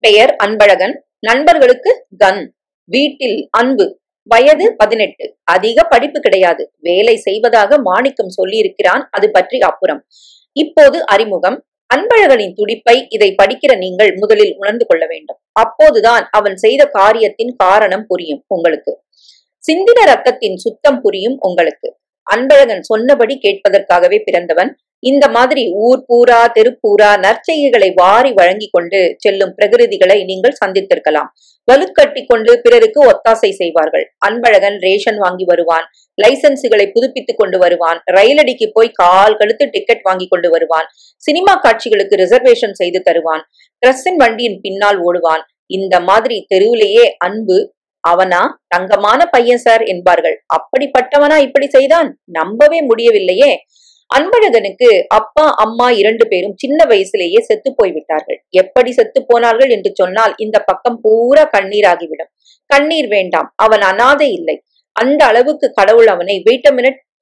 பெயர் அன்பழகன். நண்பர்களுக்கு கன். வீட்டில் அன்பு. வயது 18. அதிக படிப்பு கிடையாது. வேலை செய்வதாக மாணிக்கம் சொல்லியிருக்கிறான். அது பற்றி அப்புறம். இப்போது அறிமுகம். அன்பழகனின் துடிப்பை இதை படிக்கிற நீங்கள் முதலில் உணர்ந்து கொள்ள வேண்டும். அப்போதுதான் அவன் செய்த காரியத்தின் காரணம் புரியும் உங்களுக்கு. சிந்தின ரத்தத்தின் சுத்தம் புரியும் உங்களுக்கு. அன்பழகன் சொன்னபடி கேட்பதற்காகவே பிறந்தவன். இந்த மாதிரி ஊர் பூரா தெருப்பூரா நற்செய்கைகளை வாரி வழங்கி கொண்டு செல்லும் பிரகிருதிகளை நீங்கள் சந்தித்திருக்கலாம். வலுக்கட்டி கொண்டு பிறருக்கு ஒத்தாசை செய்வார்கள். அன்பழகன் ரேஷன் வாங்கி வருவான், லைசன்ஸுகளை புதுப்பித்துக் கொண்டு வருவான், ரயிலடிக்கு போய் கால் கழுத்து டிக்கெட் வாங்கி கொண்டு வருவான், சினிமா காட்சிகளுக்கு ரிசர்வேஷன் செய்து தருவான், டிரஸ்ஸின் வண்டியின் பின்னால் ஓடுவான். இந்த மாதிரி தெருவிலேயே அன்பு அவனா தங்கமான பையன் சார் என்பார்கள். அப்படிப்பட்டவனா இப்படி செய்தான்? நம்பவே முடியவில்லையே. அன்பழகனுக்கு அப்பா அம்மா 2 பேரும் சின்ன வயசுலேயே செத்து போய்விட்டார்கள். எப்படி செத்து போனார்கள் என்று சொன்னால் இந்த பக்கம் பூரா கண்ணீராகிவிடும். கண்ணீர் வேண்டாம், அவன் அனாதை இல்லை. அந்த அளவுக்கு கடவுள் அவனை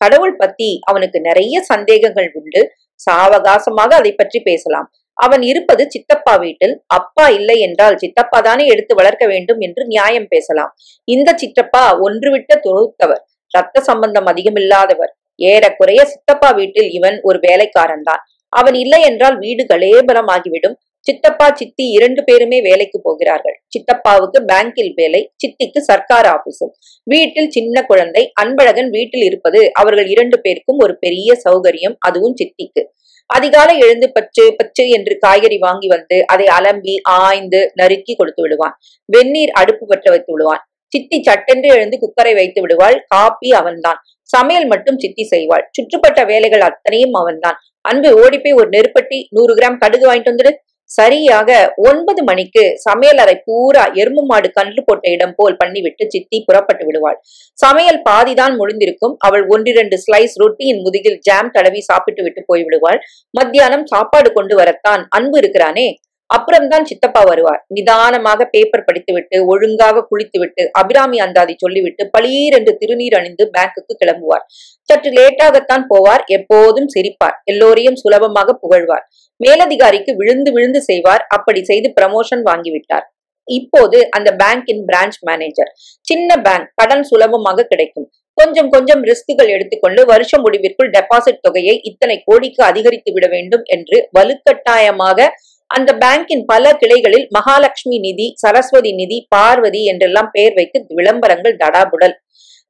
கடவுள் பத்தி அவனுக்கு நிறைய சந்தேகங்கள் உண்டு. சாவகாசமாக அதை பற்றி பேசலாம். அவன் இருப்பது சித்தப்பா வீட்டில். அப்பா இல்லை என்றால் சித்தப்பா தானே எடுத்து வளர்க்க வேண்டும் என்று நியாயம் பேசலாம். இந்த சித்தப்பா ஒன்றுவிட்ட தொழுத்தவர், ரத்த சம்பந்தம் அதிகமில்லாதவர். ஏறக்குறைய சித்தப்பா வீட்டில் இவன் ஒரு வேலைக்காரன் தான். அவன் இல்லை என்றால் வீடு கலேபரமாகிவிடும். சித்தப்பா சித்தி 2 பேருமே வேலைக்கு போகிறார்கள். சித்தப்பாவுக்கு பேங்கில் வேலை, சித்திக்கு சர்க்கார் ஆபீஸில். வீட்டில் சின்ன குழந்தை. அன்பழகன் வீட்டில் இருப்பது அவர்கள் 2 பேருக்கும் ஒரு பெரிய சௌகரியம். அதுவும் சித்திக்கு. அதிகாலை எழுந்து பச்சு என்று காய்கறி வாங்கி வந்து அதை அலம்பி ஆய்ந்து நறுக்கி கொடுத்து விடுவான். வெந்நீர் அடுப்பு பற்ற வைத்து விடுவான். சித்தி சட்டென்று எழுந்து குக்கரை வைத்து விடுவாள். காப்பி அவன்தான். சமையல் மட்டும் சித்தி செய்வாள். சுற்றுப்பட்ட வேலைகள் அத்தனையும் அவன்தான். அன்பு ஓடிப்போய் ஒரு நெருப்பட்டி 100 கிராம் கடுகு வாங்கிட்டு வந்துடு. சரியாக 9 மணிக்கு சமையல் அறை பூரா எரும மாடு கன்று போட்ட இடம் போல் பண்ணிவிட்டு சித்தி புறப்பட்டு விடுவாள். சமையல் பாதிதான் முடிந்திருக்கும். அவள் 1-2 ஸ்லைஸ் ரொட்டியின் முதுகில் ஜாம் தடவி சாப்பிட்டு விட்டு போய்விடுவாள். மத்தியானம் சாப்பாடு கொண்டு வரத்தான் அன்பு இருக்கிறானே. அப்புறம்தான் சித்தப்பா வருவார். நிதானமாக பேப்பர் படித்துவிட்டு ஒழுங்காக குளித்துவிட்டு அபிராமி அந்தாதி சொல்லிவிட்டு பளீர் என்று திருநீர் அணிந்து பேங்குக்கு கிளம்புவார். சற்று லேட்டாகத்தான் போவார். எப்போதும் சிரிப்பார். எல்லோரையும் சுலபமாக புகழ்வார். மேலதிகாரிக்கு விழுந்து விழுந்து செய்வார். அப்படி செய்து ப்ரமோஷன் வாங்கிவிட்டார். இப்போது அந்த பேங்கின் பிரான்ச் மேனேஜர். சின்ன பேங்க், கடன் சுலபமாக கிடைக்கும். கொஞ்சம் கொஞ்சம் ரிஸ்குகள் எடுத்துக்கொண்டு வருஷ முடிவிற்குள் டெபாசிட் தொகையை இத்தனை கோடிக்கு அதிகரித்து விட வேண்டும் என்று வலுக்கட்டாயமாக அந்த பேங்கின் பல கிளைகளில் மகாலட்சுமி நிதி, சரஸ்வதி நிதி, பார்வதி என்றெல்லாம் பெயர் வைத்து விளம்பரங்கள் தடாபுடல்.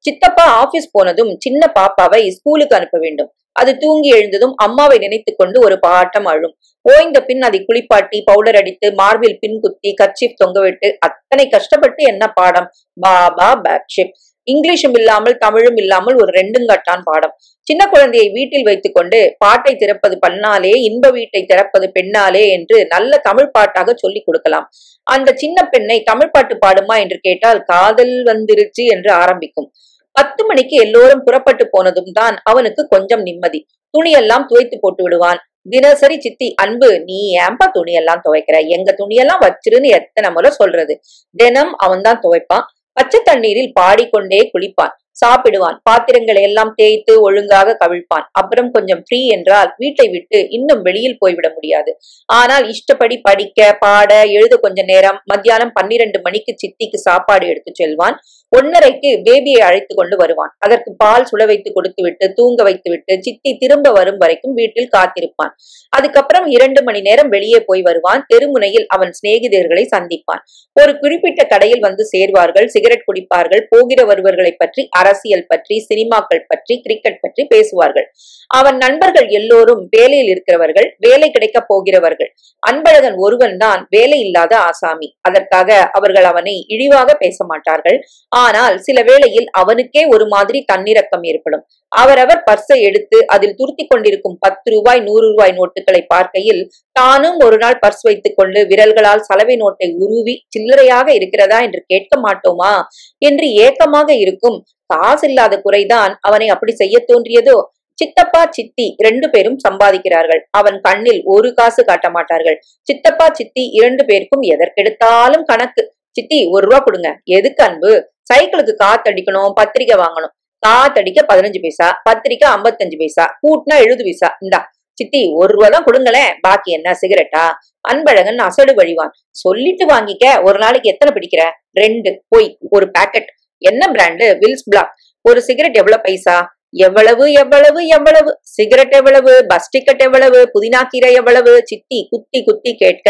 சித்தப்பா ஆபீஸ் போனதும் சின்ன பாப்பாவை ஸ்கூலுக்கு அனுப்ப வேண்டும். அது தூங்கி எழுந்ததும் அம்மாவை நினைத்து கொண்டு ஒரு பாட்டம் அழும். ஓய்ந்த பின் அதை குளிப்பாட்டி பவுடர் அடித்து மார்பில் பின் குத்தி கர்ச்சீஃப் தொங்கவிட்டு அத்தனை கஷ்டப்பட்டு என்ன பாடம்? பாபா பேக்ஷிப். இங்கிலீஷும் இல்லாமல் தமிழும் இல்லாமல் ஒரு 2 கட்டான் பாடம். சின்ன குழந்தையை வீட்டில் வைத்துக் கொண்டு பாட்டை திறப்பது பண்ணாலே, இன்ப வீட்டை திறப்பது பெண்ணாலே என்று நல்ல தமிழ் பாட்டாக சொல்லிக் கொடுக்கலாம். அந்த சின்ன பெண்ணை தமிழ் பாட்டு பாடுமா என்று கேட்டால் காதல் வந்துருச்சு என்று ஆரம்பிக்கும். 10 மணிக்கு எல்லோரும் புறப்பட்டு போனதும் தான் அவனுக்கு கொஞ்சம் நிம்மதி. துணியெல்லாம் துவைத்து போட்டு விடுவான். தினசரி சித்தி, அன்பு நீ ஏன்பா துணியெல்லாம் துவைக்கிற? எங்க துணியெல்லாம் வச்சிருன்னு எத்தனை முறை சொல்றது? தினம் அவன் தான் துவைப்பான். பச்சை தண்ணீரில் பாடிக்கொண்டே குளிப்பான். சாப்பிடுவான். பாத்திரங்களை எல்லாம் தேய்த்து ஒழுங்காக கவிழ்ப்பான். அப்புறம் கொஞ்சம் ஃப்ரீ என்றால் வீட்டை விட்டு இன்னும் வெளியில் போய்விட முடியாது. ஆனால் இஷ்டப்படி படிக்க, பாட, எழுத கொஞ்ச நேரம். மத்தியானம் 12 மணிக்கு சித்திக்கு சாப்பாடு எடுத்து செல்வான். 1:30க்கு பேபியை அழைத்து கொண்டு வருவான். அதற்கு பால் சுட வைத்து கொடுத்து விட்டு தூங்க வைத்து விட்டு சித்தி திரும்ப வரும் வரைக்கும் வீட்டில் காத்திருப்பான். அதுக்கப்புறம் 2 மணி நேரம் வெளியே போய் வருவான். தெருமுனையில் அவன் சிநேகிதர்களை சந்திப்பான். ஒரு குறிப்பிட்ட கடையில் வந்து சேர்வார்கள். சிகரெட் குடிப்பார்கள். போகிற வருவர்களை பற்றி, அரசியல் பற்றி, சினிமாக்கள் பற்றி, கிரிக்கெட் பற்றி பேசுவார்கள். அவன் நண்பர்கள் எல்லோரும் வேலையில் இருக்கிறவர்கள், வேலை கிடைக்க போகிறவர்கள். அன்பழகன் ஒருவன் தான் வேலை இல்லாத ஆசாமி. அதற்காக அவர்கள் அவனை இழிவாக பேச மாட்டார்கள். ஆனால் சில வேளையில் அவனுக்கே ஒரு மாதிரி தன்னிறக்கம் ஏற்படும். அவரவர் பர்ஸை எடுத்து அதில் துருத்தி கொண்டிருக்கும் 10 ரூபாய் 100 ரூபாய் நோட்டுகளை பார்க்கையில் தானும் ஒரு நாள் பர்ஸ் வைத்துக் கொண்டு விரல்களால் சலவை நோட்டை உருவி சில்லறையாக இருக்கிறதா என்று கேட்க மாட்டோமா என்று ஏக்கமாக இருக்கும். காசில்லாத குறைதான் அவனை அப்படி செய்ய தோன்றியதோ. சித்தப்பா சித்தி 2 பேரும் சம்பாதிக்கிறார்கள். அவன் கண்ணில் ஒரு காசு காட்ட மாட்டார்கள். சித்தப்பா சித்தி 2 பேருக்கும் எதற்கெடுத்தாலும் கணக்கு. சித்தி 1 ரூபா கொடுங்க. எதுக்கு அன்பு? சைக்கிளுக்கு காத்தடிக்கணும், பத்திரிக்கை வாங்கணும். காத்தடிக்க 15 பைசா, பத்திரிக்கை 55 பைசா, கூட்டினா 70 பைசா. இந்தா சித்தி 1 ரூபா தான் கொடுங்களேன், பாக்கி என்ன சிகரெட்டா? அன்பழகன் அசடு வழிவான். சொல்லிட்டு வாங்கிக்க. ஒரு நாளைக்கு எத்தனை பிடிக்கிற? 2. போய் 1 பாக்கெட். என்ன பிராண்டு? Wills black. ஒரு சிகரெட் எவ்வளவு பைசா? எவ்வளவு எவ்வளவு எவ்வளவு? சிகரெட் எவ்வளவு? பஸ் டிக்கெட் எவ்வளவு? புதினா கீரை எவ்வளவு? சித்தி குத்தி குத்தி கேட்க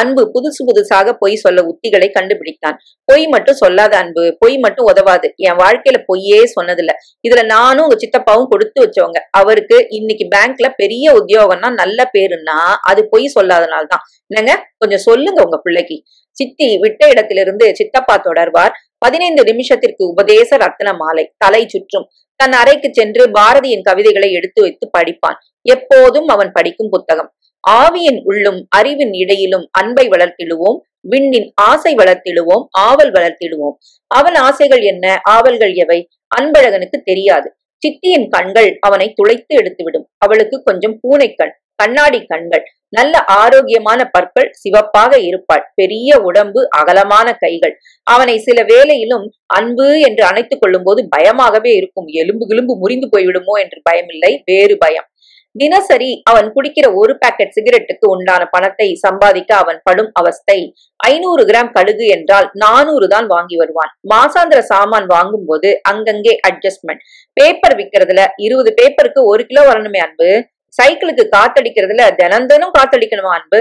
அன்பு புதுசு புதுசாக பொய் சொல்ல உத்திகளை கண்டுபிடித்தான். பொய் மட்டும் சொல்லாத அன்பு, பொய் மட்டும் உதவாது. என் வாழ்க்கையில பொய்யே சொன்னதில்ல. இதுல நானும் உங்க சித்தப்பாவும் கொடுத்து வச்சவங்க. அவருக்கு இன்னைக்கு பேங்க்ல பெரிய உத்தியோகம்னா நல்ல பேருன்னா அது பொய் சொல்லாதனால்தான். என்னங்க, கொஞ்சம் சொல்லுங்க உங்க பிள்ளைக்கு. சித்தி விட்ட இடத்திலிருந்து சித்தப்பா தொடர்வார். 15 நிமிஷத்திற்கு உபதேச ரத்ன மாலை. தலை சுற்றும். தன் அறைக்கு சென்று பாரதியின் கவிதைகளை எடுத்து வைத்து படிப்பான். எப்போதும் அவன் படிக்கும் புத்தகம். ஆவியின் உள்ளும் அறிவின் இடையிலும் அன்பை வளர்த்திடுவோம், விண்ணின் ஆசை வளர்த்திடுவோம், ஆவல் வளர்த்திடுவோம். அவன் ஆசைகள் என்ன, ஆவல்கள் எவை? அன்பழகனுக்கு தெரியாது. சித்தியின் கண்கள் அவனை துளைத்து எடுத்துவிடும். அவளுக்கு கொஞ்சம் பூனைக்கண், கண்ணாடி கண்கள், நல்ல ஆரோக்கியமான பற்கள், சிவப்பாக இருப்பாள். பெரிய உடம்பு, அகலமான கைகள். அவனை சில வேளையிலும் அன்பு என்று அணைத்துக் கொள்ளும் போது பயமாகவே இருக்கும். எலும்பு கிளும்பு முறிந்து போய்விடுமோ என்று பயமில்லை, வேறு பயம். தினசரி அவன் குடிக்கிற 1 பாக்கெட் சிகரெட்டுக்கு உண்டான பணத்தை சம்பாதிக்க அவன் படும் அவஸ்தை. 500 கிராம் கடுகு என்றால் 400 தான் வாங்கி வருவான். மாசாந்திர சாமான் வாங்கும் போது அங்கங்கே அட்ஜஸ்ட்மெண்ட். பேப்பர் விற்கிறதுல 20 பேப்பருக்கு 1 கிலோ வரணுமே அன்பு. சைக்கிளுக்கு காத்தடிக்கிறதுல தினம் காத்தடிக்கணுமா அன்பு?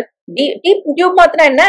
டியூப் மாத்தினா என்ன?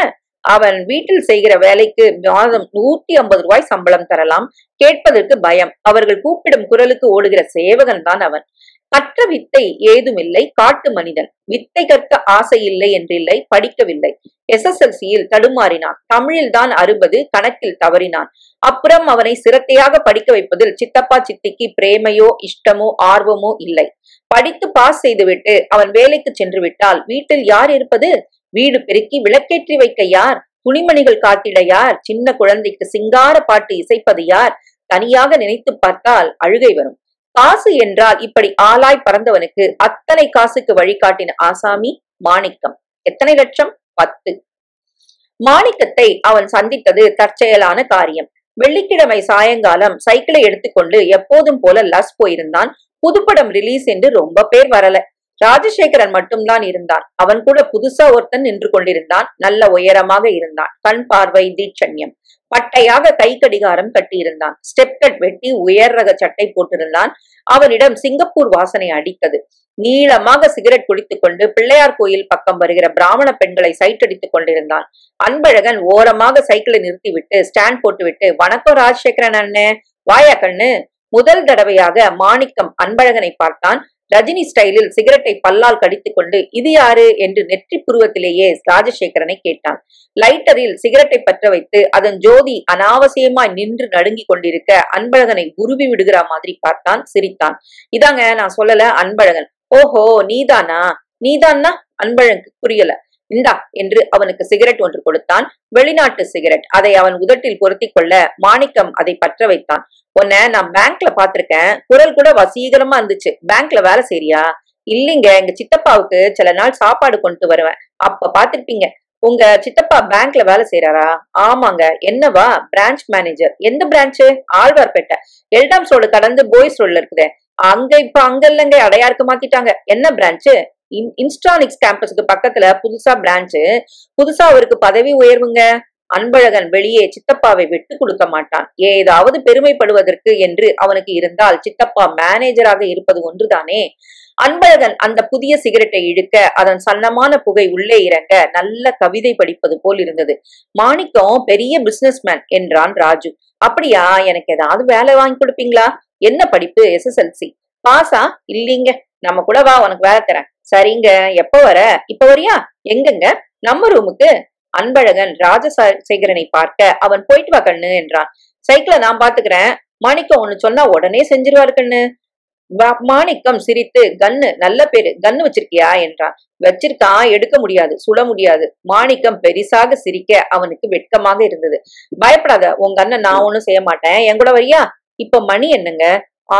அவன் வீட்டில் செய்கிற வேலைக்கு மாதம் 150 ரூபாய் சம்பளம் தரலாம். கேட்பதற்கு பயம். அவர்கள் கூப்பிடும் குரலுக்கு ஓடுகிற சேவகன் தான் அவன். கற்ற வித்தை ஏதுமில்லை, காட்டு மனிதன். வித்தை கற்க ஆசை இல்லை என்றில்லை, படிக்கவில்லை. SSLCயில் தடுமாறினான். தமிழில் தான் 60, கணக்கில் தவறினான். அப்புறம் அவனை சிரத்தையாக படிக்க வைப்பதில் சித்தப்பா சித்திக்கு பிரேமையோ இஷ்டமோ ஆர்வமோ இல்லை. படித்து பாஸ் செய்துவிட்டு அவன் வேலைக்கு சென்று விட்டால் வீட்டில் யார் இருப்பது? வீடு பெருக்கி விளக்கேற்றி வைக்க யார்? துணிமணிகள் காத்திட யார்? சின்ன குழந்தைக்கு சிங்கார பாட்டு இசைப்பது யார்? தனியாக நினைத்து பார்த்தால் அழுகை வரும். காசு என்றால் இப்படி ஆளாய் பறந்தவனுக்கு அத்தனை காசுக்கு வழிகாட்டின ஆசாமி மாணிக்கம். எத்தனை லட்சம்? 10. மாணிக்கத்தை அவன் சந்தித்தது தற்செயலான காரியம். வெள்ளிக்கிழமை சாயங்காலம் சைக்கிளை எடுத்துக்கொண்டு எப்போதும் போல லஸ் போயிருந்தான். புதுப்படம் ரிலீஸ் என்று ரொம்ப பேர் வரல. ராஜசேகரன் மட்டும்தான் இருந்தான். அவன் கூட புதுசா ஒருத்தன் நின்று கொண்டிருந்தான். நல்ல உயரமாக இருந்தான். கண் பார்வை தீட்சண்யம். பட்டையாக கை கடிகாரம் கட்டியிருந்தான். ஸ்டெப் கட் வெட்டி உயர் ரக சட்டை போட்டிருந்தான். அவனிடம் சிங்கப்பூர் வாசனை அடித்தது. நீளமாக சிகரெட் குடித்துக் கொண்டு பிள்ளையார் கோயில் பக்கம் வருகிற பிராமண பெண்களை சைட் அடித்துக் கொண்டிருந்தான். அன்பழகன் ஓரமாக சைக்கிளை நிறுத்திவிட்டு ஸ்டாண்ட் போட்டுவிட்டு, வணக்கம் ராஜசேகரன் அண்ணே, வாயா கண்ணு. முதல் தடவையாக மாணிக்கம் அன்பழகனை பார்த்தான். ரஜினி ஸ்டைலில் சிகரெட்டை பல்லால் கடித்துக் கொண்டு, இது யாரு என்று நெற்றி புருவத்திலேயே ராஜசேகரனை கேட்டான். லைட்டரில் சிகரெட்டை பற்ற வைத்து அதன் ஜோதி அனாவசியமாய் நின்று நடுங்கி கொண்டிருக்க அன்பழகனை உருவி விடுகிற மாதிரி பார்த்தான், சிரித்தான். இதாங்க நான் சொல்லல அன்பழகன். ஓஹோ, நீதானா? நீதான்னா அன்பழகனுக்கு புரியல. இந்தா என்று அவனுக்கு சிகரெட் ஒன்று கொடுத்தான். வெளிநாட்டு சிகரெட். அதை அவன் உதட்டில் பொருத்தி கொள்ள மாணிக்கம் அதை பற்ற வைத்தான். உன்ன நான் பேங்க்ல பாத்திருக்கேன். குரல் கூட வசீகரமா இருந்துச்சு. பேங்க்ல வேலை செய்றியா? இல்லைங்க, எங்க சித்தப்பாவுக்கு சில நாள் சாப்பாடு கொண்டு வருவேன். அப்ப பாத்திருப்பீங்க. உங்க சித்தப்பா பேங்க்ல வேலை செய்யறாரா? ஆமாங்க. என்னவா? Branch manager. எந்த பிரான்ச்சு? ஆழ்வார்பேட்டை. எல்டாம்ஸ் ரோடு கடந்து போய்ஸ் ரோட்ல இருக்குதே அங்க. இப்ப அங்க இல்லங்க, அடையாருக்கு மாத்திட்டாங்க. என்ன பிரான்ச்சு? இன்ஸ்ட்ரானிக்ஸ் கேம்பஸுக்கு பக்கத்துல புதுசா பிரான்ச்சு. புதுசா அவருக்கு பதவி உயர்வுங்க. அன்பழகன் வெளியே சித்தப்பாவை விட்டு கொடுக்க மாட்டான். ஏதாவது பெருமைப்படுவதற்கு என்று அவனுக்கு இருந்தால் சித்தப்பா மேனேஜராக இருப்பது ஒன்றுதானே. அன்பழகன் அந்த புதிய சிகரெட்டை இழுக்க அதன் சன்னமான புகை உள்ளே இறங்க நல்ல கவிதை படிப்பது போல் இருந்தது. மாணிக்கம் பெரிய பிசினஸ்மேன் என்றான் ராஜு. அப்படியா? எனக்கு ஏதாவது வேலை வாங்கி கொடுப்பீங்களா? என்ன படிப்பு? SSLC. பாசா? இல்லீங்க. நம்ம கூட வா, உனக்கு வேலை தரேன். சரிங்க. எப்ப வர? இப்ப வரியா? எங்கங்க? நம்ம ரூமுக்கு. அன்பழகன் ராஜசேகரனை பார்க்க அவன் போயிட்டு வா கண்ணு என்றான். சைக்கிளை நான் பாத்துக்கிறேன். மாணிக்கம் ஒண்ணு சொன்னா உடனே செஞ்சிருவாரு கண்ணு. மாணிக்கம் சிரித்து, கண்ணு நல்ல பேரு, கண்ணு வச்சிருக்கியா என்றான். வச்சிருக்கான், எடுக்க முடியாது, சுட முடியாது. மாணிக்கம் பெரிசாக சிரிக்க அவனுக்கு வெட்கமாக இருந்தது. பயப்படாத, உங்க அண்ணன் நான் ஒண்ணும் செய்ய மாட்டேன். என் கூட வரியா? இப்ப மணி என்னங்க?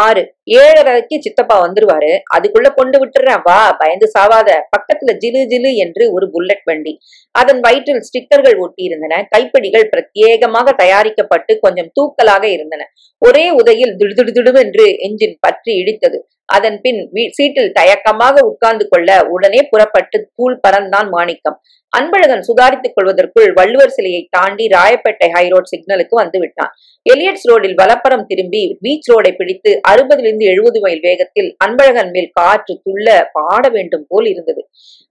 6. 7:30க்கு சித்தப்பா வந்துருவாரு, அதுக்குள்ள கொண்டு விட்டுறேன் வா, பயந்து சாவாத. பக்கத்துல ஜிலு ஜிலு என்று ஒரு புல்லட் வண்டி. அதன் வயிற்றில் ஸ்டிக்கர்கள் ஒட்டி இருந்தன. கைப்பிடிகள் பிரத்யேகமாக தயாரிக்கப்பட்டு கொஞ்சம் தூக்கலாக இருந்தன. ஒரே உதையில் திடுதிடுதிடுவென்று என்ஜின் பற்றி இடித்தது. அதன் பின் சீட்டில் தயக்கமாக உட்கார்ந்து கொள்ள உடனே புறப்பட்டு தூள் பறந்தான் மாணிக்கம். அன்பழகன் சுதாரித்துக் கொள்வதற்குள் வள்ளுவர் சிலையை தாண்டி ராயப்பேட்டை ஹைரோட் சிக்னலுக்கு வந்து விட்டான். எலியட்ஸ் ரோடில் வலப்பறம் திரும்பி பீச் ரோடை பிடித்து 60-70 மைல் வேகத்தில் அன்பழகன் மேல் காற்று துள்ள பாட வேண்டும் போல் இருந்தது.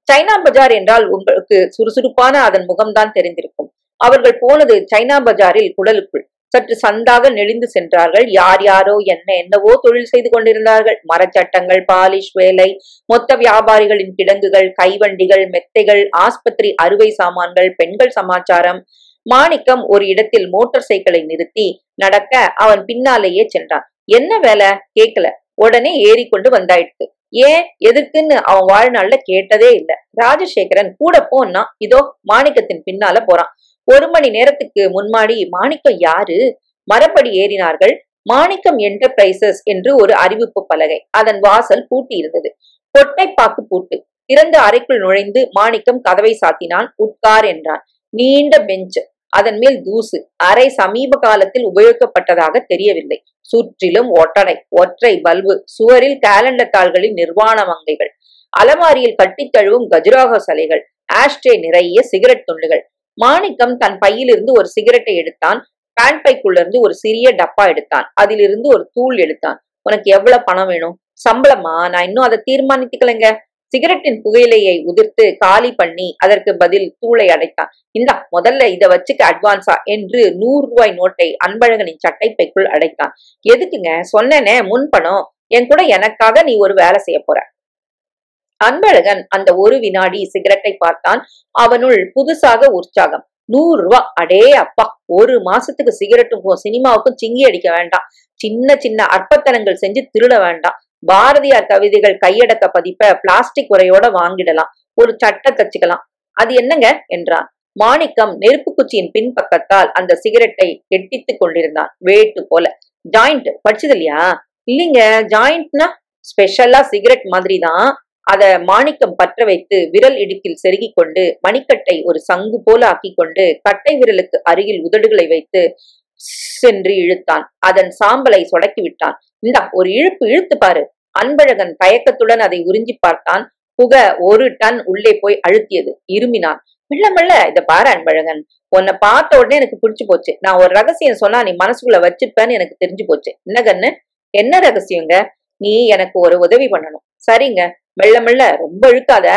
சைனா பஜார் என்றால் உங்களுக்கு சுறுசுறுப்பான அதன் முகம்தான் தெரிந்திருக்கும். அவர்கள் போனது சைனா பஜாரில் குடலுக்குள். சற்று சந்தாக நெளிந்து சென்றார்கள். யார் யாரோ என்னவோ தொழில் செய்து கொண்டிருந்தார்கள். மரச்சட்டங்கள், பாலிஷ் வேலை, மொத்த வியாபாரிகளின் கிடங்குகள், கைவண்டிகள், மெத்தைகள், ஆஸ்பத்திரி அறுவை சாமான்கள், பெண்கள் சமாச்சாரம். மாணிக்கம் ஒரு இடத்தில் மோட்டார் சைக்கிளை நிறுத்தி நடக்க அவன் பின்னாலேயே சென்றான். என்ன வேலை கேட்கல, உடனே ஏறிக்கொண்டு வந்தாயிடுத்து. ஏன் எதுக்குன்னு அவன் வாழ்நாள்ல கேட்டதே இல்லை. ராஜசேகரன் கூட போனா இதோ மாணிக்கத்தின் பின்னால போறான். 1 மணி நேரத்துக்கு முன்னாடி மாணிக்கம் யாரு? மரப்படி ஏறினார்கள். மாணிக்கம் என்டர்பிரைசஸ் என்று ஒரு அறிவிப்பு பலகை. அதன் வாசல் பூட்டி இருந்தது. கொட்டைப்பாக்கு பூட்டு. திறந்த அறைக்குள் நுழைந்து மாணிக்கம் கதவை சாத்தினான். உட்கார் என்றான். நீண்ட பெஞ்ச், அதன் மேல் தூசு. அறை சமீப காலத்தில் உபயோகிக்கப்பட்டதாக தெரியவில்லை. சுற்றிலும் ஒற்றை பல்பு. சுவரில் கேலண்டர் தாள்களில் நிர்வாண மங்கைகள். அலமாரியில் கட்டி தழுவும் கஜுராக சிலைகள். ஆஷ்ட்ரே நிறைய சிகரெட் துண்டுகள். மாணிக்கம் தன் பையிலிருந்து ஒரு சிகரெட்டை எடுத்தான். பேண்ட் பைக்குள்ளிருந்து ஒரு சிறிய டப்பா எடுத்தான். அதிலிருந்து ஒரு தூள் எடுத்தான். உனக்கு எவ்வளவு பணம் வேணும்? சம்பளமா? நான் இன்னும் அதை தீர்மானித்துக்கலைங்க. சிகரெட்டின் புகையிலையை உதிர்த்து காலி பண்ணி அதற்கு பதில் தூளை அடைத்தான். இந்தா முதல்ல இதை வச்சுக்க அட்வான்ஸா என்று 100 ரூபாய் நோட்டை அன்பழகனின் சட்டை பைக்குள் அடைத்தான். எதுக்குங்க? சொன்னேனே முன் பணம். என் கூட எனக்காக நீ ஒரு வேலை செய்ய போற. அன்பழகன் அந்த ஒரு வினாடி சிகரெட்டை பார்த்தான். அவனுள் புதுசாக உற்சாகம். 100 ரூபா! அடே அப்பா! 1 மாசத்துக்கு சிகரெட்டுக்கும் சினிமாவுக்கும் சிங்கி அடிக்க வேண்டாம். சின்ன சின்ன அற்பத்தனங்கள் செஞ்சு திருட வேண்டாம். பாரதியார் கவிதைகள் கையடக்க பதிப்ப பிளாஸ்டிக் உரையோட வாங்கிடலாம். ஒரு சட்டை தச்சுக்கலாம். அது என்னங்க என்றான். மாணிக்கம் நெருப்பு குச்சியின் பின்பக்கத்தால் அந்த சிகரெட்டை கெட்டித்துக் கொண்டிருந்தான். வேட்டு போல. ஜாயிண்ட் படிச்சது இல்லையா? இல்லைங்க. ஜாயிண்ட்னா ஸ்பெஷலா சிகரெட் மாதிரிதான். அத மாணிக்கம் பற்ற வைத்து விரல் இடுக்கில் செருகி கொண்டு மணிக்கட்டை ஒரு சங்கு போல ஆக்கி கொண்டு கட்டை விரலுக்கு அருகில் உதடுகளை வைத்து சென்று இழுத்தான். அதன் சாம்பலை சொடக்கி விட்டான். இந்தா ஒரு இழுப்பு இழுத்து பாரு. அன்பழகன் தயக்கத்துடன் அதை உறிஞ்சி பார்த்தான். புகை 1 டன் உள்ளே போய் அழுத்தியது. இருமினான். மெல்ல மெல்ல. இத பாரு அன்பழகன், உன்னை பார்த்த உடனே எனக்கு பிடிச்சு போச்சு. நான் ஒரு ரகசியம் சொன்னா நீ மனசுக்குள்ள வச்சிருப்பேன்னு எனக்கு தெரிஞ்சு போச்சு. என்ன கண்ணு? என்ன ரகசியங்க? நீ எனக்கு ஒரு உதவி பண்ணணும். சரிங்க. மெல்ல மெல்ல, ரொம்ப இழுக்காத.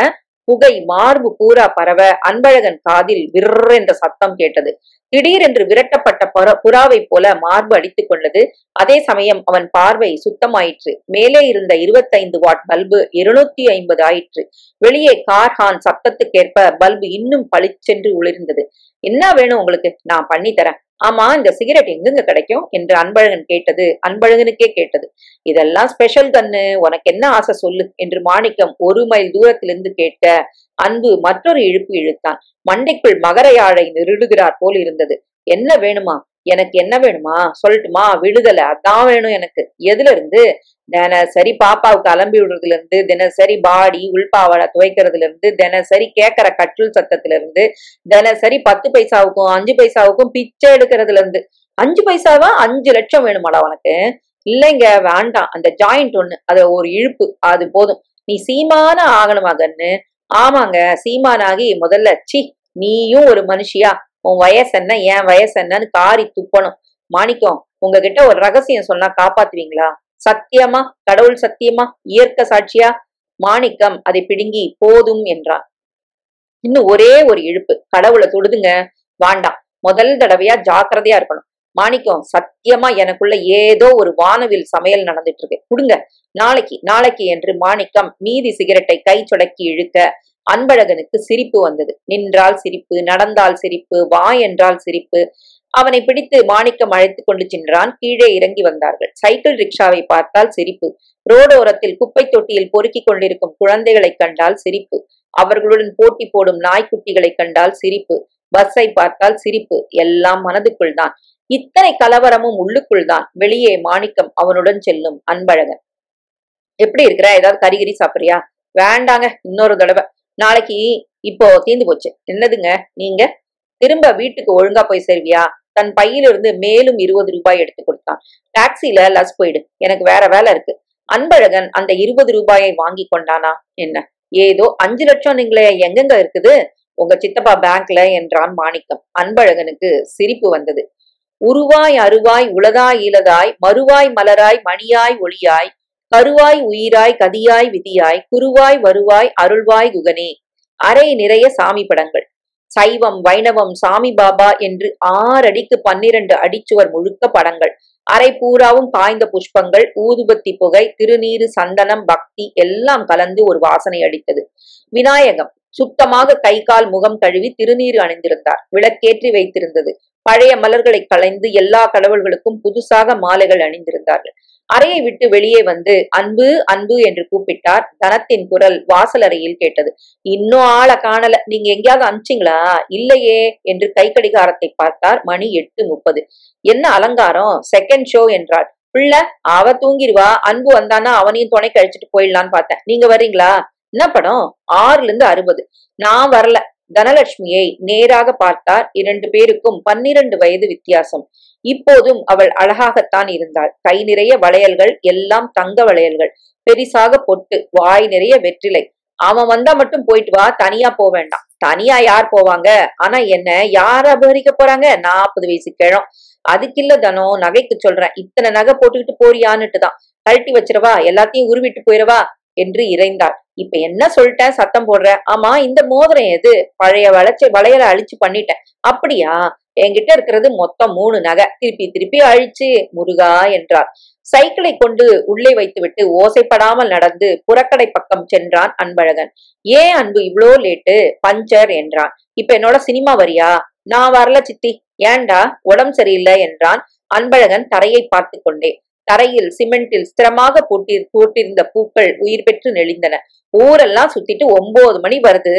புகை மார்பு பூரா பரவ அன்பழகன் காதில் விர்ர் என்ற சத்தம் கேட்டது. திடீரென்று விரட்டப்பட்ட புறாவை போல மார்பு அடித்துக் கொண்டது. அதே சமயம் அவன் பார்வை சுத்தமாயிற்று. மேலே இருந்த 25 வாட் பல்பு 250 ஆயிற்று. வெளியே கார் ஹார்ன் சத்தத்துக்கேற்ப பல்பு இன்னும் பளிச்சென்று ஒளிர்ந்தது. என்ன வேணும் உங்களுக்கு? நான் பண்ணி தரேன். ஆமா, இந்த சிகரெட் எங்குங்க கிடைக்கும் என்று அன்பழகன் கேட்டது அன்பழகனுக்கே கேட்டது. இதெல்லாம் ஸ்பெஷல் கண்ணு, உனக்கு என்ன ஆசை சொல்லு என்று மாணிக்கம் 1 மைல் தூரத்திலிருந்து கேட்க அன்பு மற்றொரு இழுப்பு இழுத்தான். மண்டைக்குள் மகர யாழை நிருடுகிறார் போல் இருந்தது. என்ன வேணுமா? எனக்கு என்ன வேணுமா சொல்லட்டுமா? விடுதலை, அதான் வேணும் எனக்கு. எதுல இருந்து? தினசரி பாப்பாவுக்கு அலம்பி விடுறதுல இருந்து, தினசரி பாடி உள்பாவடை துவைக்கிறதுல இருந்து, தினசரி கேட்கற கட்டில் சத்தத்துல இருந்து, தினசரி 10 பைசாவுக்கும் 5 பைசாவுக்கும் பிச்சை எடுக்கிறதுல இருந்து. 5 பைசாவா? 5 லட்சம் வேணுமாடா உனக்கு? இல்லைங்க, வேண்டாம். அந்த ஜாயிண்ட் ஒண்ணு, அது ஒரு இழுப்பு, அது போதும். நீ சீமான ஆகணுமா கண்ணு? ஆமாங்க, சீமானாகி முதல்ல சி நீயும் ஒரு மனுஷியா? உன் வயசு என்ன, என் வயசு என்னன்னு காரி துப்பணும். மாணிக்கம், உங்ககிட்ட ஒரு ரகசியம் சொன்னா காப்பாத்துவீங்களா? சத்தியமா? கடவுள் சத்தியமா? இயற்கை சாட்சியா? மாணிக்கம் அதை பிடுங்கி போதும் என்றான். இன்னும் ஒரே ஒரு இழுப்பு. கடவுளை தொடுதுங்க. வேண்டாம். முதல் தடவையா ஜாக்கிரதையா இருக்கணும். மாணிக்கம், சத்தியமா எனக்குள்ள ஏதோ ஒரு வானவில் சமையல் நடந்துட்டு இருக்கு. கொடுங்க. நாளைக்கு என்று மாணிக்கம் மீதி சிகரெட்டை கை சொடக்கி இழுக்க அன்பழகனுக்கு சிரிப்பு வந்தது. நின்றால் சிரிப்பு, நடந்தால் சிரிப்பு, வா என்றால் சிரிப்பு. அவனை பிடித்து மாணிக்கம் அழைத்து கொண்டு சென்றான். கீழே இறங்கி வந்தார்கள். சைக்கிள் ரிக்ஷாவை பார்த்தால் சிரிப்பு. ரோடோரத்தில் குப்பை தொட்டியில் பொறுக்கிக் கொண்டிருக்கும் குழந்தைகளை கண்டால் சிரிப்பு. அவர்களுடன் போட்டி போடும் நாய்க்குட்டிகளை கண்டால் சிரிப்பு. பஸ்ஸை பார்த்தால் சிரிப்பு. எல்லாம் மனதுக்குள் தான். இத்தனை கலவரமும் உள்ளுக்குள் தான். வெளியே மாணிக்கம் அவனுடன் செல்லும் அன்பழகன். எப்படி இருக்கிற? ஏதாவது கறிகிரி சாப்பிடுறியா? வேண்டாங்க, இன்னொரு தடவை. நாளைக்கு இப்போ தீந்து போச்சு. என்னதுங்க நீங்க? திரும்ப வீட்டுக்கு ஒழுங்கா போய் சேர்வியா? தன் பையிலிருந்து மேலும் 20 ரூபாய் எடுத்து கொடுத்தான். டாக்ஸில லஸ் போயிடு, எனக்கு வேற வேலை இருக்கு. அன்பழகன் அந்த 20 ரூபாயை வாங்கி கொண்டானா என்ன? ஏதோ 5 லட்சம் நீங்களே எங்கெங்க இருக்குது? உங்க சித்தப்பா பேங்க்ல என்றான் மாணிக்கம். அன்பழகனுக்கு சிரிப்பு வந்தது. உருவாய் அருவாய் உளதாய் ஈலதாய் மறுவாய் மலராய் மணியாய் ஒளியாய் கருவாய் உயிராய் கதியாய் விதியாய் குருவாய் வருவாய் அருள்வாய் குகனே. அறை நிறைய சாமி படங்கள். சைவம் வைணவம் சாமி பாபா என்று 6 அடிக்கு 12 அடிச்சுவர் முழுக்க படங்கள். அரை பூராவும் காய்ந்த புஷ்பங்கள், ஊதுபத்தி புகை, திருநீரு, சந்தனம், பக்தி எல்லாம் கலந்து ஒரு வாசனை அடித்தது. விநாயகம் சுத்தமாக கை கால் முகம் கழுவி திருநீரு அணிந்திருந்தார். விளக்கேற்றி வைத்திருந்தது. பழைய மலர்களை களைந்து எல்லா கடவுள்களுக்கும் புதுசாக மாலைகள் அணிந்திருந்தார்கள். அறையை விட்டு வெளியே வந்து அன்பு அன்பு என்று கூப்பிட்டார். தனத்தின் குரல் வாசல் அறையில் கேட்டது. இன்னும் ஆளை காணல, நீங்க எங்கேயாவது அனுப்பிச்சிங்களா? இல்லையே என்று கை கடிகாரத்தை பார்த்தார். மணி 8:30. என்ன அலங்காரம், செகண்ட் ஷோ என்றாள். பிள்ளை அவ தூங்கிடுவா, அன்பு வந்தானா அவனையும் துணை கழிச்சிட்டு போயிடலான்னு பார்த்தேன். நீங்க வர்றீங்களா? என்ன படம்? 6லிருந்து 60. நான் வரல. தனலட்சுமியை நேராக பார்த்தார். 2 பேருக்கும் 12 வயது வித்தியாசம். இப்போதும் அவள் அழகாகத்தான் இருந்தாள். கை நிறைய வளையல்கள், எல்லாம் தங்க வளையல்கள். பெரிசாக பொட்டு, வாய் நிறைய வெற்றிலை. அவன் வந்தா மட்டும் போயிட்டு வா, தனியா போக வேண்டாம். தனியா யார் போவாங்க? ஆனா என்ன யார் அபகரிக்க போறாங்க? 40 வயசு கிழம். அதுக்கில்ல தனம், நகைக்கு சொல்றேன். இத்தனை நகை போட்டுக்கிட்டு போறியான்னுட்டுதான். கழட்டி வச்சிரவா, எல்லாத்தையும் உருவிட்டு போயிடவா என்று இறைந்தாள். இப்ப என்ன சொல்லிட்டேன் சத்தம் போடுற? ஆமா, இந்த மோதிரம் எது? பழைய வளையலை அழிச்சு பண்ணிட்டேன். அப்படியா? என்கிட்ட இருக்கிறது மொத்தம் 3 நகை. திருப்பி திருப்பி அழிச்சு. முருகா என்றார். சைக்கிளை கொண்டு உள்ளே வைத்துவிட்டு ஓசைப்படாமல் நடந்து புறக்கடை பக்கம் சென்றான் அன்பழகன். ஏன் அன்பு இவ்வளோ லேட்டு? பஞ்சர் என்றான். இப்ப என்னோட சினிமா வரியா? நான் வரல சித்தி. ஏண்டா? உடம்பு சரியில்லை என்றான் அன்பழகன் தரையை பார்த்து கொண்டே. தரையில் சிமெண்டில் ஸ்திரமாக போட்டிருந்த பூக்கள் உயிர் பெற்று நெளிந்தன. ஊரெல்லாம் சுத்திட்டு 9 மணி வருது.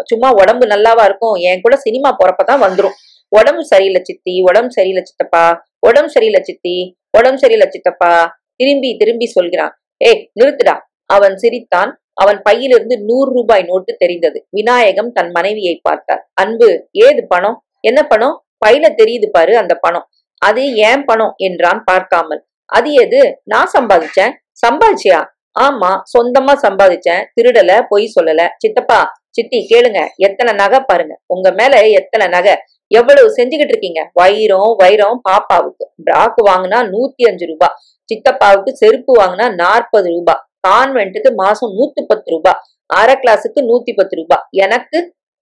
சும்மா உடம்பு நல்லாவா இருக்கும்? என் கூட சினிமா போறப்பதான் வந்துரும். உடம்பு சரியில்லை சித்தி, உடம்பு சரியில்லை சித்தப்பா, உடம்பு சரியில்லை சித்தி, உடம்பு சரியில்லை சித்தப்பா திரும்பி திரும்பி சொல்கிறான். ஏய் நிறுத்துடா. அவன் சிரித்தான். அவன் பையிலிருந்து 100 ரூபாய் நோட்டு தெரிந்தது. விநாயகம் தன் மனைவியை பார்த்தார். அன்பு, ஏது பணம்? என்ன பணம்? பையில தெரியுது பாரு அந்த பணம். அது ஏன் பணம் என்றான் பார்க்காமல். அது எது? நான் சம்பாதிச்சேன். சம்பாதிச்சியா? ஆமா, சொந்தமா சம்பாதிச்சேன். திருடல, பொய் சொல்லல. சித்தப்பா சித்தி கேளுங்க, எத்தனை நகை பாருங்க. உங்க மேல எத்தனை நகை, எவ்வளவு செஞ்சுக்கிட்டு இருக்கீங்க. வைரம் வைரம். பாப்பாவுக்கு பிராக்கு வாங்கினா 105 ரூபாய். சித்தப்பாவுக்கு செருப்பு வாங்கினா 40 ரூபாய். கான்வென்ட்டுக்கு மாசம் 110 ரூபாய். அரை கிளாஸுக்கு 110 ரூபாய். எனக்கு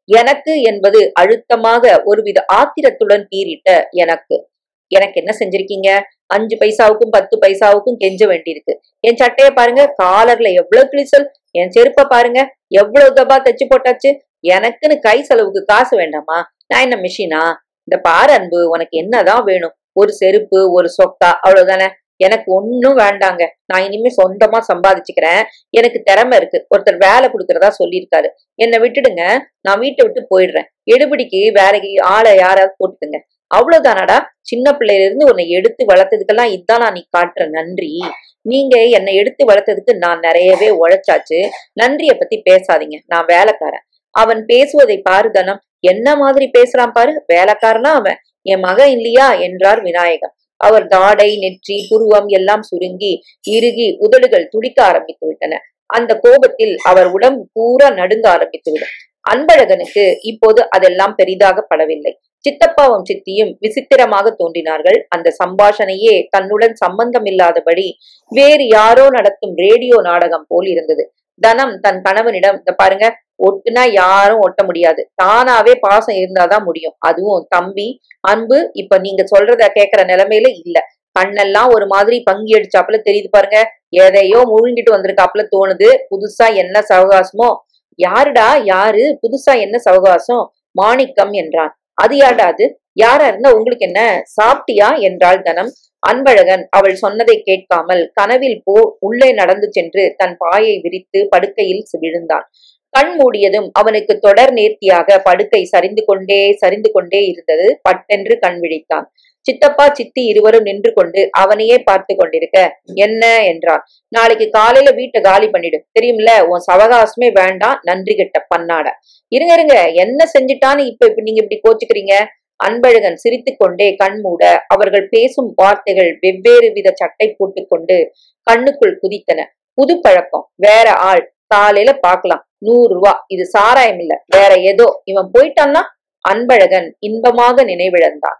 எனக்கு என்பது அழுத்தமாக ஒருவித ஆத்திரத்துடன் பீறிட்ட எனக்கு. எனக்கு என்ன செஞ்சிருக்கீங்க? 5 பைசாவுக்கும் 10 பைசாவுக்கும் கெஞ்ச வேண்டியிருக்கு. என் சட்டைய பாருங்க, காலர்ல எவ்வளவு கிழிசல். என் செருப்ப பாருங்க, எவ்வளவு தபா தச்சு போட்டாச்சு. எனக்குன்னு கை செலவுக்கு காசு வேண்டாமா? நான் என்ன மிஷினா? இந்த பாரு அன்பு, உனக்கு என்னதான் வேணும்? ஒரு செருப்பு, ஒரு சொக்கா, அவ்வளவுதானே. எனக்கு ஒன்னும் வேண்டாங்க. நான் இனிமே சொந்தமா சம்பாதிச்சுக்கிறேன். எனக்கு திறமை இருக்கு. ஒருத்தர் வேலை கொடுக்கறதா சொல்லியிருக்காரு. என்னை விட்டுடுங்க, நான் வீட்டை விட்டு போயிடுறேன். எடுபடிக்கு வேலைக்கு ஆளை யாராவது போட்டுடுங்க. அவ்வளவுதானடா. சின்ன பிள்ளையில இருந்து உன்னை எடுத்து வளர்த்ததுக்கெல்லாம் இதானா நீ காட்டுற நன்றி? நீங்க என்னை எடுத்து வளர்த்ததுக்கு நான் நிறையவே உழைச்சாச்சு. நன்றிய பத்தி பேசாதீங்க. நான் வேலைக்காரன். அவன் பேசுவதை பாரு தனம். என்ன மாதிரி பேசுறான் பாரு. வேலைக்காரனா அவன்? என் மகன் இல்லையா என்றார் விநாயகம். அவர் தாடை, நெற்றி, புருவம் எல்லாம் சுருங்கி இறுகி உதடுகள் துடிக்க ஆரம்பித்து விட்டன. அந்த கோபத்தில் அவர் உடம்பு பூரா நடுங்க ஆரம்பித்துவிடும். அன்பழகனுக்கு இப்போது அதெல்லாம் பெரிதாக படவில்லை. சித்தப்பாவும் சித்தியும் விசித்திரமாக தோன்றினார்கள். அந்த சம்பாஷணையே தன்னுடன் சம்பந்தம் இல்லாதபடி வேறு யாரோ நடத்தும் ரேடியோ நாடகம் போல் இருந்தது. தனம் தன் கணவனிடம், இந்த பாருங்க, ஒட்டுனா யாரும் ஒட்ட முடியாது. தானாவே பாசம் இருந்தாதான் முடியும். அதுவும் தம்பி அன்பு இப்ப நீங்க சொல்றத கேக்குற நிலைமையில இல்ல. கண்ணெல்லாம் ஒரு மாதிரி பங்கி அடிச்சாப்புல தெரியுது பாருங்க. எதையோ முழுங்கிட்டு வந்திருக்காப்புல தோணுது. புதுசா என்ன சவகாசமோ? யாருடா யாரு? புதுசா என்ன சவகாசம்? மாணிக்கம் என்றான். அது யாருடா அது? யாரா இருந்தா உங்களுக்கு என்ன? சாப்பிட்டியா என்றாள் தனம். அன்பழகன் அவள் சொன்னதை கேட்காமல் கனவில் உள்ளே நடந்து சென்று தன் பாயை விரித்து படுக்கையில் விழுந்தான். கண் மூடியதும் அவனுக்கு தொடர் நேர்த்தியாக படுக்கை சரிந்து கொண்டே இருந்தது. பட்டென்று கண் விழித்தான். சித்தப்பா சித்தி இருவரும் நின்று கொண்டு அவனையே பார்த்து கொண்டிருக்க, என்ன என்றான். நாளைக்கு காலையில வீட்டை காலி பண்ணிடு, தெரியும்ல, உன் சவகாசமே வேண்டாம், நன்றி கெட்ட பண்ணாட. இருங்க இருங்க, என்ன செஞ்சுட்டான்னு இப்ப நீங்க இப்படி கோச்சுக்கிறீங்க? அன்பழகன் சிரித்து கொண்டே கண் மூட அவர்கள் பேசும் வார்த்தைகள் வெவ்வேறு வித சட்டை போட்டுக்கொண்டு கண்ணுக்குள் குதித்தன. புது பழக்கம், வேற ஆள், காலையில பாக்கலாம், 100 ரூபா, இது சாராயம் இல்ல, வேற ஏதோ, இவன் போயிட்டான்னா? அன்பழகன் இன்பமாக நினைவிழந்தான்.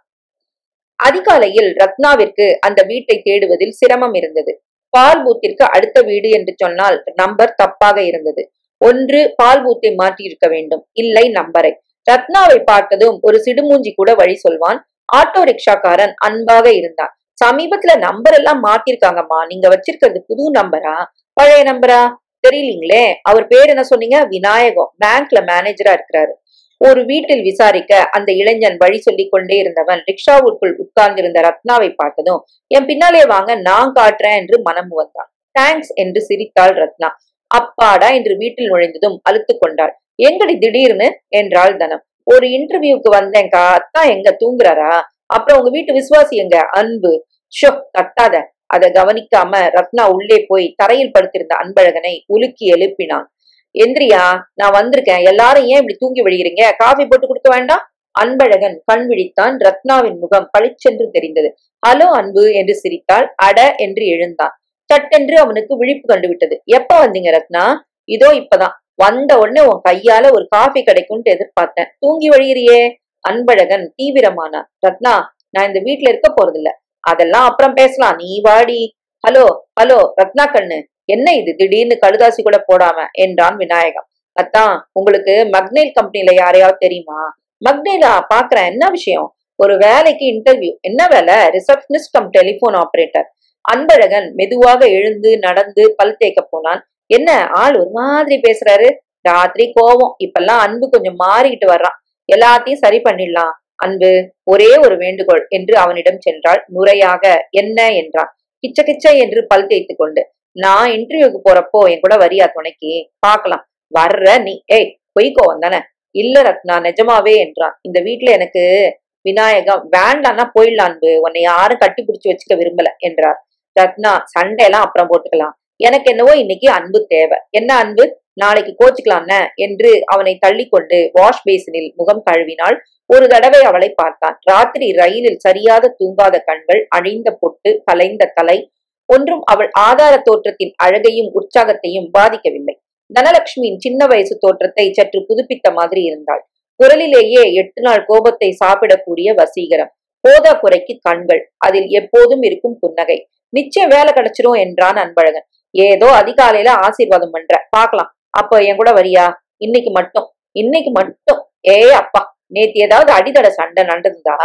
அதிகாலையில் ரத்னாவிற்கு அந்த வீட்டை தேடுவதில் சிரமம் இருந்தது. பால் பூத்திற்கு அடுத்த வீடு என்று சொன்னால் நம்பர் தப்பாக இருந்தது. ஒன்று பால் பூத்தை மாற்றி இருக்க வேண்டும், இல்லை நம்பரை. ரத்னாவை பார்த்ததும் ஒரு சிடுமூஞ்சி கூட வழி சொல்வான். ஆட்டோ ரிக்ஷாக்காரன் அன்பாக இருந்தான். சமீபத்துல நம்பர் எல்லாம் மாத்திருக்காங்கம்மா, நீங்க வச்சிருக்கிறது புது நம்பரா பழைய நம்பரா தெரியலீங்களே. அவர் பேர் என்ன சொன்னீங்க? விநாயகம், பேங்க்ல மேனேஜரா இருக்கிறாரு. ஒரு வீட்டில் விசாரிக்க அந்த இளைஞன் வழி சொல்லிக் கொண்டே இருந்தவன் ரிக்ஷாவுக்குள் உட்கார்ந்திருந்த ரத்னாவை பார்த்ததும், என் பின்னாலே வாங்க, நான் காட்டுறேன் என்று மனம் வந்தான். தேங்க்ஸ் என்று சிரித்தாள் ரத்னா. அப்பாடா என்று வீட்டில் நுழைந்ததும் அழுத்து கொண்டாள். எங்கடி திடீர்னு என்றாள் தனம். ஒரு இன்டர்வியூக்கு வந்தேன்கா, அத்தா எங்க தூங்குறாரா? அப்புறம் உங்க வீட்டு விசுவாசி எங்க? அன்பு. ஷோ கத்தாத. அதை கவனிக்காம ரத்னா உள்ளே போய் தரையில் படுத்திருந்த அன்பழகனை உலுக்கி எழுப்பினான். எந்திரியா, நான் வந்திருக்கேன், எல்லாரும் ஏன் இப்படி தூங்கி விழுகிறீங்க? காஃபி போட்டு கொடுக்க வேண்டாம்? அன்பழகன் கண் விழித்தான். ரத்னாவின் முகம் பளிச்சென்று தெரிந்தது. ஹலோ அன்பு என்று சிரித்தாள். அட என்று எழுந்தான். சட்டென்று அவனுக்கு விழிப்பு கண்டுவிட்டது. எப்ப வந்தீங்க ரத்னா? இதோ இப்பதான் வந்த உடனே உன் கையால ஒரு காஃபி கிடைக்கும்னு எதிர்பார்த்தேன், தூங்கி வழிகிறியே. அன்பழகன் தீவிரமானான். ரத்னா, நான் இந்த வீட்டுல இருக்க போறதில்ல, அதெல்லாம் அப்புறம் பேசலாம், நீ வாடி. ஹலோ ஹலோ ரத்னா கண்ணு, என்ன இது திடீர்னு கழுதாசி கூட போடாம என்றான் விநாயகம். அத்தான், உங்களுக்கு மக்னெயில் கம்பெனில யாரையாவது தெரியுமா? மக்னெயிலா? பாக்குறேன், என்ன விஷயம்? ஒரு வேலைக்கு இன்டர்வியூ. என்ன வேலை? Receptionist come telephone operator. Anbazhagan மெதுவாக எழுந்து நடந்து பல் தேய்க்க போனான். என்ன ஆள் ஒரு மாதிரி பேசுறாரு? ராத்திரி கோவம், இப்பெல்லாம் அன்பு கொஞ்சம் மாறிக்கிட்டு வர்றான், எல்லாத்தையும் சரி பண்ணிடலாம். அன்பு, ஒரே ஒரு வேண்டுகோள் என்று அவனிடம் சென்றாள். நுரையாக. என்ன என்றான். கிச்ச கிச்ச என்று பல் தேய்த்து கொண்டு. நான் இன்டர்வியூக்கு போறப்போ என் கூட வரியா துணைக்கு? பாக்கலாம். வர்ற நீ? ஏய், பொய்க்கோவம் தானே? இல்ல ரத்னா, நிஜமாவே என்றான். இந்த வீட்டுல எனக்கு விநாயகம் வேண்டான்னா போயிடலாம் அன்பு, உன்னை யாரும் கட்டி பிடிச்சு வச்சுக்க விரும்பல என்றார். ரத்னா, சண்டையெல்லாம் அப்புறம் போட்டுக்கலாம், எனக்கு என்னவோ இன்னைக்கு அன்பு தேவை. என்ன அன்பு? நாளைக்கு கோச்சுக்கலாம்ன என்று அவனை தள்ளி கொண்டு வாஷ் பேசினில் முகம் கழுவினாள். ஒரு தடவை அவளை பார்த்தான். ராத்திரி ரயிலில் சரியாக தூங்காத கண்கள், அழிந்த பொட்டு, கலைந்த தலை, ஒன்றும் அவள் ஆதார தோற்றத்தின் அழகையும் உற்சாகத்தையும் பாதிக்கவில்லை. தனலட்சுமியின் சின்ன வயசு தோற்றத்தை சற்று புதுப்பித்த மாதிரி இருந்தாள். குரலிலேயே 8 நாள் கோபத்தை சாப்பிடக்கூடிய வசீகரம். போதா குறைக்கு கண்கள், அதில் எப்போதும் இருக்கும் புன்னகை. நிச்சயம் வேலை கிடைச்சிரும் என்றான் அன்பழகன். ஏதோ அதிகாலையில ஆசீர்வாதம் பண்ற, பாக்கலாம். அப்ப என் கூட வரியா? இன்னைக்கு மட்டும், இன்னைக்கு மட்டும். ஏ அப்பா, நேத்து ஏதாவது அடிதட சண்டை நடந்ததா?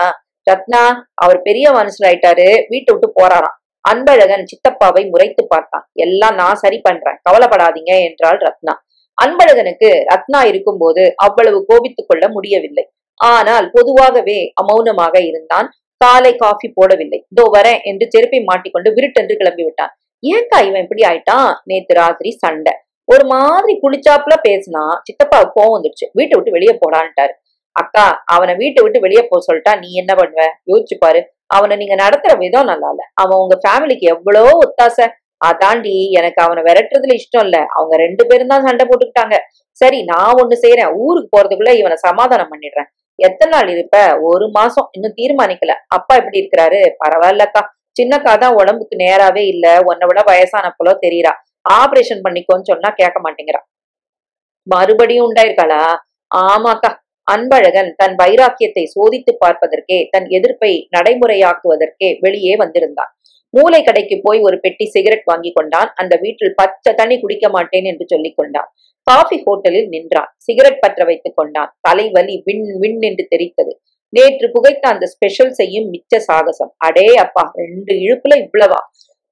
ரத்னா, அவர் பெரிய மனுஷனாயிட்டாரு, வீட்டை விட்டு போறாராம். அன்பழகன் சித்தப்பாவை முறைத்து பார்த்தான். எல்லாம் நான் சரி பண்றேன், கவலைப்படாதீங்க என்றாள் ரத்னா. அன்பழகனுக்கு ரத்னா இருக்கும் போது அவ்வளவு கோபித்துக் கொள்ள முடியவில்லை. ஆனால் பொதுவாகவே அமௌனமாக இருந்தான். காலை காஃபி போடவில்லை. இதோ வரேன் என்று செருப்பை மாட்டிக்கொண்டு விருட்டென்று கிளம்பி விட்டான். ஏன்கா இவன் இப்படி ஆயிட்டான்? நேத்து ராத்திரி சண்டை. ஒரு மாதிரி குளிச்சாப்புல பேசினா சித்தப்பாவுக்கு கோவம் வந்துடுச்சு. வீட்டை விட்டு வெளியே போடான்ட்டாரு. அக்கா, அவனை வீட்டை விட்டு வெளியே போக சொல்லிட்டா நீ என்ன பண்ணுவ? யோசிச்சு பாரு. அவனை நீங்க நடத்துற விதம் நல்லா இல்ல. அவன் உங்க ஃபேமிலிக்கு எவ்வளோ ஒத்தாசை. அதாண்டி எனக்கு அவனை விரட்டுறதுல இஷ்டம் இல்ல. அவங்க 2 பேரும் தான் சண்டை போட்டுக்கிட்டாங்க. சரி, நான் ஒண்ணு செய்யறேன், ஊருக்கு போறதுக்குள்ள இவனை சமாதானம் பண்ணிடுறேன். எத்தனை நாள் இருப்ப? 1 மாசம், இன்னும் தீர்மானிக்கல. அப்பா எப்படி இருக்கிறாரு? பரவாயில்லக்கா, சின்னக்கா தான் உடம்புக்கு நேராவே இல்ல, உன்னை விட வயசான போல தெரியறா. ஆபரேஷன் பண்ணிக்கோன்னு சொன்னா கேட்க மாட்டேங்கிறா. மறுபடியும் உண்டாயிருக்காளா? ஆமாக்கா. அன்பழகன் தன் வைராக்கியத்தை சோதித்து பார்ப்பதற்கே, தன் எதிர்ப்பை நடைமுறையாக்குவதற்கே வெளியே வந்திருந்தான். மூளை கடைக்கு போய் ஒரு பெட்டி சிகரெட் வாங்கி கொண்டான். அந்த வீட்டில் பச்சை தண்ணி குடிக்க மாட்டேன் என்று சொல்லிக் கொண்டான். காஃபி ஹோட்டலில் நின்றான். சிகரெட் பற்ற வைத்துக் கொண்டான். தலைவலி விண் விண் என்று தெரித்தது. நேற்று புகைத்த அந்த ஸ்பெஷல் செய்யும் மிச்ச சாகசம். அடே அப்பா, 2 இழுப்புல இவ்வளவா?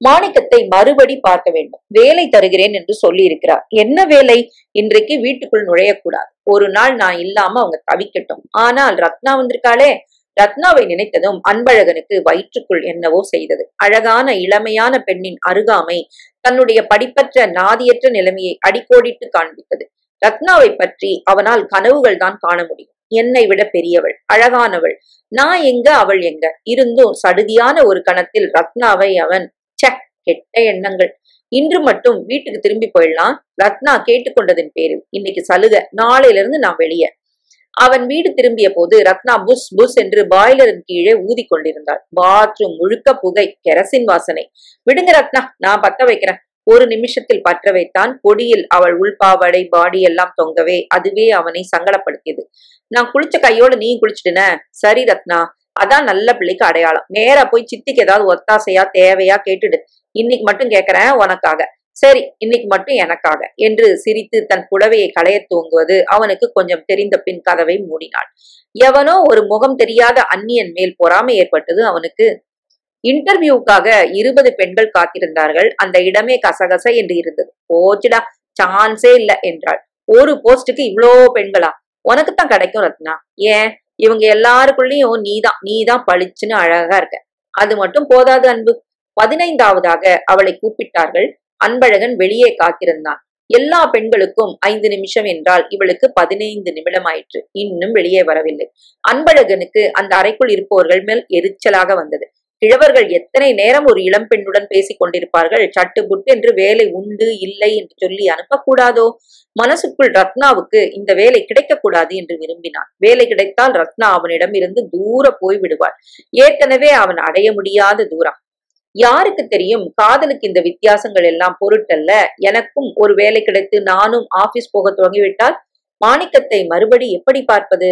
மாணிக்கத்தை மறுபடி பார்க்க வேண்டும். வேலை தருகிறேன் என்று சொல்லி இருக்கிறார். என்ன வேலை? இன்றைக்கு வீட்டுக்குள் நுழையக்கூடாது. ஒரு நாள் நான் இல்லாம அவங்க தவிக்கட்டும். ஆனால் ரத்னா வந்திருக்காளே. ரத்னாவை நினைத்ததும் அன்பழகனுக்கு வயிற்றுக்குள் என்னவோ செய்தது. அழகான இளமையான பெண்ணின் அருகாமை தன்னுடைய படிப்பற்ற நாதியற்ற நிலைமையை அடிக்கோடிட்டு காண்பித்தது. ரத்னாவை பற்றி அவனால் கனவுகள் தான் காண முடியும். என்னை விட பெரியவள், அழகானவள். நான் எங்க அவள் எங்க? இருந்தும் சடுதியான ஒரு கணத்தில் ரத்னாவை அவன் கெட்ட எண்ணங்கள். இன்று மட்டும் வீட்டுக்கு திரும்பி போயிடலாம். ரத்னா கேட்டுக்கொண்டதின் பேரில் இன்னைக்கு சலுகை, நாளையில இருந்து நான் வெளியே. அவன் வீடு திரும்பிய போது ரத்னா புஷ் புஷ் என்று பாய்லரின் கீழே ஊதி கொண்டிருந்தாள். பாத்ரூம் முழுக்க புகை, கெரசின் வாசனை. விடுங்க ரத்னா, நான் பத்த வைக்கிறேன். ஒரு நிமிஷத்தில் பற்ற வைத்தான். கொடியில் அவள் உள்பாவடை பாடி எல்லாம் தொங்கவே அதுவே அவனை சங்கடப்படுத்தியது. நான் குளிச்ச கையோட நீ குளிச்சுட்டுன. சரி ரத்னா, அதான் நல்ல பிள்ளைக்கு அடையாளம். நேரா போய் சித்திக்கு ஏதாவது ஒத்தாசையா தேவையா கேட்டுடு. இன்னைக்கு மட்டும் கேக்குறேன் உனக்காக. சரி, இன்னைக்கு மட்டும் எனக்காக என்று சிரித்து தன் புடவையை களைய தூங்குவது அவனுக்கு கொஞ்சம் தெரிந்த பின் கதவை மூடினாள். எவனோ ஒரு முகம் தெரியாத அந்நியன் மேல் பொறாமை ஏற்பட்டது அவனுக்கு. இன்டர்வியூக்காக 20 பெண்கள் காத்திருந்தார்கள். அந்த இடமே கசகச என்று இருந்தது. போச்சுடா, சான்ஸே இல்ல என்றாள். ஒரு போஸ்டுக்கு இவ்வளோ பெண்களா? உனக்குத்தான் கிடைக்கும் ரத்னா. ஏன், இவங்க எல்லாருக்குள்ளயும் நீதான் பளிச்சுன்னு அழகா இருக்க. அது மட்டும் போதாது அன்பு. 15வதாக அவளை கூப்பிட்டார்கள். அன்பழகன் வெளியே காத்திருந்தான். எல்லா பெண்களுக்கும் 5 நிமிஷம் என்றால் இவளுக்கு 15 நிமிடம் ஆயிற்று. இன்னும் வெளியே வரவில்லை. அன்பழகனுக்கு அந்த அறைக்குள் இருப்பவர்கள் மேல் எரிச்சலாக வந்தது. கிழவர்கள் எத்தனை நேரம் ஒரு இளம் பெண்ணுடன் பேசிக் கொண்டிருப்பார்கள். சட்டு புட்டு என்று வேலை உண்டு இல்லை என்று சொல்லி அனுப்பக்கூடாதோ? மனசுக்குள் ரத்னாவுக்கு இந்த வேலை கிடைக்கக்கூடாது என்று விரும்பினான். வேலை கிடைத்தால் ரத்னா அவனிடம் இருந்து தூர போய் விடுவாள். ஏற்கனவே அவன் அடைய முடியாத தூரம். யாருக்கு தெரியும், காதலுக்கு இந்த வித்தியாசங்கள் எல்லாம் பொருட்டல்ல. எனக்கும் ஒரு வேலை கிடைத்து நானும் ஆபீஸ் போக துவங்கிவிட்டால் மாணிக்கத்தை மறுபடி எப்படி பார்ப்பது?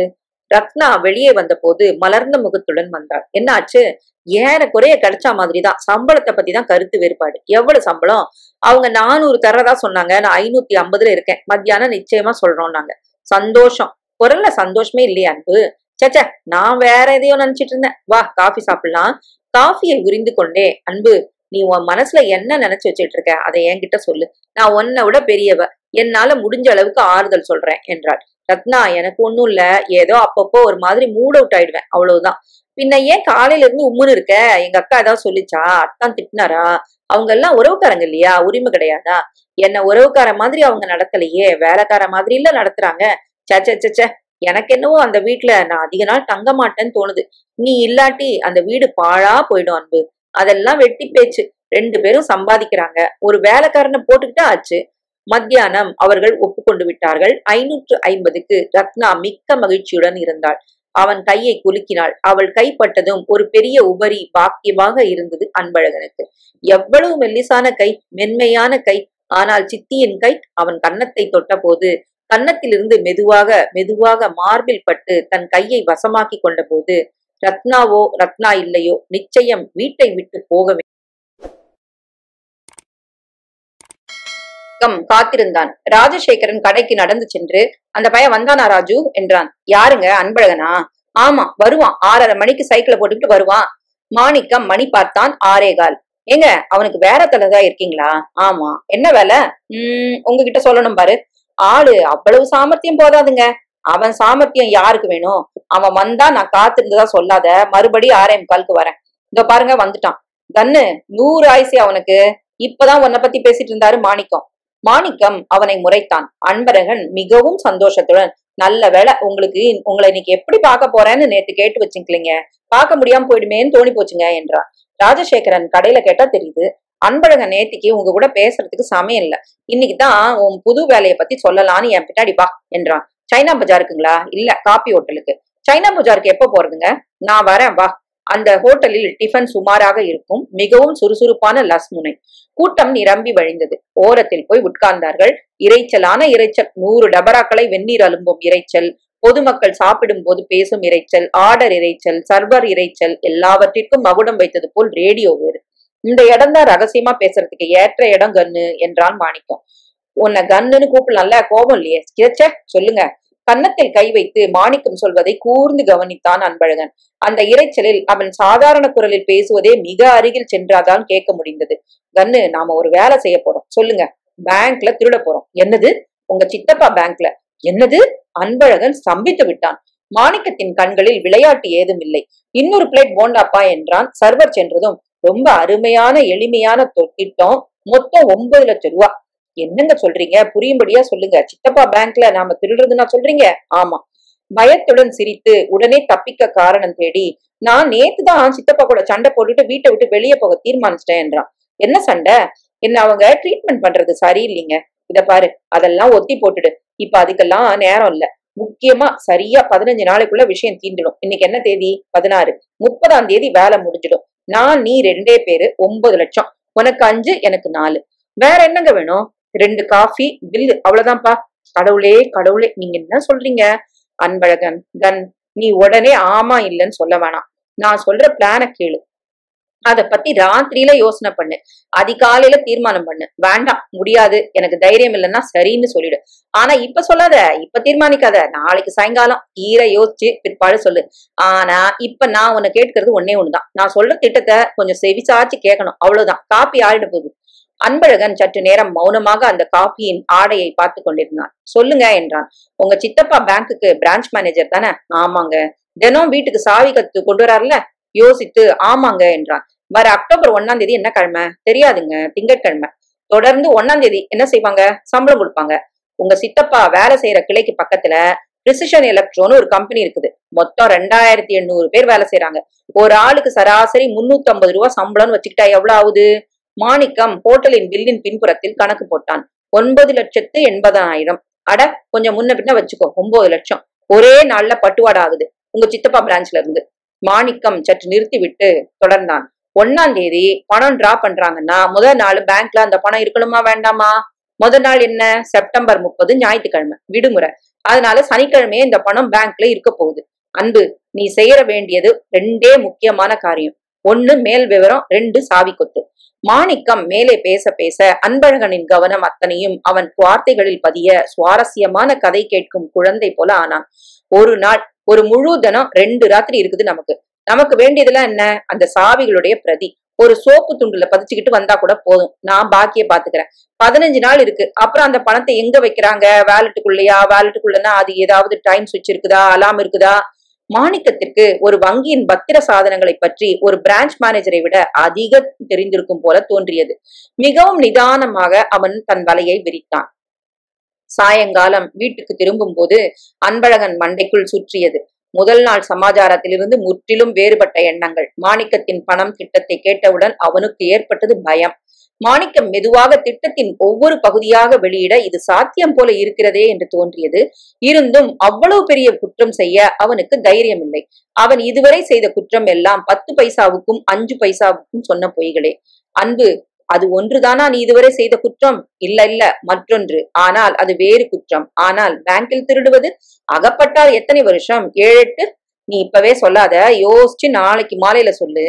ரத்னா வெளியே வந்த போது மலர்ந்த முகத்துடன் வந்தாள். என்னாச்சு? ஏறக்குறைய கிடைச்சா மாதிரிதான். சம்பளத்தை பத்தி தான் கருத்து வேறுபாடு. எவ்வளவு சம்பளம்? அவங்க 400 தர்றதா சொன்னாங்க. நான் 550 இருக்கேன். மத்தியானம் நிச்சயமா சொல்றோம் நாங்க. சந்தோஷம். குரல்ல சந்தோஷமே இல்லையா அன்பு? சச்ச, நான் வேற எதையோ நினைச்சிட்டு இருந்தேன். வா, காஃபி சாப்பிடலாம். காஃபியை உரிந்து கொண்டே, அன்பு, நீ உன் மனசுல என்ன நினைச்சு வச்சிட்டு இருக்க? அதை என்கிட்ட சொல்லு. நான் உன்னை விட பெரியவ. என்னால முடிஞ்ச அளவுக்கு ஆறுதல் சொல்றேன் என்றாள். ரத்னா, எனக்கு ஒண்ணும் இல்ல. ஏதோ அப்பப்போ ஒரு மாதிரி மூட் அவுட் ஆயிடுவேன், அவ்வளவுதான். பின்ன ஏன் காலையில இருந்து உம்முன்னு இருக்க? எங்க அக்கா ஏதாவது சொல்லிச்சா? அத்தான் திட்டினாரா? அவங்க எல்லாம் உறவுக்காரங்க இல்லையா? உரிமை கிடையாதா? என்ன உறவுக்கார மாதிரி அவங்க நடத்தலையே, வேலைக்கார மாதிரி இல்ல நடத்துறாங்க. சச்ச, எனக்கு என்னவோ அந்த வீட்டுல நான் அதிக நாள் தங்க மாட்டேன்னு தோணுது. நீ இல்லாட்டி அந்த வீடு பாழா போயிடும் அன்பு. அதெல்லாம் வெட்டி பேச்சு. 2 பேரும் சம்பாதிக்கிறாங்க. ஒரு வேலைக்காரனை போட்டுக்கிட்டா ஆச்சு. மத்தியானம் அவர்கள் ஒப்புக்கொண்டு விட்டார்கள். 550க்கு ரத்னா மிக்க மகிழ்ச்சியுடன் இருந்தாள். அவன் கையை குலுக்கினாள். அவள் கைப்பட்டதும் ஒரு பெரிய உபரி பாக்கியமாக இருந்தது அன்பழகனுக்கு. எவ்வளவு மெல்லிசான கை, மென்மையான கை. ஆனால் சித்தியின் கை அவன் கன்னத்தை தொட்ட போது, கன்னத்திலிருந்து மெதுவாக மார்பில் பட்டு தன் கையை வசமாக்கி கொண்ட போது, ரத்னாவோ ரத்னா இல்லையோ நிச்சயம் வீட்டை விட்டு போக காத்திருந்தான். ராஜசேகரன் கடைக்கு நடந்து சென்று, அந்த பையன் வந்தானா ராஜு என்றான். யாருங்க? அன்பழகனா? ஆமா, வருவான். 6:30 மணிக்கு சைக்கிளை போட்டுக்கிட்டு வருவான். மாணிக்கம் மணி பார்த்தான். 6:15. ஏங்க, அவனுக்கு வேற தலைதான் இருக்கீங்களா? ஆமா. என்ன வேலை? உங்ககிட்ட சொல்லணும் பாரு. ஆளு அவ்வளவு சாமர்த்தியம் போதாதுங்க. அவன் சாமர்த்தியம் யாருக்கு வேணும்? அவன் வந்தா நான் காத்திருந்ததா சொல்லாத. மறுபடி 6:45க்கு வரேன். இங்க பாருங்க, வந்துட்டான். கண்ணு 100 ஆயுசே அவனுக்கு. இப்பதான் உன்னை பத்தி பேசிட்டு இருந்தாரு மாணிக்கம். மாணிக்கம் அவனை முறைத்தான். அன்பழகன் மிகவும் சந்தோஷத்துடன், நல்ல வேலை, உங்களை இன்னைக்கு எப்படி பார்க்க போறேன்னு நேத்து கேட்டு வச்சுக்கலீங்க. பார்க்க முடியாம போயிடுமேன்னு தோணி போச்சுங்க என்றான். ராஜசேகரன் கடையில கேட்டா தெரியுது. அன்பழகன் நேத்திக்கு உங்க கூட பேசுறதுக்கு சமயம் இல்ல. இன்னைக்குதான் உன் புது வேலையை பத்தி சொல்லலான்னு என் பின்னாடி வா என்றான். சைனா பஜாருக்குங்களா? இல்ல, காபி ஹோட்டலுக்கு. சைனா பஜாருக்கு எப்ப போறதுங்க? நான் வரேன், வா. அந்த ஹோட்டலில் டிஃபன் சுமாராக இருக்கும். மிகவும் சுறுசுறுப்பான லஸ்முனை. கூட்டம் நிரம்பி வழிந்தது. ஓரத்தில் போய் உட்கார்ந்தார்கள். இறைச்சலான இறைச்சல். 100 டபராக்களை வெந்நீர் அலும்பும் இறைச்சல். பொதுமக்கள் சாப்பிடும் போது பேசும் இறைச்சல். Order இறைச்சல், server இறைச்சல். எல்லாவற்றிற்கும் மகுடம் வைத்தது போல் ரேடியோ வேறு. இந்த இடம் தான் ரகசியமா பேசுறதுக்கு ஏற்ற இடம் கண்ணு என்றான் மாணிக்கம். உன்னை கண்ணுன்னு கூப்பிடலாம்ல, கோபம் இல்லையே? சொல்லுங்க. கன்னத்தில் கை வைத்து மாணிக்கம் சொல்வதை கூர்ந்து கவனித்தான் அன்பழகன். அந்த இறைச்சலில் அவன் சாதாரண குரலில் பேசுவதே மிக அருகில் சென்றாதான் கேட்க முடிந்தது. கண்ணு, நாம ஒரு வேலை செய்ய போறோம். சொல்லுங்க. பேங்க்ல திருட போறோம். என்னது? உங்க சித்தப்பா பேங்க்ல? என்னது? அன்பழகன் ஸ்தம்பித்து விட்டான். மாணிக்கத்தின் கண்களில் விளையாட்டு ஏதும் இல்லை. இன்னொரு பிளேட் போண்டாப்பா என்றான். சர்வர் சென்றதும், ரொம்ப அருமையான எளிமையான திட்டம். மொத்தம் 9 லட்சம் ரூபாய். என்னங்க சொல்றீங்க? புரியும்படியா சொல்லுங்க. சித்தப்பா பேங்க்ல நாம திருடுறதுன்னா சொல்றீங்க? ஆமா. பயத்துடன் சிரித்து உடனே தப்பிக்க காரணம் தேடி, நான் நேத்துதான் சித்தப்பா கூட சண்டை போட்டுட்டு வீட்டை விட்டு வெளியே போக தீர்மானிச்சிட்டேன் என்றான். என்ன சண்டை? என்ன அவங்க ட்ரீட்மெண்ட் பண்றது சரியில்லைங்க. இத பாரு, அதெல்லாம் ஒத்தி போட்டுடு. இப்ப அதுக்கெல்லாம் நேரம் இல்ல. முக்கியமா சரியா 15 நாளைக்குள்ள விஷயம் தீந்துடும். இன்னைக்கு என்ன தேதி? 16. 30ஆம் தேதி வேலை முடிஞ்சிடும். நான் நீ 2 பேரு 9 லட்சம். உனக்கு 5, எனக்கு 4. வேற என்னங்க வேணும்? 2 காஃபி பில்லு, அவ்வளவுதான்ப்பா. கடவுளே கடவுளே, நீங்க என்ன சொல்றீங்க? அன்பழகன், கன், நீ உடனே ஆமா இல்லைன்னு சொல்ல வேணாம். நான் சொல்ற பிளான கேளு. அத பத்தி ராத்திரியில யோசனை பண்ணு. அதிகாலையில தீர்மானம் பண்ணு. வேண்டாம், முடியாது, எனக்கு தைரியம் இல்லைன்னா சரின்னு சொல்லிடு. ஆனா இப்ப சொல்லாத, இப்ப தீர்மானிக்காத. நாளைக்கு சாயங்காலம் யோசிச்சு பிற்பாடு சொல்லு. ஆனா இப்ப நான் உன்னை கேட்கறது ஒன்னே ஒண்ணுதான். நான் சொல்ற திட்டத்தை கொஞ்சம் செவிசாச்சு கேட்கணும், அவ்வளவுதான். காப்பி ஆயிட போகுது. அன்பழகன் சற்று நேரம் மௌனமாக அந்த காப்பியின் ஆடையை பார்த்து கொண்டிருந்தான். சொல்லுங்க என்றான். உங்க சித்தப்பா பேங்க்குக்கு பிரான்ச் மேனேஜர் தானே? ஆமாங்க. தினம் வீட்டுக்கு சாவி கத்து கொண்டு வராருல? யோசித்து ஆமாங்க என்றான். வர அக்டோபர் 1ஆம் தேதி என்ன கிழமை? தெரியாதுங்க, திங்கட்கிழமை. தொடர்ந்து 1ஆம் தேதி என்ன செய்வாங்க? சம்பளம் கொடுப்பாங்க. உங்க சித்தப்பா வேலை செய்யற கிளைக்கு பக்கத்துல பிரிசிஷன் எலக்ட்ரோன்னு ஒரு கம்பெனி இருக்குது. மொத்தம் 2800 பேர் வேலை செய்யறாங்க. ஒரு ஆளுக்கு சராசரி 350 ரூபாய் சம்பளம்னு வச்சுக்கிட்டா எவ்வளவு ஆகுது? மாணிக்கம் ஹோட்டலின் பில்லின் பின்புறத்தில் கணக்கு போட்டான். 9,80,000. அட, கொஞ்சம் முன்ன பின்ன வச்சுக்கோ, 9 லட்சம். ஒரே நாள்ல பட்டுவாடா ஆகுது உங்க சித்தப்பா பிரான்ச்ல இருந்து. மாணிக்கம் சற்று நிறுத்தி விட்டு தொடர்ந்தான். 1ஆம் தேதி பணம் டிரா பண்றாங்கன்னா முதல் நாள் பேங்க்ல அந்த பணம் இருக்கணுமா வேண்டாமா? முதல் நாள் என்ன? செப்டம்பர் 30 ஞாயிற்றுக்கிழமை, விடுமுறை. அதனால சனிக்கிழமையே இந்த பணம் பேங்க்ல இருக்க போகுது. அன்பு, நீ செய்யற வேண்டியது 2 முக்கியமான காரியம். 1 மேல் விவரம், 2 சாவி கொத்து. மாணிக்கம் மேலே பேச பேச அன்பழகனின் கவனம் அத்தனையும் அவன் வார்த்தைகளில் பதிய சுவாரஸ்யமான கதை கேட்கும் குழந்தை போல ஆனான். ஒரு நாள், ஒரு முழு தினம் 2 ராத்திரி இருக்குது நமக்கு. நமக்கு வேண்டியதெல்லாம் என்ன? அந்த சாவிகளுடைய பிரதி. ஒரு சோப்பு துண்டுல பதிச்சுக்கிட்டு வந்தா கூட போதும். நான் பாக்கிய பாத்துக்கிறேன். 15 நாள் இருக்கு. அப்புறம் அந்த பணத்தை எங்க வைக்கிறாங்க? வேலட்டுக்குள்ளயா? வேலட்டுக்குள்ளனா அது ஏதாவது டைம் சுவிட்ச் இருக்குதா? அலாம் இருக்குதா? மாணிக்கத்திற்கு ஒரு வங்கியின் பத்திர சாதனங்களை பற்றி ஒரு பிரான்ச் மேனேஜரை விட அதிக தெரிந்திருக்கும் போல தோன்றியது. மிகவும் நிதானமாக அவன் தன் வலையை விரித்தான். சாயங்காலம் வீட்டுக்கு திரும்பும் போது அன்பழகன் மண்டைக்குள் சுற்றியது. முதல் நாள் சமாச்சாரத்திலிருந்து முற்றிலும் வேறுபட்ட எண்ணங்கள். மாணிக்கத்தின் பணம் திட்டத்தை கேட்டவுடன் அவனுக்கு ஏற்பட்டது பயம். மாணிக்கம் மெதுவாக திட்டத்தின் ஒவ்வொரு பகுதியாக வெளியிட இது சாத்தியம் போல இருக்கிறதே என்று தோன்றியது. இருந்தும் அவ்வளவு பெரிய குற்றம் செய்ய அவனுக்கு தைரியம் இல்லை. அவன் இதுவரை செய்த குற்றம் எல்லாம் 10 பைசாவுக்கும் 5 பைசாவுக்கும் சொன்ன பொய்களே. அன்பு, அது ஒன்றுதானா நீ இதுவரை செய்த குற்றம்? இல்ல இல்ல, மற்றொன்று. ஆனால் அது வேறு குற்றம். ஆனால் பேங்கில் திருடுவது? அகப்பட்டால் எத்தனை வருஷம்? 7-8. நீ இப்பவே சொல்லாத, யோசிச்சு நாளைக்கு மாலையில சொல்லு.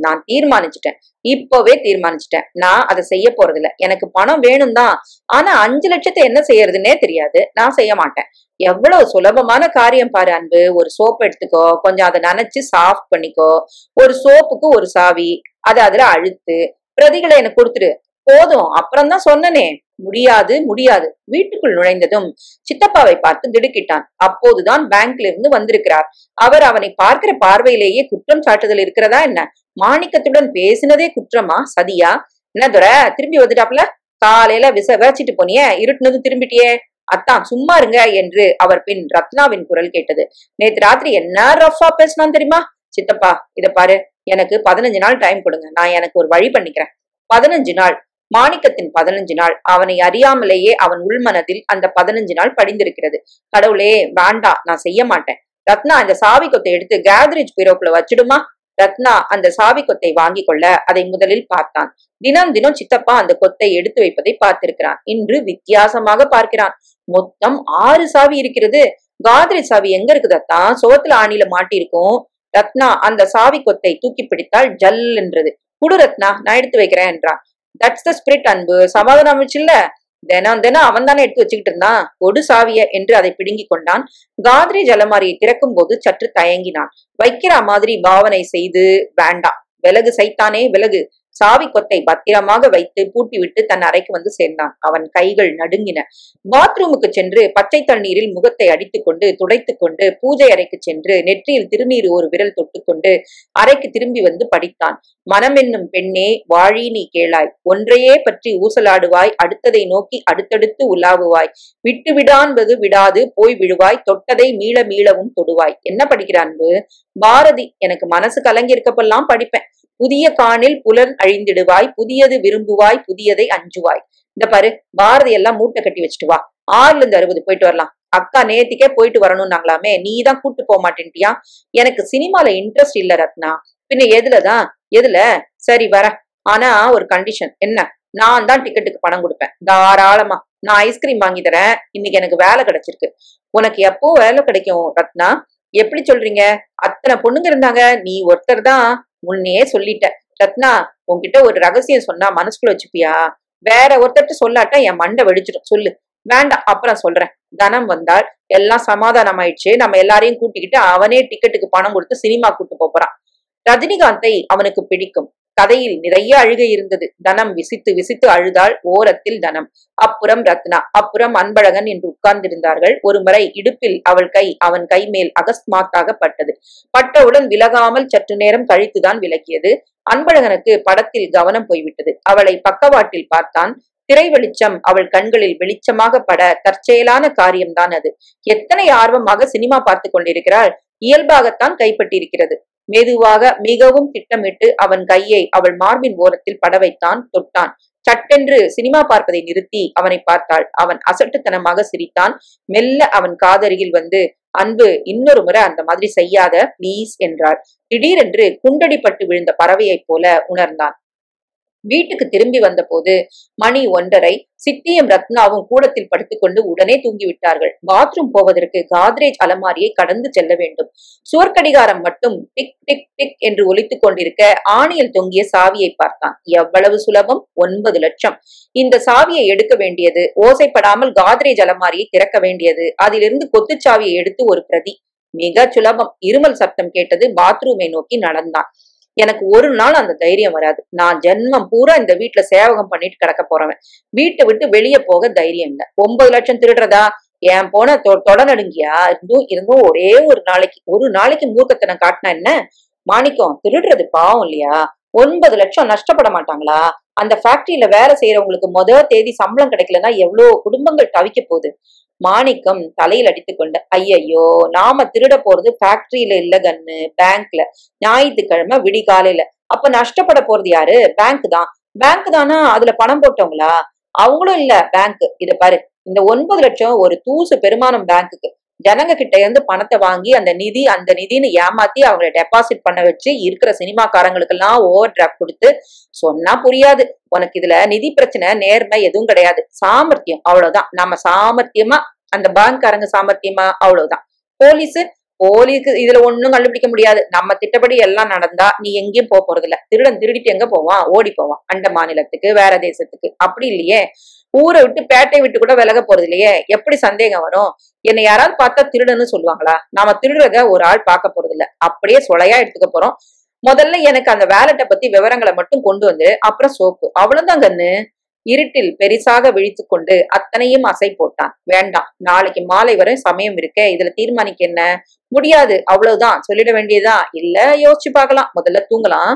நான் தீர்மானிச்சுட்டேன். இப்பவே தீர்மானிச்சுட்டேன். நான் அதை செய்ய போறதில்ல. எனக்கு பணம் வேணும் தான். ஆனா 5 லட்சத்தை என்ன செய்யறதுன்னே தெரியாது. நான் செய்ய மாட்டேன். எவ்வளவு சுலபமான காரியம் பாரு அன்பு. ஒரு சோப்பு எடுத்துக்கோ, கொஞ்சம் அதை நனைச்சு சாஃப்ட் பண்ணிக்கோ. ஒரு சோப்புக்கு ஒரு சாவி, அதை அதுல அழுத்து, பிரதிகளை எனக்கு கொடுத்துடு, போதும். அப்புறம் தான் சொன்னனே. முடியாது முடியாது. வீட்டுக்குள் நுழைந்ததும் சித்தப்பாவை பார்த்து திடுக்கிட்டான். அப்போதுதான் பேங்க்ல இருந்து வந்திருக்கிறார். அவர் அவனை பார்க்கிற பார்வையிலேயே குற்றம் சாட்டுதல் இருக்கிறதா என்ன? மாணிக்கத்துடன் பேசினதே குற்றமா? சதியா? என்ன துரை, திரும்பி வந்துட்டாப்ல? காலையில விசச்சிட்டு போனியே, இருட்டுனது திரும்பிட்டியே. அத்தான் சும்மா இருங்க என்று அவர் பின் ரத்னாவின் குரல் கேட்டது. நேத்து ராத்திரி என்ன ரஃபா பேசினான் தெரியுமா? சித்தப்பா, இத பாரு, எனக்கு 15 நாள் டைம் கொடுங்க. நான் எனக்கு ஒரு வழி பண்ணிக்கிறேன். 15 நாள். மாணிக்கத்தின் 15 நாள். அவனை அறியாமலேயே அவன் உள்மனதில் அந்த 15 நாள் படிந்திருக்கிறது. கடவுளே, வேண்டா, நான் செய்ய மாட்டேன். ரத்னா, அந்த சாவி கொத்தை எடுத்து கேத்ரேஜ் பீரோக்குள்ள வச்சிடுமா? ரத்னா அந்த சாவி கொத்தை வாங்கி கொள்ள அதை முதலில் பார்த்தான். தினம் தினம் சித்தப்பா அந்த கொத்தை எடுத்து வைப்பதை பார்த்திருக்கிறான். இன்று வித்தியாசமாக பார்க்கிறான். மொத்தம் 6 சாவி இருக்கிறது. காத்ரேஜ் சாவி எங்க இருக்குதான்? சோத்துல ஆணில மாட்டி இருக்கும். ரத்னா அந்த சாவி கொத்தை தூக்கி பிடித்தால் ஜல் என்றது. குடு ரத்னா, நான் எடுத்து வைக்கிறேன் என்றான். தட்ஸ் த ஸ்பிரிட் அன்பு. சமாதானம் ஆச்சுல்ல? தினம் தினம் அவன் தானே எடுத்து வச்சுக்கிட்டு இருந்தான். கொடு சாவிய என்று அதை பிடுங்கி கொண்டான். காத்ரேஜ் அலமாரியை திறக்கும் போது சற்று தயங்கினான். வைக்கிற மாதிரி பாவனை செய்து, வேண்டாம், விலகு சைத்தானே விலகு, சாவி கொத்தை பத்திரமாக வைத்து பூட்டிவிட்டு தன் அறைக்கு வந்து சேர்ந்தான். அவன் கைகள் நடுங்கின. பாத்ரூமுக்கு சென்று பச்சை தண்ணீரில் முகத்தை அடித்துக் கொண்டு துடைத்துக் கொண்டு பூஜை அறைக்கு சென்று நெற்றியில் திருநீர் ஒரு விரல் தொட்டுக்கொண்டு அறைக்கு திரும்பி வந்து படித்தான். மனமென்னும் பெண்ணே, வாழி நீ கேளாய், ஒன்றையே பற்றி ஊசலாடுவாய், அடுத்ததை நோக்கி அடுத்தடுத்து உலாவுவாய், விட்டு விடான்பது விடாது போய் விழுவாய், தொட்டதை மீள மீளவும் தொடுவாய். என்ன படிக்கிறான் பாரதி. எனக்கு மனசு கலங்கி இருக்கப்பெல்லாம் படிப்பேன். புதிய காணில் புலன் அழிந்திடுவாய், புதியது விரும்புவாய், புதியதை அஞ்சுவாய். இந்த பாரு, பாரதி எல்லாம் மூட்டை கட்டி வச்சுட்டு வா, 6-60 போயிட்டு வரலாம். அக்கா நேத்திக்கே போயிட்டு வரணும்னாங்களாமே, நீ தான் கூட்டு போக மாட்டேன்ட்டியா? எனக்கு சினிமால இன்ட்ரெஸ்ட் இல்ல ரத்னா. பின்ன எதுலதான்? எதுல? சரி வர, ஆனா ஒரு கண்டிஷன். என்ன? நான் தான் டிக்கெட்டுக்கு பணம் கொடுப்பேன், தாராளமா. நான் ஐஸ்கிரீம் வாங்கி தரேன். இன்னைக்கு எனக்கு வேலை கிடைச்சிருக்கு. உனக்கு எப்போ வேலை கிடைக்கும் ரத்னா? எப்படி சொல்றீங்க? அத்தனை பொண்ணுங்க இருந்தாங்க, நீ ஒருத்தர் தான். முன்னே சொல்லிட்ட ரத்னா. உன்கிட்ட ஒரு ரகசியம் சொன்னா மனசுக்குள்ள வச்சுப்பியா? வேற ஒருத்தர்கிட்ட சொல்லாட்டா என் மண்டை வெடிச்சிடும். சொல்லு. வேண்டாம், அப்புறம் சொல்றேன். தனம் வந்தால் எல்லாம் சமாதானம் ஆயிடுச்சு. நம்ம எல்லாரையும் கூட்டிக்கிட்டு அவனே டிக்கெட்டுக்கு பணம் கொடுத்து சினிமா கூட்டு போறான். ரஜினிகாந்தை அவனுக்கு பிடிக்கும். கதையில் நிறைய அழுகை இருந்தது. தனம் விசித்து விசித்து அழுதாள். ஓரத்தில் தனம், அப்புறம் ரத்னா, அப்புறம் அன்பழகன் என்று உட்கார்ந்திருந்தார்கள். ஒரு முறை இடுப்பில் அவள் கை அவன் கை மேல் அகஸ்மாத்தாக பட்டது. பட்டவுடன் விலகாமல் சற்று நேரம் கழித்துதான் விலகியது. அன்பழகனுக்கு படத்தில் கவனம் போய்விட்டது. அவளை பக்கவாட்டில் பார்த்தான். திரை வெளிச்சம் அவள் கண்களில் வெளிச்சமாக பட தற்செயலான காரியம்தான் அது. எத்தனை ஆர்வமாக சினிமா பார்த்து கொண்டிருக்கிறாள். இயல்பாகத்தான் கைப்பட்டிருக்கிறது. மெதுவாக மிகவும் திட்டமிட்டு அவன் கையை அவள் மார்பின் ஓரத்தில் பட வைத்தான். தொட்டான். சட்டென்று சினிமா பார்ப்பதை நிறுத்தி அவனை பார்த்தாள். அவன் அசட்டுத்தனமாக சிரித்தான். மெல்ல அவன் காதருகில் வந்து, அன்பு, இன்னொரு முறை அந்த மாதிரி செய்யாத பிளீஸ் என்றாள். திடீரென்று குண்டடிப்பட்டு விழுந்த பறவையைப் போல உணர்ந்தான். வீட்டுக்கு திரும்பி வந்த போது மணி 1:30. சித்தியும் ரத்னாவும் கூடத்தில் படுத்துக்கொண்டு உடனே தூங்கிவிட்டார்கள். பாத்ரூம் போவதற்கு காத்ரேஜ் அலமாரியை கடந்து செல்ல வேண்டும். சுவர்க்கடிகாரம் மட்டும் டிக் டிக் டிக் என்று ஒலித்துக் கொண்டிருக்க ஆணியில் தொங்கிய சாவியை பார்த்தான். எவ்வளவு சுலபம்! 9 லட்சம். இந்த சாவியை எடுக்க வேண்டியது, ஓசைப்படாமல் காத்ரேஜ் அலமாரியை திறக்க வேண்டியது, அதிலிருந்து கொத்துச்சாவியை எடுத்து ஒரு பிரதி. மிக சுலபம். இருமல் சப்தம் கேட்டது. பாத்ரூமை நோக்கி நடந்தான். எனக்கு ஒரு நாள் அந்த தைரியம் வராது. நான் ஜென்மம் பூரா இந்த வீட்டுல சேவகம் பண்ணிட்டு கிடக்க போறவன். வீட்டை விட்டு வெளியே போக தைரியம் இல்ல. 9 லட்சம் திருடுறதா? ஏன் போன தொடநடுங்கியா இருந்தும் ஒரே ஒரு நாளைக்கு மூர்க்கத்தனம் காட்டினா என்ன? மாணிக்கம், திருடுறது பாவம் இல்லையா? 9 லட்சம் நஷ்டப்பட மாட்டாங்களா? அந்த ஃபேக்டரியில வேலை செய்யறவங்களுக்கு தேதி சம்பளம் கிடைக்கலன்னா எவ்வளவு குடும்பங்கள் தவிக்க போகுது. மாணிக்கம் தலையில் அடித்துக் கொண்ட, ஐயையோ, நாம திருட போறது ஃபேக்டரியில இல்ல கண்ணு, பேங்க்ல. ஞாயிற்றுக்கிழமை விடிகாலையில. அப்ப நஷ்டப்பட போறது யாரு? பேங்க் தான். பேங்க் தானா? அதுல பணம் போட்டவங்களா? அவங்களும் இல்ல, பேங்க். இத பாரு, இந்த 9 லட்சம் ஒரு தூசு பெருமானம் பேங்க்குக்கு. ஜனங்க கிட்ட இருந்து பணத்தை வாங்கி அந்த நிதின்னு ஏமாத்தி அவங்களை டெபாசிட் பண்ண வச்சு இருக்கிற சினிமாக்காரங்களுக்கு எல்லாம் ஓவர் டிராஃப்ட் கொடுத்து, சொன்னா புரியாது உனக்கு. இதுல நிதி பிரச்சனை, நேர்மை எதுவும் கிடையாது. சாமர்த்தியம், அவ்வளவுதான். நம்ம சாமர்த்தியமா, அந்த பேங்க்காரங்க சாமர்த்தியமா, அவ்வளவுதான். போலீஸுக்கு இதுல ஒண்ணும் கண்டுபிடிக்க முடியாது. நம்ம திட்டப்படி எல்லாம் நடந்தா நீ எங்கேயும் போறது இல்ல. திருடன் திருடிட்டு எங்க போவான்? ஓடி போவான் அண்ட மாநிலத்துக்கு, வேற தேசத்துக்கு. அப்படி இல்லையே, ஊரை விட்டு பேட்டை விட்டு கூட விலக போறது இல்லையே. எப்படி சந்தேகம் வரும்? என்னை யாராவது பார்த்தா திருடன்னு சொல்லுவாங்களா? நாம திருடுறத ஒரு ஆள் பார்க்க போறது இல்ல. அப்படியே சொலையா எடுத்துக்க போறோம். முதல்ல எனக்கு அந்த வேலட்டை பத்தி விவரங்களை மட்டும் கொண்டு வந்து, அப்புறம் சோப்பு. அவ்வளவுதான் கண்ணு. இருட்டில் பெரிசாக விழித்து கொண்டு அத்தனையும் அசை போட்டான். வேண்டாம், நாளைக்கு மாலை வரை சமயம் இருக்க, இதுல தீர்மானிக்க என்ன? முடியாது, அவ்வளவுதான். சொல்லிட வேண்டியதுதான். இல்ல, யோசிச்சு பார்க்கலாம். முதல்ல தூங்கலாம்.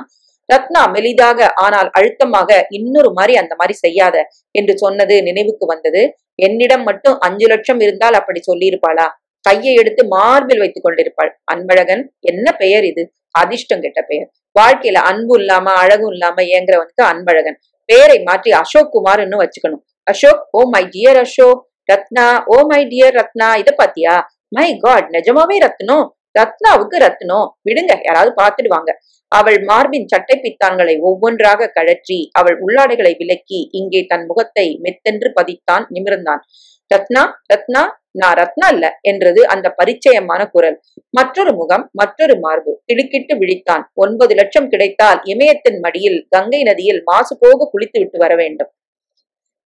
ரத்னா மெலிதாக ஆனால் அழுத்தமாக, இன்னொரு மாதிரி அந்த மாதிரி செய்யாத என்று சொன்னது நினைவுக்கு வந்தது. என்னிடம் மட்டும் 5 லட்சம் இருந்தால் அப்படி சொல்லியிருப்பாளா? கையை எடுத்து மார்பில் வைத்துக் கொண்டிருப்பாள். அன்பழகன், என்ன பெயர் இது? அதிர்ஷ்டம் கெட்ட பெயர். வாழ்க்கையில அன்பு இல்லாம அழகும் இல்லாம ஏங்குறவனுக்கு அன்பழகன். பெயரை மாற்றி அசோக் குமார்னு வச்சுக்கணும். Ashok, oh my dear Ashok. Ratna, oh my dear Ratna. இத பாத்தியா? மை காட், நிஜமாவே ரத்னம். ரத்னாவுக்கு ரத்னம். விடுங்க, யாராவது பார்த்துடுவாங்க. அவள் மார்பின் சட்டை பித்தான்களை ஒவ்வொன்றாக கழற்றி அவள் உள்ளாடைகளை விலக்கி இங்கே தன் முகத்தை மெத்தென்று பதித்தான். நிமிர்ந்தான். ரத்னா, ரத்னா, நான் ரத்னா இல்ல என்றது அந்த பரிச்சயமான குரல். மற்றொரு முகம், மற்றொரு மார்பு. திடுக்கிட்டு விழித்தான். 9 லட்சம் கிடைத்தால் இமயத்தின் மடியில் கங்கை நதியில் மாசு போக குளித்து விட்டு வர வேண்டும்.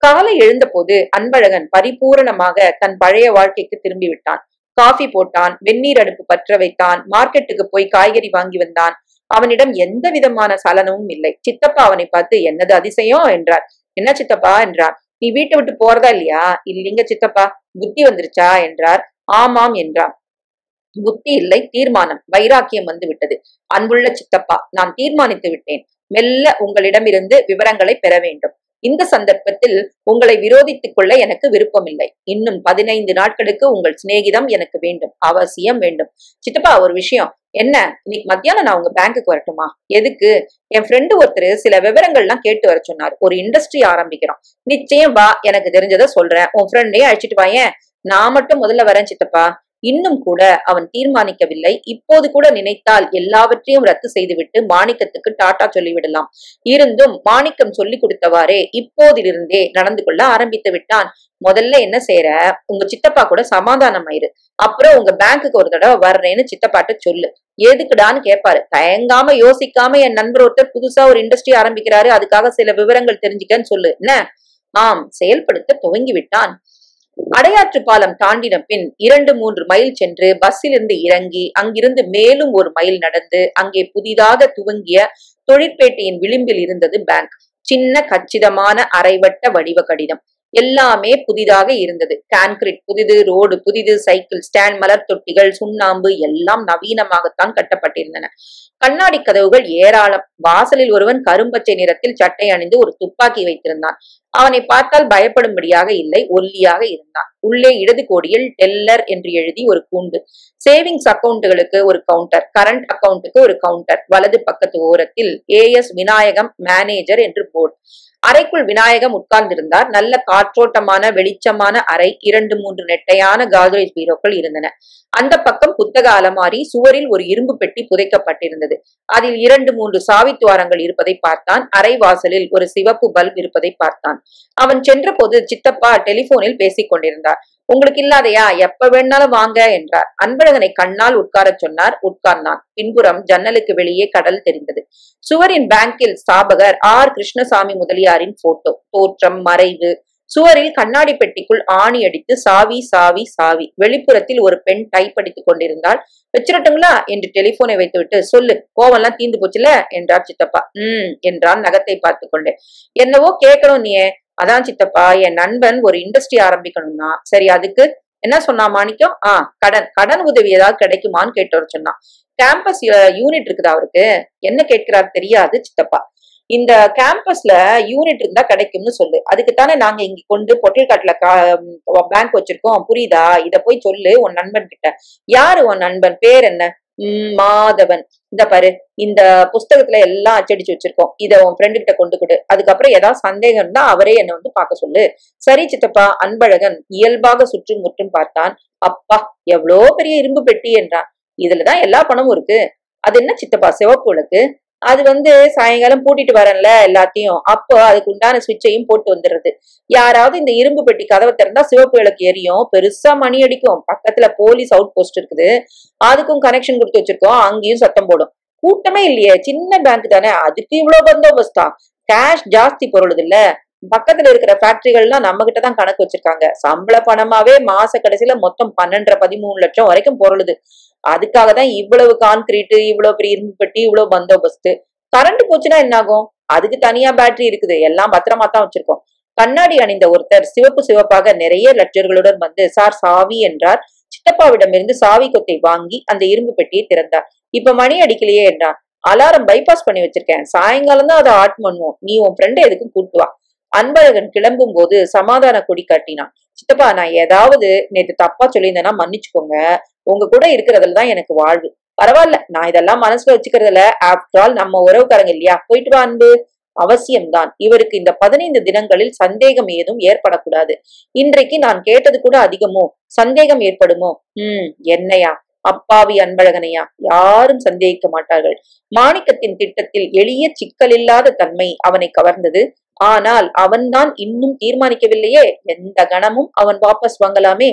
காலை எழுந்த போது அன்பழகன் பரிபூரணமாக தன் பழைய வாழ்க்கைக்கு திரும்பி விட்டான். காஃபி போட்டான், வெந்நீர் அடுப்பு பற்ற வைத்தான், மார்க்கெட்டுக்கு போய் காய்கறி வாங்கி வந்தான். அவனிடம் எந்த விதமான சலனமும் இல்லை. சித்தப்பா அவனை பார்த்து, என்னது அதிசயம் என்றார். என்ன சித்தப்பா என்றார். நீ வீட்டை விட்டு போறதா இல்லையா? இல்லைங்க சித்தப்பா. புத்தி வந்துருச்சா என்றார். ஆமாம் என்றார். புத்தி இல்லை, தீர்மானம், வைராக்கியம் வந்து விட்டது. அன்புள்ள சித்தப்பா, நான் தீர்மானித்து விட்டேன். மெல்ல உங்களிடமிருந்து விவரங்களை பெற வேண்டும். இந்த சந்தர்ப்பத்தில் உங்களை விரோதித்துக் கொள்ள எனக்கு விருப்பமில்லை. இன்னும் 15 நாட்களுக்கு உங்கள் சிநேகிதம் எனக்கு வேண்டும், அவசியம் வேண்டும். சித்தப்பா, ஒரு விஷயம். என்ன? இன்னைக்கு மத்தியானம் நான் உங்க பேங்குக்கு வரட்டுமா? எதுக்கு? என் ஃப்ரெண்டு ஒருத்தர் சில விவரங்கள்லாம் கேட்டு வர சொன்னார். ஒரு இண்டஸ்ட்ரி ஆரம்பிக்கிறோம். நிச்சயம் வா, எனக்கு தெரிஞ்சதை சொல்றேன். உன் ஃப்ரெண்டையும் அழைச்சிட்டு வாயேன். நான் மட்டும் முதல்ல வரேன் சித்தப்பா. இன்னும் கூட அவன் தீர்மானிக்கவில்லை. இப்போது கூட நினைத்தால் எல்லாவற்றையும் ரத்து செய்துவிட்டு மாணிக்கத்துக்கு டாட்டா சொல்லிவிடலாம். இருந்தும் மாணிக்கம் சொல்லி கொடுத்தவாறே இப்போதிலிருந்தே நடந்து கொள்ள ஆரம்பித்து விட்டான். முதல்ல என்ன செய்யற, உங்க சித்தப்பா கூட சமாதானம் ஆயிரு. அப்புறம் உங்க பேங்குக்கு ஒரு தடவை வர்றேன்னு சித்தப்பாட்ட சொல்லு. எதுக்குடான்னு கேட்பாரு. தயங்காம யோசிக்காம, என் நண்பர் ஒருத்தர் புதுசா ஒரு இண்டஸ்ட்ரி ஆரம்பிக்கிறாரு, அதுக்காக சில விவரங்கள் தெரிஞ்சுக்கன்னு சொல்லு. என்ன? ஆம், செயல்படுத்த துவங்கி விட்டான். அடையாற்று பாலம் தாண்டின பின் 2-3 மைல் சென்று பஸ்ஸிலிருந்து இறங்கி அங்கிருந்து மேலும் 1 மைல் நடந்து அங்கே புதிதாக துவங்கிய தொழிற்பேட்டையின் விளிம்பில் இருந்தது பேங்க். சின்ன கச்சிதமான அரைவட்ட வடிவ கடிதம். எல்லாமே புதிதாக இருந்தது. கான்கிரீட் புதிது, ரோடு புதிது, சைக்கிள் ஸ்டாண்ட், மலர் தொட்டிகள், சுண்ணாம்பு எல்லாம் நவீனமாகத்தான் கட்டப்பட்டிருந்தன. கண்ணாடி கதவுகள் ஏராளம். வாசலில் ஒருவன் கரும்பச்சை நிறத்தில் சட்டை அணிந்து ஒரு துப்பாக்கி வைத்திருந்தான். அவனை பார்த்தால் பயப்படும்படியாக இல்லை, ஒல்லியாக இருந்தான். உள்ளே இடது கோடியில் டெல்லர் என்று எழுதி ஒரு கூண்டு. சேவிங்ஸ் அக்கவுண்டுகளுக்கு ஒரு கவுண்டர், கரண்ட் அக்கவுண்டுக்கு ஒரு கவுண்டர். வலது பக்கத்து ஓரத்தில் ஏஎஸ் விநாயகம் மேனேஜர் என்று போர்டு. அறைக்குள் விநாயகம் உட்கார்ந்திருந்தார். நல்ல காற்றோட்டமான வெளிச்சமான அறை. 2-3 நெட்டையான காத்ரேஜ் பீரோக்கள் இருந்தன. அந்த பக்கம் புத்தக அலமாரி. சுவரில் ஒரு இரும்பு பெட்டி புதைக்கப்பட்டிருந்தது. அதில் 2-3 சாவித்துவாரங்கள் இருப்பதை பார்த்தான். அறை வாசலில் ஒரு சிவப்பு பல்ப் இருப்பதை பார்த்தான். அவன் சென்ற போது சித்தப்பா டெலிபோனில் பேசிக் கொண்டிருந்தார். உங்களுக்கு இல்லாதையா? எப்ப வேணாலும் வாங்க என்றார். அன்பழகனை கண்ணால் உட்காரச் சொன்னார். உட்கார்ந்தான். பின்புறம் ஜன்னலுக்கு வெளியே கடல் தெரிந்தது. சுவரின் பேங்கில் ஸ்தாபகர் ஆர் கிருஷ்ணசாமி முதலியாரின் போட்டோ. தோற்றம், மறைவு. சுவரில் கண்ணாடி பெட்டிக்குள் ஆணி அடித்து சாவி சாவி சாவி. வெளிப்புறத்தில் ஒரு பெண் டைப் அடித்துக் கொண்டிருந்தாள். வச்சிரட்டுங்களா என்று டெலிபோனை வைத்துவிட்டு, சொல்லு, கோவம்லாம் தீந்து போச்சுல என்றார் சித்தப்பா. என்றான் நகத்தை பார்த்து கொண்டு. என்னவோ கேட்கணும் நீ. அதான் சித்தப்பா, என் நண்பன் ஒரு இண்டஸ்ட்ரி ஆரம்பிக்கணும்னா. சரி, அதுக்கு என்ன சொன்னா மாணிக்கம்? கடன் உதவி ஏதாவது கிடைக்குமான்னு கேட்டவர் சொன்னான். கேம்பஸ் யூனிட் இருக்குதா அவருக்கு? என்ன கேட்கிறார் தெரியாது சித்தப்பா. இந்த கேம்பஸ்ல யூனிட் இருந்தா கிடைக்கும்னு சொல்லு. அதுக்குத்தானே நாங்க இங்க கொண்டு பொட்டில்காட்டுல பேங்க் வச்சிருக்கோம், புரியுதா? இத போய் சொல்லு உன் நண்பன் கிட்ட. யாரு உன் நண்பன்? பேர் என்ன? மாதவன். இந்த பாரு, இந்த புஸ்தகத்துல எல்லாம் அச்சடிச்சு வச்சிருக்கோம். இத உன் ஃப்ரெண்டு கிட்ட கொண்டு கொடு. அதுக்கப்புறம் ஏதாவது சந்தேகம் இருந்தா அவரே என்ன வந்து பார்க்க சொல்லு. சரி சித்தப்பா. அன்பழகன் இயல்பாக சுற்றும் முற்றும் பார்த்தான். அப்பா, எவ்வளோ பெரிய இரும்பு பெட்டி என்றான். இதுலதான் எல்லா பணமும் இருக்கு. அது என்ன சித்தப்பா சிவப்பு விளக்கு? அது சாயங்காலம் பூட்டிட்டு வரேன்ல எல்லாத்தையும், அப்போ அதுக்கு உண்டான சுவிட்சையும் போட்டு வந்துடுறது. யாராவது இந்த இரும்பு பெட்டி கதவை திறந்தா சிவப்பு விளக்கு எரியும், பெருசா மணி அடிக்கும். பக்கத்துல போலீஸ் அவுட் போஸ்ட் இருக்குது, அதுக்கும் கனெக்ஷன் கொடுத்து வச்சிருக்கோம், அங்கேயும் சத்தம் போடும். கூட்டமே இல்லையே, சின்ன பேங்க் தானே, அதுக்கு இவ்வளவு பந்தோபஸ்தா? கேஷ் ஜாஸ்தி பொருளுது இல்ல. பக்கத்துல இருக்கிற ஃபேக்டரிகள்லாம் நம்ம கிட்டதான் கணக்கு வச்சிருக்காங்க. சம்பள பணமாவே மாச கடைசியில மொத்தம் 12-13 லட்சம் வரைக்கும் பொருளுது. அதுக்காக தான் இவ்வளவு கான்கிரீட், இவ்வளவு பெரிய இரும்பு பெட்டி, இவ்வளவு பந்தோபஸ்து. கரண்ட் போச்சுன்னா என்ன ஆகும்? அதுக்கு தனியா பேட்டரி இருக்குது, எல்லாம் பத்திரமா தான் வச்சிருக்கோம். கண்ணாடி அணிந்த ஒருத்தர் சிவப்பாக நிறைய லட்சர்களுடன் வந்து, சார் சாவி என்றார். சித்தப்பாவிடமிருந்து சாவி கொத்தை வாங்கி அந்த இரும்பு பெட்டியை திறந்தார். இப்ப மணி அடிக்கலையே என்றான். அலாரம் பைபாஸ் பண்ணி வச்சிருக்கேன், சாயங்காலம் தான் அதை ஆட் பண்ணுவோம். நீ உன் ஃப்ரெண்டை எதுக்கும் கூட்டு வா. அன்பழகன் கிளம்பும் போது சமாதான கொடி காட்டினான். சித்தப்பா, நான் ஏதாவது நேற்று தப்பா சொல்லியிருந்தேன்னா மன்னிச்சுக்கோங்க. உங்க கூட இருக்கிறதுலதான் எனக்கு வாழ்வு. பரவாயில்ல, நான் இதெல்லாம் மனசுல வச்சுக்கிறதுல. ஆஃப்டர் ஆல் நம்ம உறவுக்காரங்க இல்லையா? போயிட்டு வா அன்பு. அவசியம்தான். இவருக்கு இந்த 15 தினங்களில் சந்தேகம் ஏதும் ஏற்படக்கூடாது. இன்றைக்கு நான் கேட்டது கூட அதிகமோ? சந்தேகம் ஏற்படுமோ? என்னையா? அப்பாவி அன்பழகனையா? யாரும் சந்தேகிக்க மாட்டார்கள். மாணிக்கத்தின் திட்டத்தில் எளிய சிக்கலில்லாத தன்மை அவனை கவர்ந்தது. ஆனால் அவன்தான் இன்னும் தீர்மானிக்கவில்லையே. எந்த கணமும் அவன் வாபஸ் வாங்கலாமே.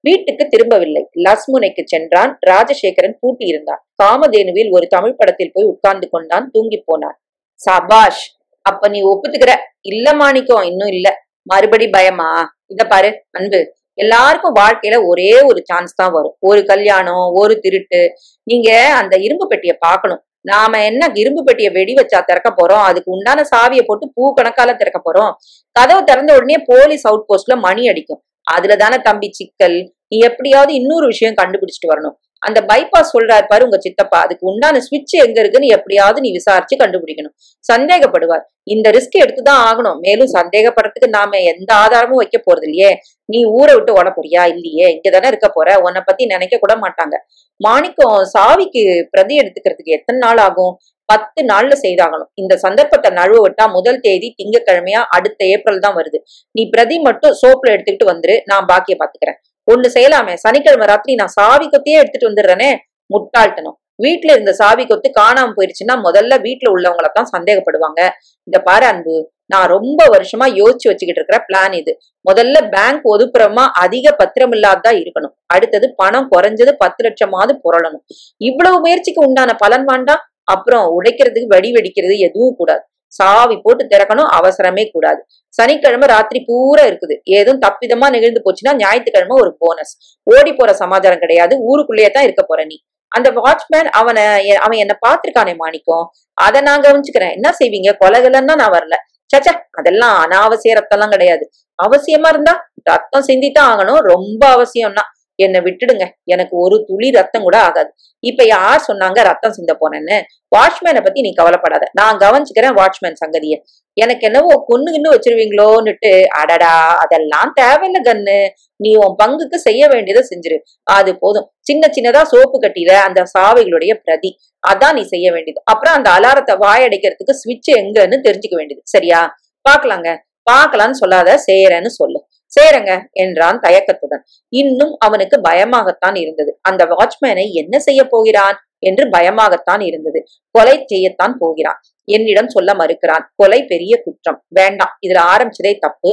வீட்டுக்கு திரும்பவில்லை. லஸ்முனைக்கு சென்றான். ராஜசேகரன் பூட்டி இருந்தான். காமதேனுவில் ஒரு தமிழ் படத்தில் போய் உட்கார்ந்து கொண்டான். தூங்கி போனான். சபாஷ், அப்ப நீ ஒப்புத்துக்கிற? இல்ல மாணிக்கம், இன்னும் இல்ல. மறுபடி பயமா? இத பாரு அன்பு, எல்லாருக்கும் வாழ்க்கையில ஒரே ஒரு சான்ஸ் தான் வரும். ஒரு கல்யாணம், ஒரு திருட்டு. நீங்க அந்த இரும்பு பெட்டியை பார்க்கணும். நாம என்ன இரும்பு பெட்டியை வெடி வச்சா திறக்க போறோம்? அதுக்கு உண்டான சாவியை போட்டு பூ கணக்கால திறக்க போறோம். கதவு திறந்த உடனே போலீஸ் அவுட் போஸ்ட்ல மணி அடிக்கும். அதுலதானே தம்பி சிக்கல். நீ எப்படியாவது இன்னொரு விஷயம் கண்டுபிடிச்சிட்டு வரணும். அந்த பைபாஸ் சொல்றாரு பாரு உங்க சித்தப்பா, அதுக்கு உண்டான சுவிட்ச் எங்க இருக்குன்னு எப்படியாவது நீ விசாரிச்சு கண்டுபிடிக்கணும். சந்தேகப்படுவார். இந்த ரிஸ்க் எடுத்துதான் ஆகணும். மேலும் சந்தேகப்படுறதுக்கு நாம எந்த ஆதாரமும் வைக்க போறது இல்லையே. நீ ஊரை விட்டு ஓட போறியா? இல்லையே, இங்கதானே இருக்க போற. உன்னை பத்தி நினைக்க கூட மாட்டாங்க. மாணிக்கம் சாவிக்கு பிரதி எடுத்துக்கிறதுக்கு எத்தனை நாள் ஆகும்? 10 நாள்ல செய்தாகணும். இந்த சந்தர்ப்பத்தை நழுவ விட்டா முதல் தேதி திங்கக்கிழமையா அடுத்த ஏப்ரல் தான் வருது. நீ பிரதி மட்டும் சோப்ல எடுத்துக்கிட்டு வந்துரு, நான் பாக்கிய பாத்துக்கிறேன். ஒண்ணு செய்யலாமே, சனிக்கிழமை ராத்திரி நான் சாவி கொத்தையே எடுத்துட்டு வந்துடுறேனே. முட்டாள்தனம். வீட்டுல இருந்த சாவி கொத்து காணாம போயிருச்சுன்னா முதல்ல வீட்டுல உள்ளவங்களதான் சந்தேகப்படுவாங்க. இந்த பாரு அன்பு, நான் ரொம்ப வருஷமா யோசிச்சு வச்சுக்கிட்டு இருக்கிற பிளான் இது. முதல்ல பேங்க் ஒதுப்புறமா அதிக பத்திரம் இல்லாததா இருக்கணும். அடுத்தது பணம் குறைஞ்சது 10 லட்சமாவது புரளணும். இவ்வளவு முயற்சிக்கு உண்டான பலன் வேண்டாம். அப்புறம் உடைக்கிறதுக்கு வெடி வெடிக்கிறது எதுவும் கூடாது. சாவி போட்டு திறக்கணும், அவசரமே கூடாது. சனிக்கிழமை ராத்திரி பூரா இருக்குது. ஏதும் தப்பிதமா நிகழ்ந்து போச்சுன்னா ஞாயிற்றுக்கிழமை ஒரு போனஸ். ஓடி போற சமாச்சாரம் கிடையாது. ஊருக்குள்ளேயே தான் இருக்க போற நீ. அந்த வாட்ச்மேன் அவன் என்ன பாத்திருக்கானே மாணிக்கம், அதை நான் கவனிச்சுக்கிறேன். என்ன செய்வீங்க? கொலைகள்னா நான் வரல. சச்ச, அதெல்லாம் அனாவசிய ரத்தம்லாம் கிடையாது. அவசியமா இருந்தா ரத்தம் சிந்தித்தான் ஆகணும். ரொம்ப அவசியம்னா என்னை விட்டுடுங்க. எனக்கு ஒரு துளி ரத்தம் கூட ஆகாது. இப்ப யார் சொன்னாங்க ரத்தம் சிந்த போனேன்னு? வாட்ச்மேனை பத்தி நீ கவலைப்படாத, நான் கவனிச்சுக்கிறேன் வாட்ச்மேன் சங்கதிய. எனக்கு என்னவோ கொன்னுகின்னு வச்சிருவீங்களோன்னுட்டு. அடடா, அதெல்லாம் தேவையில்ல கண்ணு. நீ உன் பங்குக்கு செய்ய வேண்டியதை செஞ்சிரு, அது போதும். சின்ன சின்னதா சோப்பு கட்டில அந்த சாவைகளுடைய பிரதி, அதான் நீ செய்ய வேண்டியது. அப்புறம் அந்த அலாரத்தை வாயடைக்கிறதுக்கு சுவிட்ச் எங்கன்னு தெரிஞ்சுக்க வேண்டியது. சரியா? பாக்கலாங்க. பாக்கலான்னு சொல்லாத, செய்யறேன்னு சொல்லு. சேரங்க என்றான் தயக்கத்துடன். இன்னும் அவனுக்கு பயமாகத்தான் இருந்தது. அந்த வாட்ச்மேனை என்ன செய்ய போகிறான் என்று பயமாகத்தான் இருந்தது. கொலை செய்யத்தான் போகிறான். என்னிடம் சொல்ல மறுக்கிறான். கொலை பெரிய குற்றம், வேண்டாம், இதுல ஆரம்பிச்சதே தப்பு.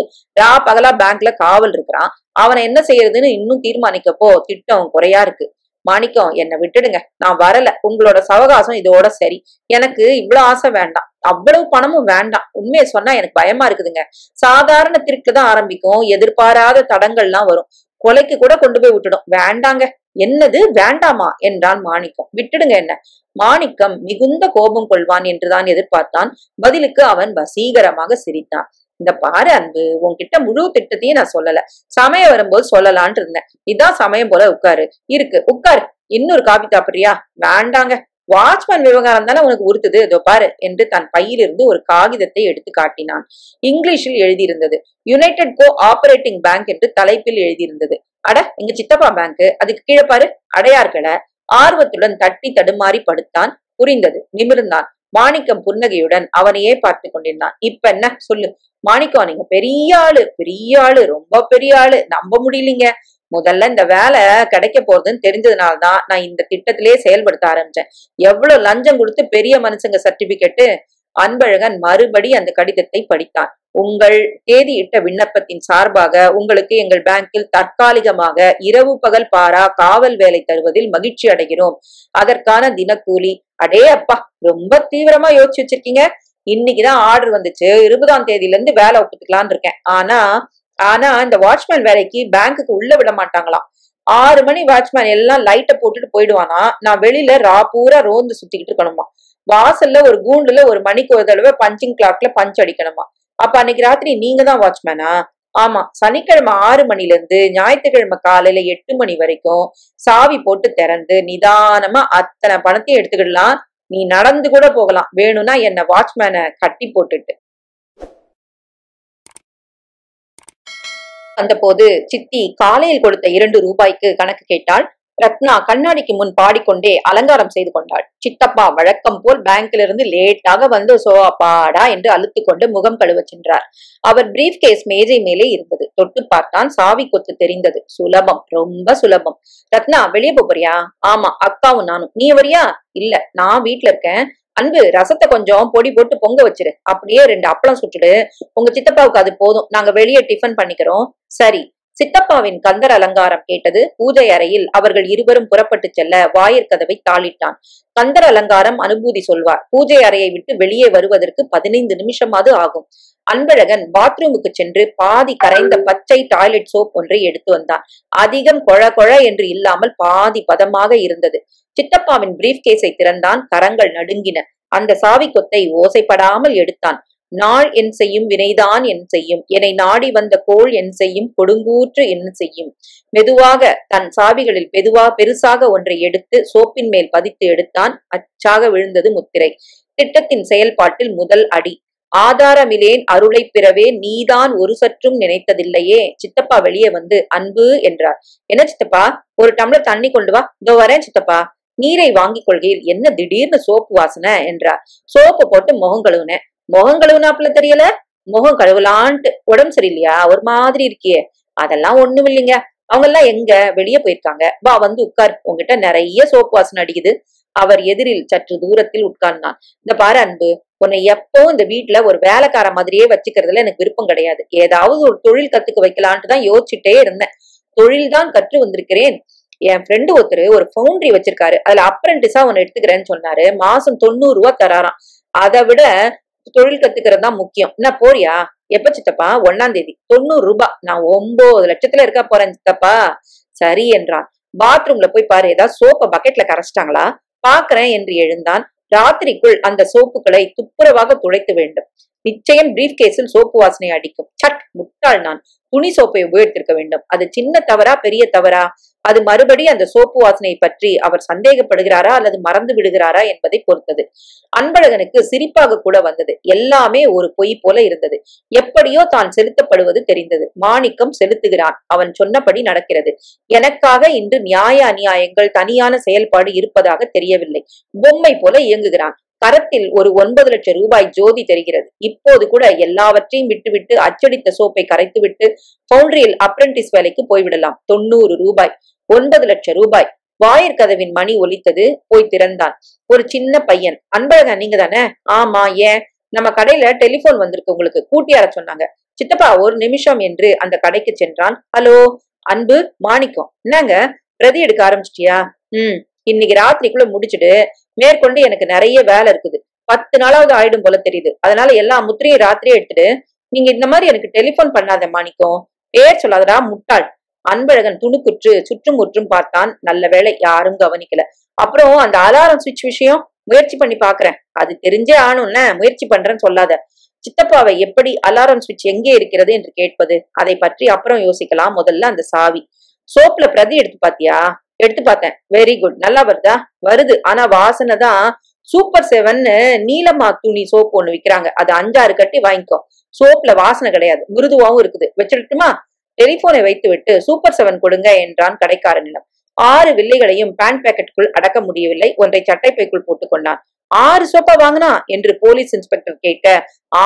பகலா பேங்க்ல காவல் இருக்கிறான். அவனை என்ன செய்யறதுன்னு இன்னும் தீர்மானிக்கப்போ திட்டம் குறையா இருக்கு. மாணிக்கம், என்னை விட்டுடுங்க, நான் வரல. உங்களோட சவகாசம் இதோட சரி. எனக்கு இவ்வளவு ஆசை வேண்டாம், அவ்வளவு பணமும் வேண்டாம். உண்மையை சொன்னா எனக்கு பயமா இருக்குதுங்க. சாதாரண திருட்டுதான் ஆரம்பிக்கும், எதிர்பாராத தடங்கள்லாம் வரும். கொலைக்கு கூட கொண்டு போய் விட்டுடும். வேண்டாங்க. என்னது வேண்டாமா என்றான் மாணிக்கம். விட்டுடுங்க என்ன. மாணிக்கம் மிகுந்த கோபம் கொள்வான் என்றுதான் எதிர்பார்த்தான். பதிலுக்கு அவன் வசீகரமாக சிரித்தான். இந்த பாரு அன்பு, உன்கிட்ட முழு திட்டத்தையும் நான் சொல்லல. சமயம் வரும்போது சொல்லலான் இருந்தேன். இதான் சமயம் போல. உட்காரு. இருக்கு, உட்காரு. இன்னொரு காபி சாப்பிடுறியா? வேண்டாங்க. வாட்ச்மேன் விவகாரம் தானே உனக்கு உறுத்துது. இதோ பாரு என்று தன் பையிலிருந்து ஒரு காகிதத்தை எடுத்து காட்டினான். இங்கிலீஷில் எழுதியிருந்தது. யுனைடெட் கோ ஆபரேட்டிங் பேங்க் என்று தலைப்பில் எழுதியிருந்தது. அட, எங்க சித்தப்பா பேங்க். அதுக்கு கீழே பாரு, அடையார் கடை. ஆர்வத்துடன் தட்டி தடுமாறி படுத்தான். புரிந்தது. நிமிர்ந்தான். மாணிக்கம் புன்னகையுடன் அவனையே பார்த்து கொண்டிருந்தான். இப்ப என்ன சொல்லு? மாணிக்கம், நீங்க பெரிய ஆளு, பெரிய ஆளு, ரொம்ப பெரிய ஆளு. நம்ப முடியலீங்க. முதல்ல இந்த வேலை கிடைக்க போறதுன்னு தெரிஞ்சதுனால்தான் நான் இந்த திட்டத்திலேயே செயல்படுத்த ஆரம்பிச்சேன். எவ்வளவு லஞ்சம் கொடுத்து பெரிய மனுஷங்க சர்டிபிகேட்டு. அன்பழகன் மறுபடி அந்த கடிதத்தை படித்தான். உங்கள் தேதியிட்ட விண்ணப்பத்தின் சார்பாக உங்களுக்கு எங்கள் பேங்கில் தற்காலிகமாக இரவு பகல் பாரா காவல் வேலை தருவதில் மகிழ்ச்சி அடைகிறோம். அதற்கான தினக்கூலி. அடே அப்பா, ரொம்ப தீவிரமா யோசிச்சு வச்சிருக்கீங்க. இன்னைக்குதான் ஆர்டர் வந்துச்சு. 20ஆம் தேதியில இருந்து வேலை ஒப்புத்துக்கலான் இருக்கேன். ஆனா இந்த வாட்ச்மேன் வேலைக்கு பேங்குக்கு உள்ள விட மாட்டாங்களாம். 6 மணி வாட்ச்மேன் எல்லாம் லைட்டை போட்டுட்டு போயிடுவானா. நான் வெளியில பூரா ரோந்து சுத்திக்கிட்டு இருக்கணுமா. வாசல்ல ஒரு கூண்டுல ஒரு மணிக்கு ஒரு தடவை பஞ்சிங் கிளாக்ல பஞ்ச் அடிக்கணுமா. அப்ப அன்னைக்கு ராத்திரி நீங்க தான் வாட்ச்மேனா? ஆமா. சனிக்கிழமை 6 மணில இருந்து ஞாயிற்றுக்கிழமை காலையில 8 மணி வரைக்கும் சாவி போட்டு திறந்து நிதானமா அத்தனை பணத்தையும் எடுத்துக்கிடலாம். நீ நடந்து கூட போகலாம். வேணும்னா என்ன வாட்ச்மேனை கட்டி போட்டுட்டு. அந்த போது சித்தி காலையில் கொடுத்த 2 ரூபாய்க்கு கணக்கு கேட்டாள். ரத்னா கண்ணாடிக்கு முன் பாடிக்கொண்டே அலங்காரம் செய்து கொண்டாள். சித்தப்பா வழக்கம் போல் பேங்க்ல இருந்து லேட்டாக வந்து சோப்பாடா என்று அழுத்து கொண்டு முகம் கழுவ சென்றார். அவர் பிரீஃப் கேஸ் மேஜை மேலே இருந்தது. தொட்டு பார்த்தான். சாவி கொத்து தெரிந்தது. சுலபம், ரொம்ப சுலபம். ரத்னா, வெளியே போறியா? ஆமா, அக்காவும் நானும். நீ வரியா? இல்ல, நான் வீட்டுல இருக்கேன். அன்பு, ரசத்தை கொஞ்சம் பொடி போட்டு பொங்க வச்சிரு. அப்படியே 2 அப்பளம் சுட்டுடு. உங்க சித்தப்பாவுக்கு அது போதும். நாங்க வெளியே டிஃபன் பண்ணிக்கிறோம். சரி. சித்தப்பாவின் கந்தர் அலங்காரம் கேட்டது. பூஜை அறையில் அவர்கள் இருவரும் புறப்பட்டு செல்ல வாயிற்கதவை தாளிட்டான். கந்தர் அலங்காரம் அனுபூதி சொல்வார். பூஜை அறையை விட்டு வெளியே வருவதற்கு 15 நிமிஷமாவது ஆகும். அன்பழகன் பாத்ரூமுக்கு சென்று பாதி கரைந்த பச்சை டாய்லெட் சோப் ஒன்றை எடுத்து வந்தான். அதிகம் கொழ கொழ என்று இல்லாமல் பாதி பதமாக இருந்தது. சித்தப்பாவின் பிரீஃப் கேஸை திறந்தான். கரங்கள் நடுங்கின. அந்த சாவி கொத்தை ஓசைப்படாமல் எடுத்தான். நாள் என் செய்யும், வினைதான் என் செய்யும், என்னை நாடி வந்த கோள் என் செய்யும், கொடுங்கூற்று என்ன செய்யும். மெதுவாக தன் சாவிகளில் பெருசாக ஒன்றை எடுத்து சோப்பின் மேல் பதித்து எடுத்தான். அச்சாக விழுந்தது முத்திரை. திட்டத்தின் செயல்பாட்டில் முதல் அடி. ஆதாரமிலேன் அருளை பிறவே நீதான் ஒரு சற்றும் நினைத்ததில்லையே. சித்தப்பா வெளியே வந்து அன்பு என்றார். என்ன சித்தப்பா, ஒரு டம்ளர் தண்ணி கொண்டு வா. இதோ வரேன் சித்தப்பா. நீரை வாங்கிக் கொள்கையில் என்ன திடீர்னு சோப்பு வாசனை என்றார். சோப்பு போட்டு முகம் கழுவுனேன். முகம் கழுவுனாப்புல தெரியல. முகம் கழுவலான்ட்டு உடம்பு சரியில்லையா, ஒரு மாதிரி இருக்கியே. அதெல்லாம் ஒண்ணும் இல்லைங்க. அவங்க எல்லாம் எங்க வெளியே போயிருக்காங்க. வா வந்து உட்கார், உங்ககிட்ட நிறைய சோப்பு வாசனை அடிக்குது. அவர் எதிரில் சற்று தூரத்தில் உட்கார்ந்தான். இந்த பாரு அன்பு, உன்னை எப்பவும் இந்த வீட்டுல ஒரு வேலைக்கார மாதிரியே வச்சுக்கிறதுல எனக்கு விருப்பம் கிடையாது. ஏதாவது ஒரு தொழில் கத்துக்க வைக்கலான்ட்டு தான் யோசிச்சுட்டே இருந்தேன். தொழில் தான் கற்று வந்திருக்கிறேன். என் ஃப்ரெண்டு ஒருத்தர் ஒரு ஃபவுண்டரி வச்சிருக்காரு. அதுல அப்ரெண்டிஸா உன்னை எடுத்துக்கிறேன்னு சொன்னாரு. மாசம் 90 ரூபா தராராம். அதை விட தொழில் கத்துக்கிறது தான் முக்கியம். என்ன போறியா? எப்ப சித்தப்பா? 1ஆம் தேதி. 90 ரூபாய். நான் 9 லட்சத்துல இருக்க போறேன் சித்தப்பா. சரி என்றான். பாத்ரூம்ல போய் பாரு, ஏதாவது சோப்ப பக்கெட்ல கரைச்சிட்டாங்களா பாக்குறேன் என்று எழுந்தான். ராத்திரிக்குள் அந்த சோப்புகளை துப்புரவாக துடைத்து வேண்டும். நிச்சயம் பிரீஃப் கேஸில் சோப்பு வாசனை அடிக்கும். சட், முட்டாள் நான். துணி சோப்பை உபயோகித்திருக்க வேண்டும். அது சின்ன தவறா பெரிய தவறா? அது மறுபடி அந்த சோப்பு வாசனையை பற்றி அவர் சந்தேகப்படுகிறாரா அல்லது மறந்து விடுகிறாரா என்பதை பொறுத்தது. அன்பழகனுக்கு சிரிப்பாக கூட வந்தது. எல்லாமே ஒரு பொய் போல இருந்தது. எப்படியோ தான் செலுத்தப்படுவது தெரிந்தது. மாணிக்கம் செலுத்துகிறான். அவன் சொன்னபடி நடக்கிறது. எனக்காக இன்று நியாய அநியாயங்கள் தனியான செயல்பாடு இருப்பதாக தெரியவில்லை. பொம்மை போல இயங்குகிறான். கரத்தில் ஒரு 9 லட்சம் ரூபாய் ஜோதி தெரிகிறது. இப்போது கூட எல்லாவற்றையும் விட்டுவிட்டு அச்சடித்த சோப்பை கரைத்துவிட்டு பவுண்டரியில் அப்ரெண்டிஸ் வேலைக்கு போய்விடலாம். 90 ரூபாய், 9 லட்சம் ரூபாய். வாயிற்கதவின் மணி ஒலித்தது. போய் திறந்தான். ஒரு சின்ன பையன். அன்பழகன் நீங்க தானே? ஆமா, ஏன்? நம்ம கடையில டெலிபோன் வந்திருக்கு, உங்களுக்கு கூட்டியார சொன்னாங்க. சித்தப்பா ஒரு நிமிஷம் என்று அந்த கடைக்கு சென்றான். ஹலோ அன்பு, மாணிக்கம். என்னங்க பிரதி எடுக்க ஆரம்பிச்சிட்டியா? இன்னைக்கு ராத்திரிக்குள்ள முடிச்சுட்டு மேற்கொண்டு எனக்கு நிறைய வேலை இருக்குது. 10 நாளாவது ஆயிடும் போல தெரியுது. அதனால எல்லா முத்திரையும் ராத்திரியே எடுத்துட்டு, நீங்க இந்த மாதிரி எனக்கு டெலிபோன் பண்ணாத மாணிக்கம். பேர் சொல்லாதடா முட்டாள். அன்பழகன் துணுக்குற்று சுற்றும் முற்றும் பார்த்தான். நல்ல வேளை யாரும் கவனிக்கல. அப்புறம் அந்த அலாரம் சுவிட்ச் விஷயம் முயற்சி பண்ணி பாக்குறேன். அது தெரிஞ்சே ஆனும்ல, முயற்சி பண்றேன்னு சொல்லாத. சித்தப்பாவை எப்படி அலாரம் சுவிட்ச் எங்கே இருக்கிறது என்று கேட்பது? அதை பற்றி அப்புறம் யோசிக்கலாம். முதல்ல அந்த சாவி. சோப்ல பிரதி எடுத்து பாத்தியா? எடுத்து பார்த்தேன். Very good. நல்லா வருதா? வருது. ஆனா வாசனை தான். சூப்பர் 7ன்னு நீலமா துணி சோப்பு ஒண்ணு விக்கிறாங்க. அது 5-6 கட்டி வாங்கிக்கோ. சோப்ல வாசனை கிடையாது, மிருதுவாவும் இருக்குது. வச்சிடட்டுமா? டெலிபோனை வைத்து விட்டு சூப்பர் 7 கொடுங்க என்றான் கடைக்காரனிடம். 6 வில்லைகளையும் பேண்ட் பாக்கெட்டுக்குள் அடக்க முடியவில்லை. ஒன்றை சட்டைப்பைக்குள் போட்டுக் கொண்டான். 6 சோப்பா வாங்கினா என்று போலீஸ் இன்ஸ்பெக்டர் கேட்க,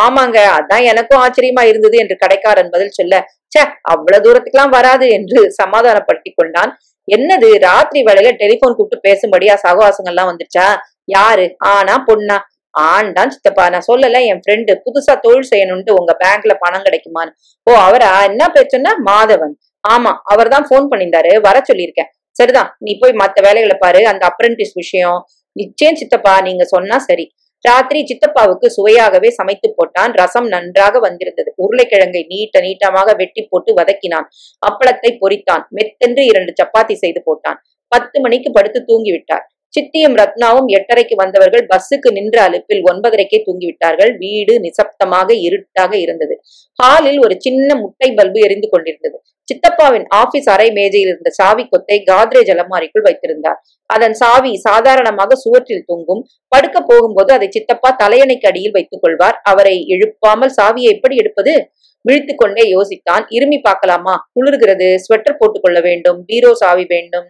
ஆமாங்க, அதான் எனக்கும் ஆச்சரியமா இருந்தது என்று கடைக்காரன் பதில் சொல்ல, சே அவ்வளவு தூரத்துக்கெல்லாம் வராது என்று சமாதானப்படுத்தி கொண்டான். என்னது ராத்திரி வேளையில டெலிபோன் கூப்பிட்டு பேசும்படியா சகவாசங்கள்லாம் வந்துருச்சா? யாரு, ஆனா பொண்ணா? ஆண்டான் சித்தப்பா. நான் சொல்லல, என் ஃப்ரெண்டு புதுசா தொழில் செய்யணும்ட்டு உங்க பேங்க்ல பணம் கிடைக்குமான்னு. ஓ அவரா? என்ன பேர் சொன்னா? மாதவன். ஆமா, அவர் தான் போன் பண்ணியிருந்தாரு, வர சொல்லியிருக்கேன். சரிதான், நீ போய் மத்த வேலைகளை பாரு. அந்த அப்ரெண்டிஸ் விஷயம் நிச்சயம் சித்தப்பா நீங்க சொன்னா சரி. ராத்திரி சித்தப்பாவுக்கு சுவையாகவே சமைத்து போட்டான். ரசம் நன்றாக வந்திருந்தது. உருளைக்கிழங்கை நீட்டமாக வெட்டி போட்டு வதக்கினான். அப்பளத்தை பொரித்தான். மெத்தென்று 2 சப்பாத்தி செய்து போட்டான். 10 மணிக்கு படுத்து தூங்கிவிட்டார். சித்தியும் ரத்னாவும் 8:30க்கு வந்தவர்கள் பஸ்ஸுக்கு நின்ற அலுப்பில் 9:30க்கே தூங்கிவிட்டார்கள். வீடு நிசப்தமாக இருட்டாக இருந்தது. ஹாலில் ஒரு சின்ன முட்டை பல்பு எரிந்து கொண்டிருந்தது. சித்தப்பாவின் ஆபீஸ் அறை மேஜையில் இருந்த சாவி கொத்தை காத்ரேஜ் அலமாரிக்குள் வைத்திருந்தார். அதன் சாவி சாதாரணமாக சுவற்றில் தொங்கும். படுக்க போகும்போது அதை சித்தப்பா தலையணைக்கு அடியில் வைத்துக் கொள்வார். அவரை எழுப்பாமல் சாவியை எப்படி எடுப்பது? விழித்துக் கொண்டே யோசித்தான். இருமி பார்க்கலாமா? குளிர்கிறது. ஸ்வெட்டர் போட்டுக் கொள்ள வேண்டும். பீரோ சாவி வேண்டும்.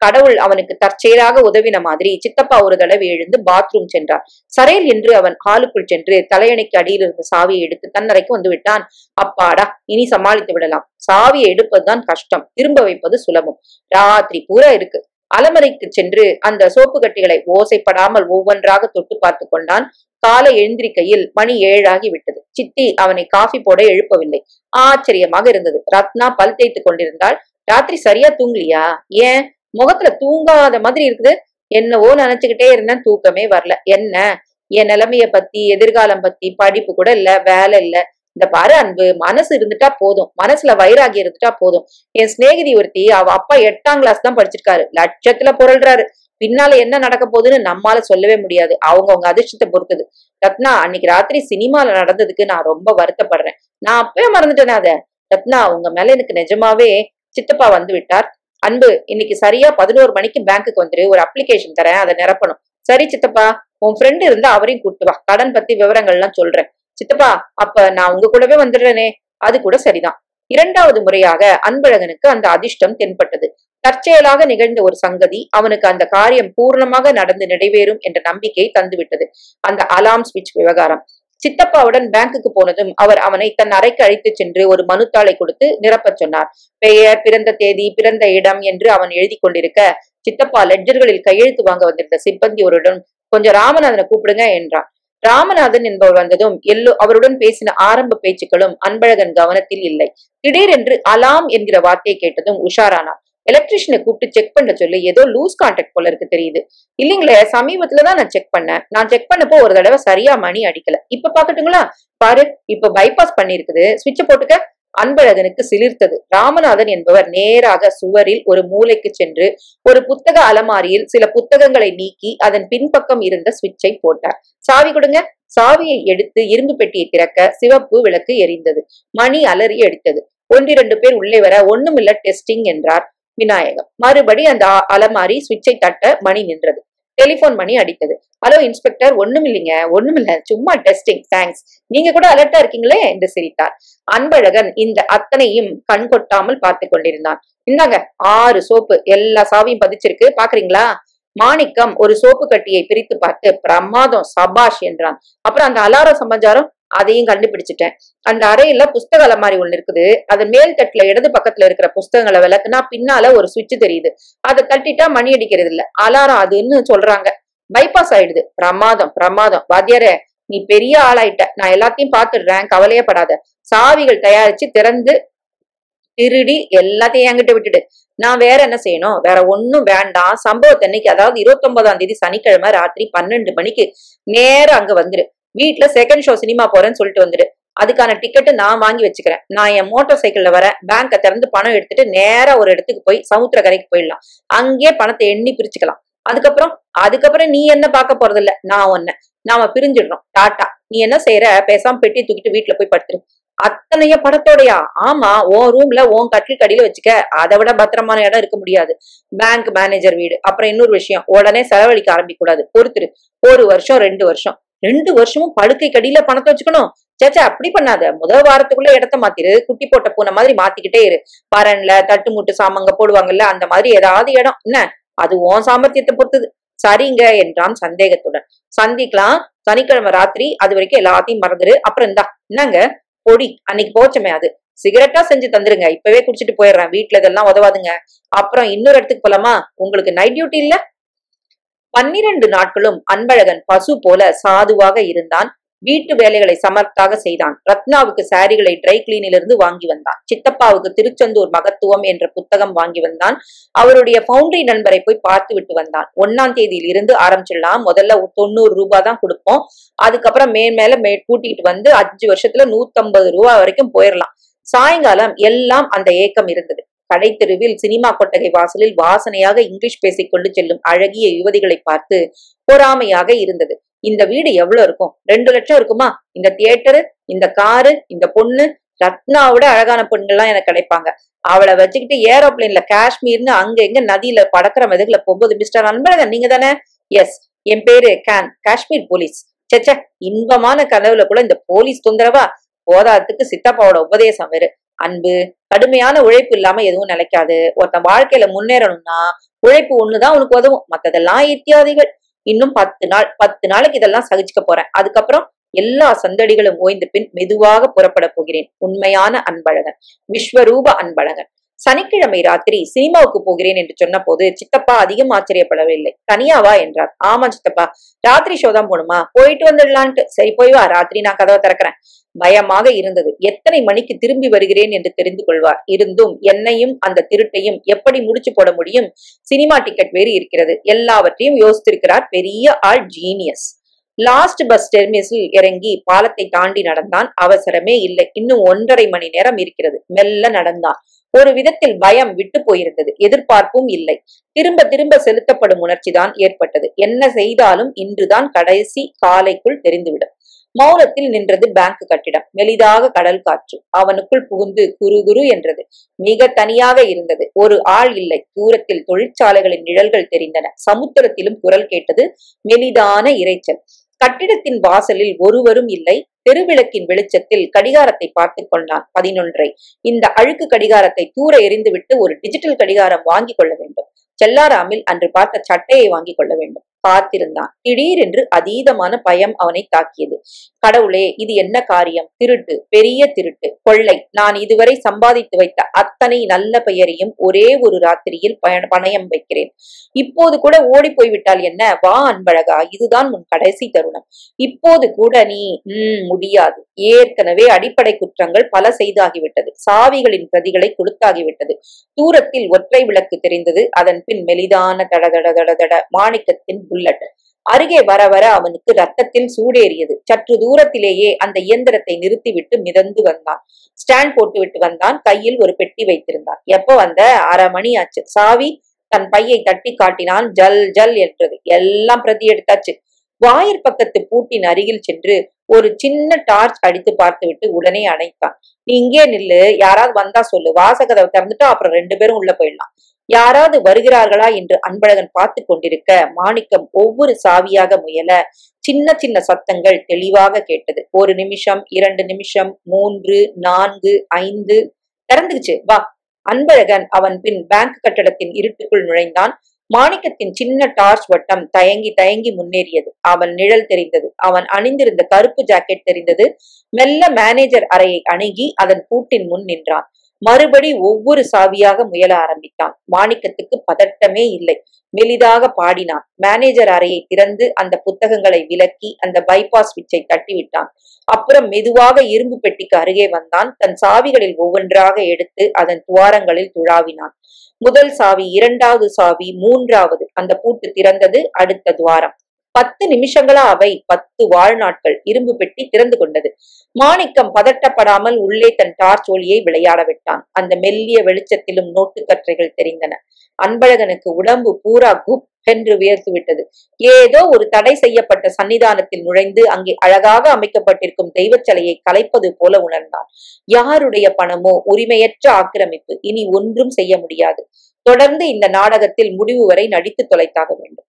கடவுள் அவனுக்கு தற்செயலாக உதவின மாதிரி சித்தப்பா ஒரு தடவை எழுந்து பாத்ரூம் சென்றார். சரையல் என்று அவன் ஹாலுக்குள் சென்று தலையணைக்கு அடியில் இருந்த சாவியை எடுத்து தன்னறைக்கு வந்து விட்டான். அப்பாடா, இனி சமாளித்து விடலாம். சாவியை எடுப்பதுதான் கஷ்டம், திரும்ப வைப்பது சுலபம். ராத்திரி பூரா இருக்கு. அலமறைக்கு சென்று அந்த சோப்பு கட்டிகளை ஓசைப்படாமல் ஒவ்வொன்றாக தொட்டு பார்த்து கொண்டான். காலை எழுந்திரிக்கையில் மணி 7 ஆகி விட்டது. சித்தி அவனை காஃபி போட எழுப்பவில்லை. ஆச்சரியமாக இருந்தது. ரத்னா பல் தேய்த்து கொண்டிருந்தாள். ராத்திரி சரியா தூங்கலியா? ஏன் முகத்துல தூங்காத மாதிரி இருக்குது? என்னவோ நினைச்சுக்கிட்டே இருந்தேன், தூக்கமே வரல. என்ன என் நிலைமைய பத்தி, எதிர்காலம் பத்தி, படிப்பு கூட இல்ல, வேலை இல்ல. இந்த பாரு அன்பு, மனசு இருந்துட்டா போதும், மனசுல வைராகி இருந்துட்டா போதும். என் சிநேகிதி ஒருத்தி, அவ அப்பா 8ஆம் கிளாஸ் தான் படிச்சிருக்காரு, லட்சத்துல புரள்றாரு. பின்னால என்ன நடக்க போகுதுன்னு நம்மால சொல்லவே முடியாது. அவங்க அதிர்ஷ்டத்தை பொறுத்தது. ரத்னா, அன்னைக்கு ராத்திரி சினிமால நடந்ததுக்கு நான் ரொம்ப வருத்தப்படுறேன். நான் அப்பவே மறந்துட்டேன் அத. ரத்னா, உங்க மேல எனக்கு நிஜமாவே. சித்தப்பா வந்து விட்டார். அன்பு, இன்னைக்கு சரியா 11 மணிக்கு பேங்க்குக்கு வந்துரு, ஒரு அப்ளிகேஷன் தரேன், அதை நிரப்பணும். சரி சித்தப்பா, உன் ஃப்ரெண்டு இருந்தா அவரையும் கூட்டு வா, கடன் பத்தி விவரங்கள் எல்லாம் சொல்றேன். சித்தப்பா, அப்ப நான் உங்க கூடவே வந்துடுறேனே. அது கூட சரிதான். 2வது முறையாக அன்பழகனுக்கு அந்த அதிர்ஷ்டம் தென்பட்டது. தற்செயலாக நிகழ்ந்த ஒரு சங்கதி அவனுக்கு அந்த காரியம் பூர்ணமாக நடந்து நிறைவேறும் என்ற நம்பிக்கை தந்துவிட்டது. அந்த அலாம் ஸ்விட்ச் விவகாரம். சித்தப்பாவுடன் பேங்குக்கு போனதும் அவர் அவனை தன் அறைக்கு அழைத்து சென்று ஒரு மனுத்தாளை கொடுத்து நிரப்பச் சொன்னார். பெயர், பிறந்த தேதி, பிறந்த இடம் என்று அவன் எழுதி கொண்டிருக்க, சித்தப்பா லெட்ஜர்களில் கையெழுத்து வாங்க வந்திருந்த சிப்பந்தி ஒருடன், கொஞ்சம் ராமநாதனை கூப்பிடுங்க என்றான். ராமநாதன் என்பவர் வந்ததும் அவருடன் பேசின ஆரம்ப பேச்சுக்களும் அன்பழகன் கவனத்தில் இல்லை. திடீரென்று அலாம் என்கிற வார்த்தையை கேட்டதும் உஷாரானா. எலக்ட்ரிஷியனை கூப்பிட்டு செக் பண்ண சொல்லி, ஏதோ லூஸ் கான்டாக்ட் போல இருக்கு தெரியுது. இல்லைங்களே, சமீபத்துலதான் நான் செக் பண்ணேன். நான் செக் பண்ணப்போ ஒரு தடவை சரியா மணி அடிக்கல. இப்ப பாக்கட்டுங்களா? பாரு, இப்ப பைபாஸ் பண்ணிருக்குது, சுவிட்ச போட்டுக்க. அன்பழகனுக்கு சிலிர்த்தது. ராமநாதன் என்பவர் நேராக சுவரில் ஒரு மூலைக்கு சென்று ஒரு புத்தக அலமாரியில் சில புத்தகங்களை நீக்கி அதன் பின்பக்கம் இருந்த சுவிட்சை போட்டார். சாவி கொடுங்க. சாவியை எடுத்து இரும்பு பெட்டியை திறக்க சிவப்பு விளக்கு எரிந்தது. மணி அலறி அடித்தது. 1-2 பேர் உள்ளே வர, ஒண்ணுமில்ல, டெஸ்டிங் என்றார் விநாயகம். மறுபடி அந்த அலமாரி சுவிட்சை தட்ட மணி நின்றது. டெலிபோன் மணி அடித்தது. ஹலோ இன்ஸ்பெக்டர், ஒண்ணுமில்லைங்க, ஒண்ணுமில்ல, சும்மா டெஸ்டிங், தேங்க்ஸ். நீங்க கூட அலர்ட்டா இருக்கீங்களே என்று சிரித்தார். அன்பழகன் இந்த அத்தனையும் கண் கொட்டாமல் பார்த்து கொண்டிருந்தான். இந்தாங்க 6 சோப்பு, எல்லா சாவியும் பதிச்சிருக்கு, பாக்குறீங்களா? மாணிக்கம் ஒரு சோப்பு கட்டியை பிரித்து பார்த்து, பிரமாதம், சபாஷ் என்றான். அப்புறம் அந்த அலாரம் சமாச்சாரம், அதையும் கண்டுபிடிச்சிட்டேன். அந்த அறையில புஸ்தக அலமாரி ஒண்ணு இருக்குது. அது மேல் தட்டுல இடது பக்கத்துல இருக்கிற புஸ்தகங்களை விளக்குனா பின்னால ஒரு சுவிட்ச் தெரியுது. அதை தட்டிட்டா மணி அடிக்கிறது இல்ல, அலாரம் அதுன்னு சொல்றாங்க. பைபாஸ் ஆயிடுது. பிரமாதம், பிரமாதம். வாத்தியாரே, நீ பெரிய ஆளாயிட்ட. நான் எல்லாத்தையும் பாத்துடுறேன், கவலையே படாத. சாவிகள் தயாரிச்சு திறந்து திருடி எல்லாத்தையும் என்கிட்ட விட்டுடு. நான் வேற என்ன செய்யணும்? வேற ஒண்ணும் வேண்டாம். சம்பவத்தன்னைக்கு, அதாவது 29ஆம் தேதி சனிக்கிழமை ராத்திரி 12 மணிக்கு நேரம் அங்க வந்துரு. வீட்டுல செகண்ட் ஷோ சினிமா போறேன்னு சொல்லிட்டு வந்துடு. அதுக்கான டிக்கெட்டு நான் வாங்கி வச்சுக்கிறேன். நான் என் மோட்டார் சைக்கிள்ல வரேன். பேங்க திறந்து பணம் எடுத்துட்டு நேரா ஒரு இடத்துக்கு போய் சமுத்திரக்கரைக்கு போயிடலாம். அங்கேயே பணத்தை எண்ணி பிரிச்சுக்கலாம். அதுக்கப்புறம் நீ என்ன பார்க்க போறது இல்ல, நான் ஒன்ன. நாம பிரிஞ்சிடுறோம். டாட்டா. நீ என்ன செய்யற? பேசாம பெட்டி தூக்கிட்டு வீட்டுல போய் படுத்துரு. அத்தனைய படத்தோடையா? ஆமா, உன் ரூம்ல உன் கட்டில் கடியில வச்சுக்க. அதை விட பத்திரமான இடம் இருக்க முடியாது. பேங்க் மேனேஜர் வீடு. அப்புறம் இன்னொரு விஷயம், உடனே செலவழிக்க ஆரம்பிக்க கூடாது. பொறுத்துரு. 1 வருஷம் 2 வருஷம் 2 வருஷமும் படுக்கை கடியில பணத்தை வச்சுக்கணும். சேச்சா, அப்படி பண்ணாத. முதல் வாரத்துக்குள்ள இடத்த மாத்திரு. குட்டி போட்ட பூனை மாதிரி மாத்திக்கிட்டே இரு. பரன்ல தட்டு முட்டு சாமங்க போடுவாங்கல்ல, அந்த மாதிரி ஏதாவது இடம். என்ன, அது உன் சாமர்த்தியத்தை பொறுத்தது. சரிங்க என்றான் சந்தேகத்துடன். சந்திக்கலாம் சனிக்கிழமை ராத்திரி. அது வரைக்கும் எல்லாத்தையும் மறந்துரு. அப்புறம் என்னங்க பொடி அன்னைக்கு போச்சமே, அது சிகரெட்டா செஞ்சு தந்துருங்க. இப்பவே குடிச்சிட்டு போயிடுறேன். வீட்டுல இதெல்லாம் உதவாதுங்க. அப்புறம் இன்னொரு இடத்துக்கு போலாமா? உங்களுக்கு நைட் டியூட்டி இல்ல? 12 நாட்களும் அன்பழகன் பசு போல சாதுவாக இருந்தான். வீட்டு வேலைகளை சமர்த்தாக செய்தான். ரத்னாவுக்கு சாரிகளை ட்ரை கிளீனிலிருந்து வாங்கி வந்தான். சித்தப்பாவுக்கு திருச்செந்தூர் மகத்துவம் என்ற புத்தகம் வாங்கி வந்தான். அவருடைய பவுண்டரி நண்பரை போய் பார்த்து விட்டு வந்தான். 1ஆம் தேதியில் இருந்து ஆரம்பிச்சிடலாம். முதல்ல 90 ரூபாய் தான் கொடுப்போம். அதுக்கப்புறம் மேல கூட்டிட்டு வந்து 5 வருஷத்துல 150 ரூபாய் வரைக்கும் போயிடலாம். சாயங்காலம் எல்லாம் அந்த ஏக்கம் இருந்தது. கடைத்தெருவில் சினிமா கொட்டகை வாசலில் வாசனையாக இங்கிலீஷ் பேசிக்கொண்டு செல்லும் அழகிய யுவதிகளை பார்த்து பொறாமையாக இருந்தது. இந்த வீடு எவ்வளவு இருக்கும்? 2 லட்சம் இருக்குமா? இந்த தியேட்டரு, இந்த காரு, இந்த பொண்ணு, ரத்னாவோட அழகான பெண்கள்லாம் எனக்கு கிடைப்பாங்க. அவளை வச்சுக்கிட்டு ஏரோப்ளைன்ல காஷ்மீர்னு அங்க எங்க நதியில படக்கிற மெதுகுல போகும்போது, மிஸ்டர் அன்பழகன் நீங்க தானே? எஸ், என் பேரு காஷ்மீர் போலீஸ். சேச்ச, இன்பமான கனவுல கூட இந்த போலீஸ் தொந்தரவா? போதாததுக்கு சித்தப்பாவோட உபதேசம் வேறு. அன்பு, கடுமையான உழைப்பு இல்லாம எதுவும் நிலைக்காது. ஒருத்தன் வாழ்க்கையில முன்னேறணும்னா உழைப்பு ஒண்ணுதான் உனக்கு உதவும். மத்ததெல்லாம் இத்தியாதிகள். இன்னும் 10 நாளைக்கு இதெல்லாம் சகிச்சுக்க போறேன். அதுக்கப்புறம் எல்லா சந்தடிகளும் ஓய்ந்த பின் மெதுவாக புறப்பட போகிறேன். உண்மையான அன்பழகன், விஸ்வரூப அன்பழகன். சனிக்கிழமை ராத்திரி சினிமாவுக்கு போகிறேன் என்று சொன்ன போது சித்தப்பா அதிகம் ஆச்சரியப்படவில்லை. தனியாவா என்றார். ஆமா சித்தப்பா, ராத்திரி ஷோ தான் போணுமா, போயிட்டு வந்துடலான்ட்டு. சரி போய் வா, ராத்திரி நான் கதவை திறக்கிறேன். பயமாக இருந்தது. எத்தனை மணிக்கு திரும்பி வருகிறேன் என்று தெரிந்து கொள்வார். இருந்தும் என்னையும் அந்த திருட்டையும் எப்படி முடிச்சு போட முடியும்? சினிமா டிக்கெட் வேறு இருக்கிறது. எல்லாவற்றையும் யோசித்திருக்கிறார். பெரிய ஆள், ஜீனியஸ். லாஸ்ட் பஸ் டெர்மினஸில் இறங்கி பாலத்தை தாண்டி நடந்தான். அவசரமே இல்லை. இன்னும் 1.5 மணி நேரம் இருக்கிறது. மெல்ல நடந்தான். ஒரு விதத்தில் பயம் விட்டு போயிருந்தது. எதிர்பார்ப்பும் இல்லை. திரும்ப திரும்ப செலுத்தப்படும் உணர்ச்சிதான் ஏற்பட்டது. என்ன செய்தாலும் இன்றுதான் கடைசி காலைக்குள் தெரிந்துவிடும். மௌனத்தில் நின்றது பேங்க் கட்டிடம். மெலிதாக கடல் காற்று அவனுக்குள் புகுந்து குரு குரு என்றது. மிக தனியாக இருந்தது. ஒரு ஆள் இல்லை. தூரத்தில் தொழிற்சாலைகளின் நிழல்கள் தெரிந்தன. சமுத்திரத்திலும் குரல் கேட்டது. மெலிதான இரைச்சல். கட்டிடத்தின் வாசலில் ஒருவரும் இல்லை. தெருவிளக்கின் வெளிச்சத்தில் கடிகாரத்தை பார்த்து கொண்டான். 11:30. இந்த அழுக்கு கடிகாரத்தை தூர எறிந்துவிட்டு ஒரு டிஜிட்டல் கடிகாரம் வாங்கி கொள்ள வேண்டும். செல்லாராமில் அன்று பார்த்த சட்டையை வாங்கி கொள்ள வேண்டும். காத்திருந்தான். திடீரென்று அதீதமான பயம் அவனை தாக்கியது. கடவுளே, இது என்ன காரியம்? திருட்டு, பெரிய திருட்டு, கொள்ளை. நான் இதுவரை சம்பாதித்து வைத்த அத்தனை நல்ல பெயரையும் ஒரே ஒரு ராத்திரியில் பணயம் வைக்கிறேன். இப்போது கூட ஓடி போய்விட்டால் என்ன? வா அன்பழகா, இதுதான் உன் கடைசி தருணம். இப்போது கூட நீ முடியாது. ஏற்கனவே அடிப்படை குற்றங்கள் பல செய்தாகிவிட்டது. சாவிகளின் பிரதிகளை கொடுத்தாகிவிட்டது. தூரத்தில் ஒற்றை விளக்கு தெரிந்தது. அதன் பின் மெலிதான தடதட தடதட மாணிக்கத்தின் புல்லட். அருகே வர வர அவனுக்கு ரத்தத்தில் சூடேறியது. சற்று தூரத்திலேயே அந்த இயந்திரத்தை நிறுத்திவிட்டு மிதந்து வந்தான். ஸ்டாண்ட் போட்டுவிட்டு வந்தான். கையில் ஒரு பெட்டி வைத்திருந்தான். எப்ப வந்த? 1/2 மணி ஆச்சு. சாவி? தன் பையை தட்டி காட்டினான். ஜல் ஜல் என்றது. எல்லாம் பிரதி எடுத்தாச்சு. வாயிற் பக்கத்து பூட்டின் அருகில் சென்று ஒரு சின்ன டார்ச் அடித்து பார்த்துவிட்டு உடனே அணைத்தான். நீ இங்கே நில்லு, யாராவது வந்தா சொல்லு. வாசகதவை திறந்துட்டா அப்புறம் 2 பேரும் உள்ள போயிடலாம். யாராவது வருகிறார்களா என்று அன்பழகன் பார்த்து கொண்டிருக்க மாணிக்கம் ஒவ்வொரு சாவியாக முயல சின்ன சின்ன சத்தங்கள் தெளிவாக கேட்டது. 1 நிமிஷம், 2 நிமிஷம், 3, 4, 5. திறந்துக்குச்சு. வா. அன்பழகன் அவன் பின் பேங்க் கட்டடத்தின் இருட்டுக்குள் நுழைந்தான். மாணிக்கத்தின் சின்ன டார்ச் வட்டம் தயங்கி தயங்கி முன்னேறியது. அவன் நிழல் தெரிந்தது. அவன் அணிந்திருந்த கருப்பு ஜாக்கெட் தெரிந்தது. மெல்ல மேனேஜர் அறையை அணுகி அதன் பூட்டின் முன் நின்றான். மறுபடி ஒவ்வொரு சாவியாக முயல ஆரம்பித்தான். மாணிக்கத்துக்கு பதட்டமே இல்லை. மெலிதாக பாடினான். மேனேஜர் அறையை திறந்து அந்த புத்தகங்களை விலக்கி அந்த பைபாஸ் சுவிட்சை தட்டிவிட்டான். அப்புறம் மெதுவாக இரும்பு பெட்டிக்கு அருகே வந்தான். தன் சாவிகளில் ஒவ்வொன்றாக எடுத்து அதன் துவாரங்களில் துழாவினான். முதல் சாவி, 2வது சாவி, 3வது. அந்த பூட்டு திறந்தது. அடுத்த துவாரம். 10 நிமிஷங்களா அவை? 10 வாழ்நாட்கள். இரும்பு பெட்டி திறந்து கொண்டது. மாணிக்கம் பதட்டப்படாமல் உள்ளே தன் டார்ச் ஒளியை விளையாட விட்டான். அந்த மெல்லிய வெளிச்சத்திலும் நோட்டுக்கற்றைகள் தெரிந்தன. அன்பழகனுக்கு உடம்பு பூரா குப் என்று வியர்த்து விட்டது. ஏதோ ஒரு தடை செய்யப்பட்ட சன்னிதானத்தில் நுழைந்து அங்கே அழகாக அமைக்கப்பட்டிருக்கும் தெய்வ சிலையை கலைப்பது போல உணர்ந்தான். யாருடைய பணமோ, உரிமையற்ற ஆக்கிரமிப்பு. இனி ஒன்றும் செய்ய முடியாது. தொடர்ந்து இந்த நாடகத்தில் முடிவு வரை நடித்து தொலைத்தாக வேண்டும்.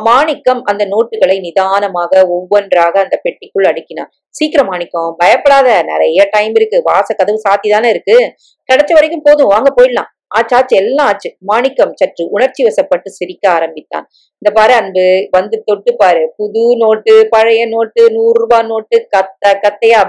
மாணிக்கம் அந்த நோட்டுகளை நிதானமாக ஒவ்வொன்றாக அந்த பெட்டிக்குள் அடுக்கினான். சீக்கிரம் மாணிக்கம், பயப்படாத, நிறைய டைம் இருக்கு. வாச கதவு சாத்திதானே இருக்கு. கிடைச்ச வரைக்கும் போதும், வாங்க போயிடலாம். ஆச்சாச்சு, எல்லாம் ஆச்சு. மாணிக்கம் சற்று உணர்ச்சி வசப்பட்டு சிரிக்க ஆரம்பித்தான். இந்த பாரு அன்பு, வந்து தொட்டு பாரு. புது நோட்டு, பழைய நோட்டு, 100 ரூபாய் நோட்டு, கத்தையா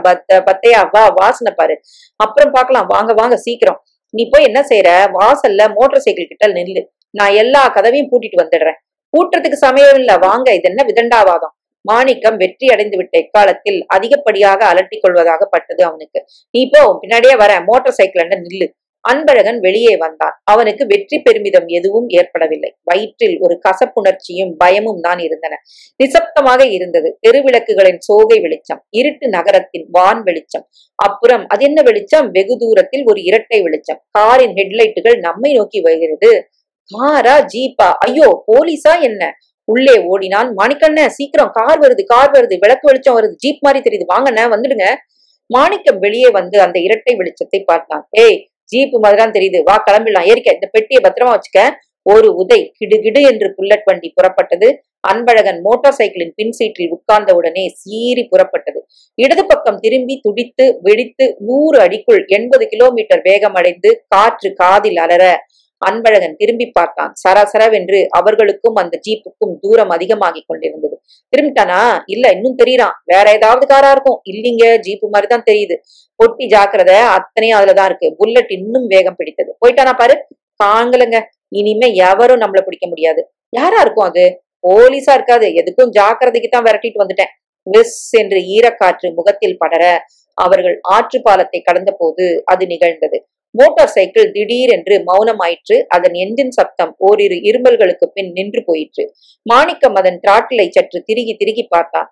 பத்தையா, வா வாசனை பாரு. அப்புறம் பாக்கலாம், வாங்க வாங்க சீக்கிரம். நீ போய் என்ன செய்யற? வாசல்ல மோட்டார் சைக்கிள் கிட்ட நில்லு. நான் எல்லா கதவையும் பூட்டிட்டு வந்துடுறேன். பூட்டுறதுக்கு சமயம் இல்ல, வாங்க. இது என்ன விதண்டாவாதம்? மாணிக்கம் வெற்றி அடைந்து விட்ட இக்காலத்தில் அதிகப்படியாக அலட்டிக் கொள்வதாக பட்டது அவனுக்கு. நீ போ, பின்னாடியே வர. மோட்டார் சைக்கிள் நில்லு. அன்பழகன் வெளியே வந்தான். அவனுக்கு வெற்றி பெருமிதம் எதுவும் ஏற்படவில்லை. வயிற்றில் ஒரு கசப்புணர்ச்சியும் பயமும் தான் இருந்தன. நிசப்தமாக இருந்தது. தெருவிளக்குகளின் சோகை வெளிச்சம், இருட்டு நகரத்தின் வான் வெளிச்சம். அப்புறம் அது என்ன வெளிச்சம்? வெகு தூரத்தில் ஒரு இரட்டை வெளிச்சம். காரின் ஹெட்லைட்டுகள் நம்மை நோக்கி வருகிறது. காரா, ஜீப்பா? ஐயோ, போலீஸா என்ன? உள்ளே ஓடினான். மாணிக்கண்ண, சீக்கிரம், கார் வருது, கார் வருது, விளக்கு வெளிச்சம் வருது, ஜீப் மாதிரி தெரியுது, வாங்கண்ண, வந்துடுங்க. மாணிக்கம் வெளியே வந்து அந்த இரட்டை வெளிச்சத்தை பார்த்தான். ஏய், ஜீப்பு மாதிரிதான் தெரியுது, வா கிளம்பிடலாம், ஏறிக்க, இந்த பெட்டியை பத்திரமா வச்சுக்க. ஒரு உதை. கிடுகிடு என்று புல்லட் வண்டி புறப்பட்டது. அன்பழகன் மோட்டார் சைக்கிளின் பின் சீட்டில் உட்கார்ந்த உடனே சீறி புறப்பட்டது. இடது பக்கம் திரும்பி துடித்து வெடித்து 100 அடிக்குள் 80 கிலோமீட்டர் வேகம் அடைந்து காற்று காதில் அலற அன்பழகன் திரும்பி பார்த்தான். சரசரவென்று அவர்களுக்கும் அந்த ஜீப்புக்கும் தூரம் அதிகமாகி கொண்டிருந்தது. திரும்பிட்டானா? இல்ல, இன்னும் தெரியறான். வேற ஏதாவது காரா இருக்கும். இல்லீங்க, ஜீப்பு மாதிரிதான் தெரியுது. பொட்டி ஜாக்கிரத, அத்தனையும் அதுலதான் இருக்கு. புல்லட் இன்னும் வேகம் பிடித்தது. போயிட்டானா பாரு. காங்கலங்க. இனிமே எவரும் நம்மள பிடிக்க முடியாது. யாரா இருக்கும் அது? போலீஸா இருக்காது. எதுக்கும் ஜாக்கிரதைக்கு தான் விரட்டிட்டு வந்துட்டேன். விஸ் என்று ஈரக்காற்று முகத்தில் படர அவர்கள் ஆற்று பாலத்தை கடந்த போது அது நிகழ்ந்தது. மோட்டார் சைக்கிள் திடீரென்று மௌனமாயிற்று. அதன் என்ஜின் சப்தம் ஓரிரு இருமல்களுக்கு பின் நின்று போயிற்று. மாணிக்கம் அதன் திராட்டிலை சற்று திருகி திருகி பார்த்தான்.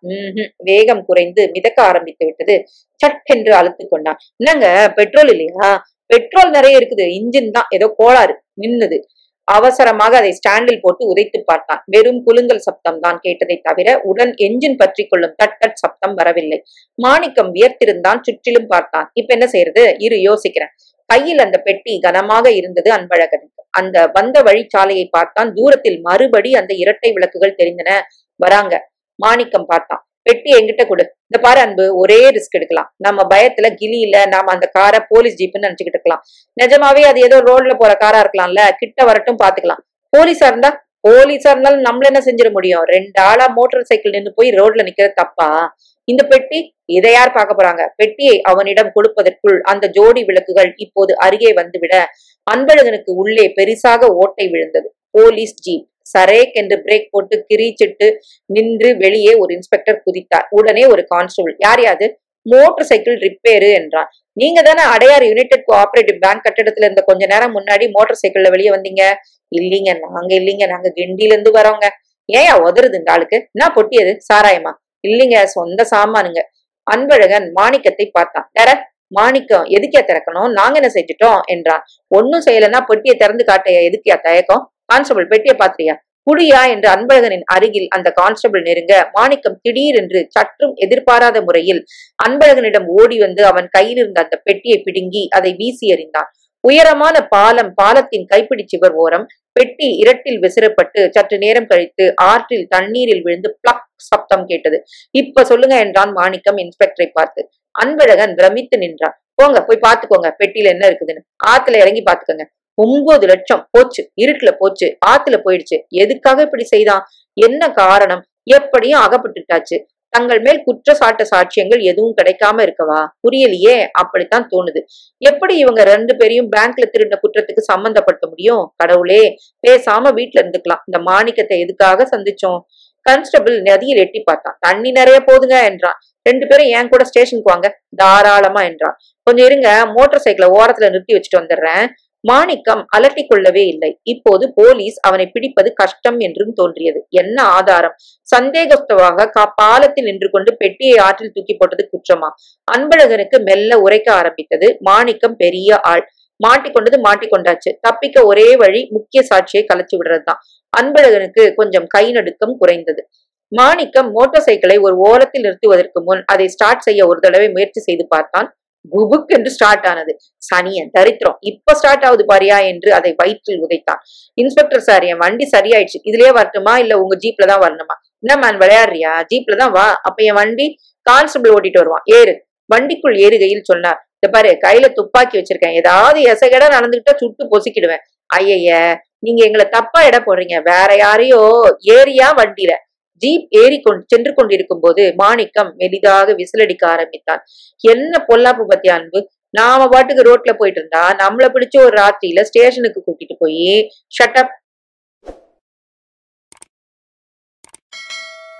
வேகம் குறைந்து மிதக்க ஆரம்பித்து விட்டது. சட்டென்று அழுத்து கொண்டான். என்னங்க, பெட்ரோல் இல்லையா? பெட்ரோல் நிறைய இருக்குது, இன்ஜின் தான் ஏதோ கோளாறு, நின்னுது. அவசரமாக அதை ஸ்டாண்டில் போட்டு உதைத்து பார்த்தான். வெறும் குலுங்கல் சப்தம் தான் கேட்டதை தவிர உடன் என்ஜின் பற்றி கொள்ளும் தட் தட் சப்தம் வரவில்லை. மாணிக்கம் வியர்த்திருந்தான். சுற்றிலும் பார்த்தான். இப்ப என்ன செய்யறது? இரு, யோசிக்கிறேன். கையில் அந்த பெட்டி கனமாக இருந்தது அன்பழகனுக்கு. அந்த வந்த வழிச்சாலையை பார்த்தான். தூரத்தில் மறுபடி அந்த இரட்டை விளக்குகள் தெரிந்தன. வராங்க. மாணிக்கம் பார்த்தான். பெட்டி என்கிட்ட கொடு. இந்த பாரு அன்பு, ஒரே ரிஸ்க் எடுக்கலாம். நம்ம பயத்துல கிளியில நாம அந்த காரை போலீஸ் ஜீப்னு நினைச்சுக்கிட்டு இருக்கலாம். நிஜமாவே அது ஏதோ ரோட்ல போற காரா இருக்கலாம்ல. கிட்ட வரட்டும், பாத்துக்கலாம். போலீஸா இருந்தாலும் நம்மள என்ன செஞ்சிட முடியும்? 2 ஆளா மோட்டார் சைக்கிள் நின்று போய் ரோட்ல நிக்கிறது தப்பா? இந்த பெட்டி, இதை யார் பார்க்க போறாங்க? பெட்டியை அவனிடம் கொடுப்பதற்குள் அந்த ஜோடி விளக்குகள் இப்போது அருகே வந்துவிட அன்பழகனுக்கு உள்ளே பெரிசாக ஓட்டை விழுந்தது. Police jeep. சரேக் என்று பிரேக் போட்டு கிரீச்சிட்டு நின்று வெளியே ஒரு இன்ஸ்பெக்டர் குதித்தார். உடனே ஒரு கான்ஸ்டபிள், யார் யாது? மோட்டார் சைக்கிள் ரிப்பேரு என்றான். நீங்க தானே அடையார் யுனைடெட் கோஆபரேட்டிவ் பேங்க் கட்டடத்துல இருந்த கொஞ்ச நேரம் முன்னாடி மோட்டார் சைக்கிள்ல வெளியே வந்தீங்க? இல்லீங்க, நாங்க கிண்டில இருந்து வரோங்க. ஏன் உதறுது இந்த ஆளுக்கு? என்ன பொட்டியது? சாராயமா? இல்லீங்க, சொந்த சாமானுங்க. அன்பழகன் மாணிக்கத்தை பார்த்தான். தர மாணிக்கம், எதுக்கியா திறக்கணும்? நாங்க என்ன செஞ்சுட்டோம் என்றான். ஒன்னும் செய்யலன்னா பெட்டியை திறந்து காட்டைய எதுக்கியா தயக்கம்? கான்ஸ்டபிள், பெட்டியை பாத்திரியா? குடியா என்று அன்பழகனின் அருகில் அந்த கான்ஸ்டபிள் நெருங்க மாணிக்கம் திடீரென்று சற்றும் எதிர்பாராத முறையில் அன்பழகனிடம் ஓடி வந்து அவன் கையில் இருந்த அந்த பெட்டியை பிடுங்கி அதை வீசி எறிந்தான். உயரமான பாலத்தின் கைப்பிடி சுவர் ஓரம் பெட்டி இரட்டில் விசிறப்பட்டு சற்று நேரம் கழித்து ஆற்றில் தண்ணீரில் விழுந்து பிளக் சப்தம் கேட்டது. இப்ப சொல்லுங்க என்றான் மாணிக்கம் இன்ஸ்பெக்டரை பார்த்து. அன்பழகன் பிரமித்து நின்றான். போங்க, போய் பாத்துக்கோங்க, பெட்டியில என்ன இருக்குதுன்னு. ஆத்துல இறங்கி பாத்துக்கோங்க. 9 லட்சம் போச்சு, இருட்டுல போச்சு, ஆத்துல போயிடுச்சு. எதுக்காக இப்படி செய்தான்? என்ன காரணம்? எப்படியும் அகப்பட்டுட்டாச்சு. தங்கள் மேல் குற்றச்சாட்டு சாட்சியங்கள் எதுவும் கிடைக்காம இருக்கவா? புரியலையே. அப்படித்தான் தோணுது. எப்படி இவங்க 2 பேரையும் பேங்க்ல திருடின குற்றத்துக்கு சம்பந்தப்படுத்த முடியும்? கடவுளே, பேசாம வீட்டுல இருந்துக்கலாம். இந்த மாணிக்கத்தை எதுக்காக சந்திச்சோம்? கான்ஸ்டபிள் நதியில் எட்டி பார்த்தான். தண்ணி நிறைய போதுங்க என்றான். 2 பேரும் என் கூட ஸ்டேஷனுக்கு வாங்க. தாராளமா என்றான். கொஞ்சம் இருங்க, மோட்டார் சைக்கிளை ஓரத்துல நிறுத்தி வச்சுட்டு வந்துடுறேன். மாணிக்கம் அலட்டி கொள்ளவே இல்லை. இப்போது போலீஸ் அவனை பிடிப்பது கஷ்டம் என்றும் தோன்றியது. என்ன ஆதாரம்? சந்தேகஸ்தவாக பாலத்தில் நின்று கொண்டு பெட்டியை ஆற்றில் தூக்கி போட்டது குற்றமா? அன்பழகனுக்கு மெல்ல உரைக்க ஆரம்பித்தது. மாணிக்கம் பெரிய ஆள். மாட்டிக்கொண்டாச்சு. தப்பிக்க ஒரே வழி முக்கிய சாட்சியை கலைச்சு விடுறதுதான். அன்பழகனுக்கு கொஞ்சம் கை நடுக்கம் குறைந்தது. மாணிக்கம் மோட்டார் சைக்கிளை ஒரு ஓரத்தில் நிறுத்துவதற்கு முன் அதை ஸ்டார்ட் செய்ய ஒரு தடவை முயற்சி செய்து பார்த்தான். குபுக் என்று ஸ்டார்ட் ஆனது. சனியன் தரித்திரம், இப்ப ஸ்டார்ட் ஆகுது பாரியா என்று அதை வயிற்றில் உதைத்தான். இன்ஸ்பெக்டர் சார், என் வண்டி சரியாயிடுச்சு. இதுலயே வரட்டுமா இல்ல உங்க ஜீப்ல தான் வரணுமா? என்ன மேன் விளையாடுறியா? ஜீப்ல தான் வா. அப்ப என் வண்டி கான்ஸ்டபிள் ஓட்டிட்டு வருவான். ஏறு. வண்டிக்குள் ஏறுகையில் சொன்னார். இந்த பாரு, கையில துப்பாக்கி வச்சிருக்கேன். ஏதாவது எசகடா நடந்துகிட்டா சுட்டு பொசிக்கிடுவேன். ஐய, நீங்க எங்களை தப்பா எடை போடுறீங்க. வேற யாரையோ ஏரியா வண்டியில. ஜீப் சென்று கொண்டிருக்கும் போது மாணிக்கம் மெலிதாக விசிலடிக்க ஆரம்பித்தான். என்ன பொல்லாப்பு பத்தியா அன்பு? நாம பாட்டுக்கு ரோட்ல போயிட்டு இருந்தா நம்மள பிடிச்ச ஒரு ராத்திரியில ஸ்டேஷனுக்கு கூட்டிட்டு போய் ஷட்டப்.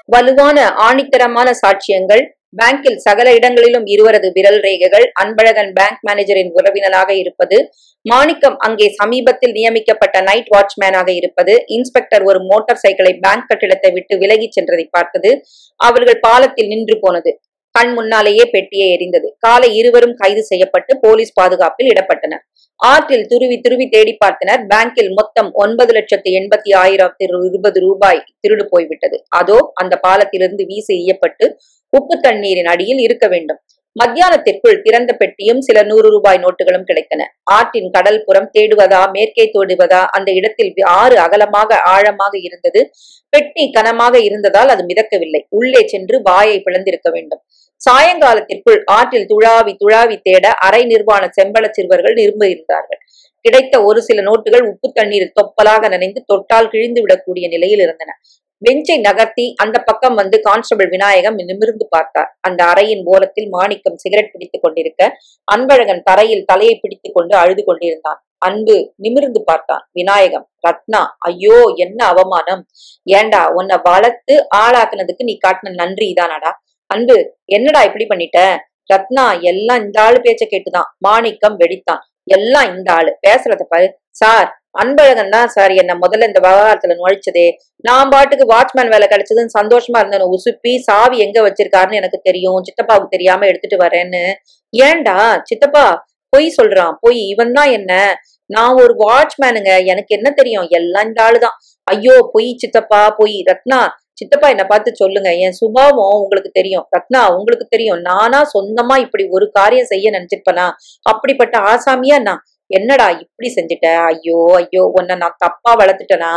வலுவான ஆணித்தரமான சாட்சியங்கள், பேங்கில் சகல இடங்களிலும் இருவரது விரல் ரேகைகள், அன்பழகன் பேங்க் மேனேஜரின் உறவினராக இருப்பது, மாணிக்கம் அங்கே சமீபத்தில் நியமிக்கப்பட்ட நைட் வாட்ச்மேனாக இருப்பது, இன்ஸ்பெக்டர் ஒரு மோட்டார் சைக்கிளை பேங்க் கட்டிடத்தை விட்டு விலகி சென்றதை பார்த்தது, அவர்கள் பாலத்தில் நின்று போனது, கண் முன்னாலேயே பெட்டியை எரிந்தது. காலை இருவரும் கைது செய்யப்பட்டு போலீஸ் பாதுகாப்பில் இடப்பட்டனர். ஆற்றில் துருவி துருவி தேடி பார்த்தனர். பேங்கில் மொத்தம் 9,80,020 ரூபாய் திருடு போய்விட்டது. அதோ அந்த பாலத்திலிருந்து வீசி எறியப்பட்டு உப்பு தண்ணீரின் அடியில் இருக்க வேண்டும். மத்தியானத்திற்குள் திறந்த பெட்டியும் சில 100 ரூபாய் நோட்டுகளும் கிடைத்தன. ஆற்றின் கடல் புறம் தேடுவதா மேற்கே தோடுவதா? அந்த இடத்தில் ஆறு அகலமாக ஆழமாக இருந்தது. பெட்டி கனமாக இருந்ததால் அது மிதக்கவில்லை. உள்ளே சென்று வாயை பிளந்திருக்க வேண்டும். சாயங்காலத்திற்குள் ஆற்றில் துழாவி துழாவி தேட அரை நிர்வாண செம்பள சிறுவர்கள் இருந்தார்கள். கிடைத்த ஒரு சில நோட்டுகள் உப்பு தண்ணீரில் தொப்பலாக நனைந்து தொட்டால் கிழிந்து விடக்கூடிய நிலையில் இருந்தன. பெஞ்சை நகர்த்தி அந்த பக்கம் வந்து கான்ஸ்டபிள் விநாயகம் நிமிர்ந்து பார்த்தார். அந்த அறையின் ஓரத்தில் மாணிக்கம் சிகரெட் பிடித்துக் கொண்டிருக்க, அன்பழகன் தரையில் தலையை பிடித்துக் கொண்டு அழுது கொண்டிருந்தான். அன்பு நிமிர்ந்து பார்த்தான். விநாயகம், ரத்னா, ஐயோ என்ன அவமானம்! ஏண்டா, உன்னை வளர்த்து ஆளாக்குனதுக்கு நீ காட்டின நன்றி இதானடா? அன்பு, என்னடா இப்படி பண்ணிட்ட? ரத்னா, எல்லாம் இந்த ஆளு பேச்ச கேட்டுதான். மாணிக்கம் வெடித்தான். எல்லாம் இந்த ஆளு பேசுறத பாரு. சார், அன்பழகன் தான் சார் என்ன முதல்ல இந்த விவகாரத்துல நுழைச்சதே. நான் பாட்டுக்கு வாட்ச்மேன் வேலை கிடைச்சதுன்னு சந்தோஷமா இருந்தேன். உசுப்பி சாவி எங்க வச்சிருக்காருன்னு எனக்கு தெரியும், சித்தப்பாவுக்கு தெரியாம எடுத்துட்டு வரேன்னு. ஏண்டா சித்தப்பா பொய் சொல்றான்? பொய், இவன் தான் என்ன? நான் ஒரு வாட்ச்மேனுங்க, எனக்கு என்ன தெரியும்? எல்லாம் இந்த ஆளுதான். ஐயோ பொய் சித்தப்பா, பொய். ரத்னா, சித்தப்பா என்ன பார்த்து சொல்லுங்க, என் சுபாவம் உங்களுக்கு தெரியும். ரத்னா, உங்களுக்கு தெரியும், நானா சொந்தமா இப்படி ஒரு காரியம் செய்ய நினைச்சிருப்பனா? அப்படிப்பட்ட ஆசாமியா நான்? என்னடா இப்படி செஞ்சுட்ட? ஐயோ ஐயோ, உன்னை நான் தப்பா வளர்த்துட்டனா?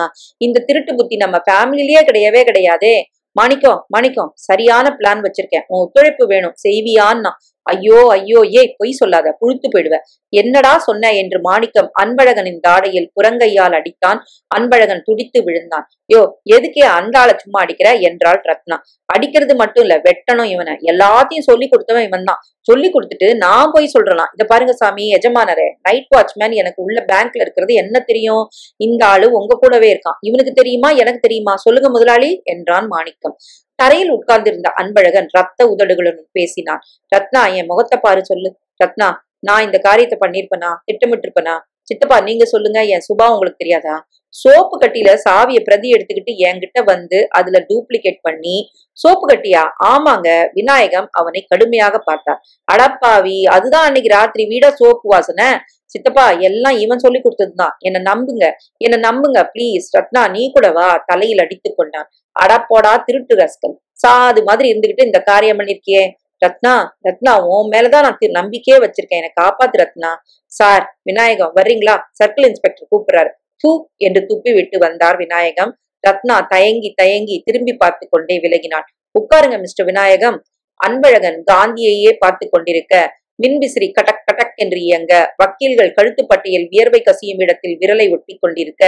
இந்த திருட்டு புத்தி நம்ம ஃபேமிலிலேயே கிடையவே கிடையாதே. மாணிக்கம், மாணிக்கம், சரியான பிளான் வச்சிருக்கேன், உன் ஒத்துழைப்பு வேணும், செய்வியான்னா? ஐயோ ஐயோ, ஏய் பொய் சொல்லாத, புழுத்து போயிடுவ. என்னடா சொன்ன என்று மாணிக்கம் அன்பழகனின் தாடையில் புறங்கையால் அடித்தான். அன்பழகன் துடித்து விழுந்தான். யோ, எதுக்கே அந்த ஆளை சும்மா அடிக்கிற என்றாள் ரத்னா. அடிக்கிறது மட்டும் இல்ல, வெட்டணும் இவனை. எல்லாத்தையும் சொல்லி கொடுத்தவன் இவன் தான். சொல்லி கொடுத்துட்டு நான் போய் சொல்றலாம். இத பாருங்க சாமி, எஜமானரே, நைட் வாட்ச்மேன் எனக்கு உள்ள பேங்க்ல இருக்கிறது என்ன தெரியும்? இந்த ஆளு உங்க கூடவே இருக்கான். இவனுக்கு தெரியுமா, எனக்கு தெரியுமா? சொல்லுங்க முதலாளி என்றான் மாணிக்கம். தரையில் உட்கார்ந்திருந்த அன்பழகன் ரத்த உதடுகளுடன் பேசினான். ரத்னா, என் முகத்தை பாரு, சொல்லு. ரத்னா, நான் இந்த காரியத்தை பண்ணிருப்பனா, திட்டமிட்டிருப்பனா? சித்தப்பா நீங்க சொல்லுங்க, என் சுபாவம் உங்களுக்கு தெரியாதா? சோப்பு கட்டியில சாவிய பிரதி எடுத்துக்கிட்டு என்கிட்ட வந்து அதுல டூப்ளிகேட் பண்ணி. சோப்பு கட்டியா? ஆமாங்க. விநாயகம் அவனை கடுமையாக பார்த்தார். அடப்பாவி, அதுதான் அன்னைக்கு ராத்திரி வீடா சோப்பு வாசனை. சித்தப்பா, எல்லாம் இவன் சொல்லி கொடுத்ததுதான். என்ன நம்புங்க, என்ன நம்புங்க பிளீஸ். ரத்னா, நீ கூட வா. தலையில் அடித்துக் கொண்டான். அடப்போடா திருட்டு ரஸ்கல், சாது மாதிரி இருந்துகிட்டு இந்த காரியம் பண்ணிருக்கியே. ரத்னா, ரத்னா, உன் மேலதான் நான் நம்பிக்கையே வச்சிருக்கேன், எனக்கு காப்பாத்து ரத்னா. சார், விநாயகம் வர்றீங்களா? சர்க்கிள் இன்ஸ்பெக்டர் கூப்பிடுறாரு. தூ என்று துப்பி விட்டு வந்தார் விநாயகம். ரத்னா தயங்கி தயங்கி திரும்பி பார்த்து கொண்டே விலகினாள். உட்காருங்க மிஸ்டர் விநாயகம். அன்பழகன் காந்தியையே பார்த்து கொண்டிருக்க, மின்விசிறி கடக் கடக் என்று இயங்க, வக்கீல்கள் கழுத்துப்பட்டியில் வியர்வை கசியும் இடத்தில் விரலை ஒட்டி கொண்டிருக்க,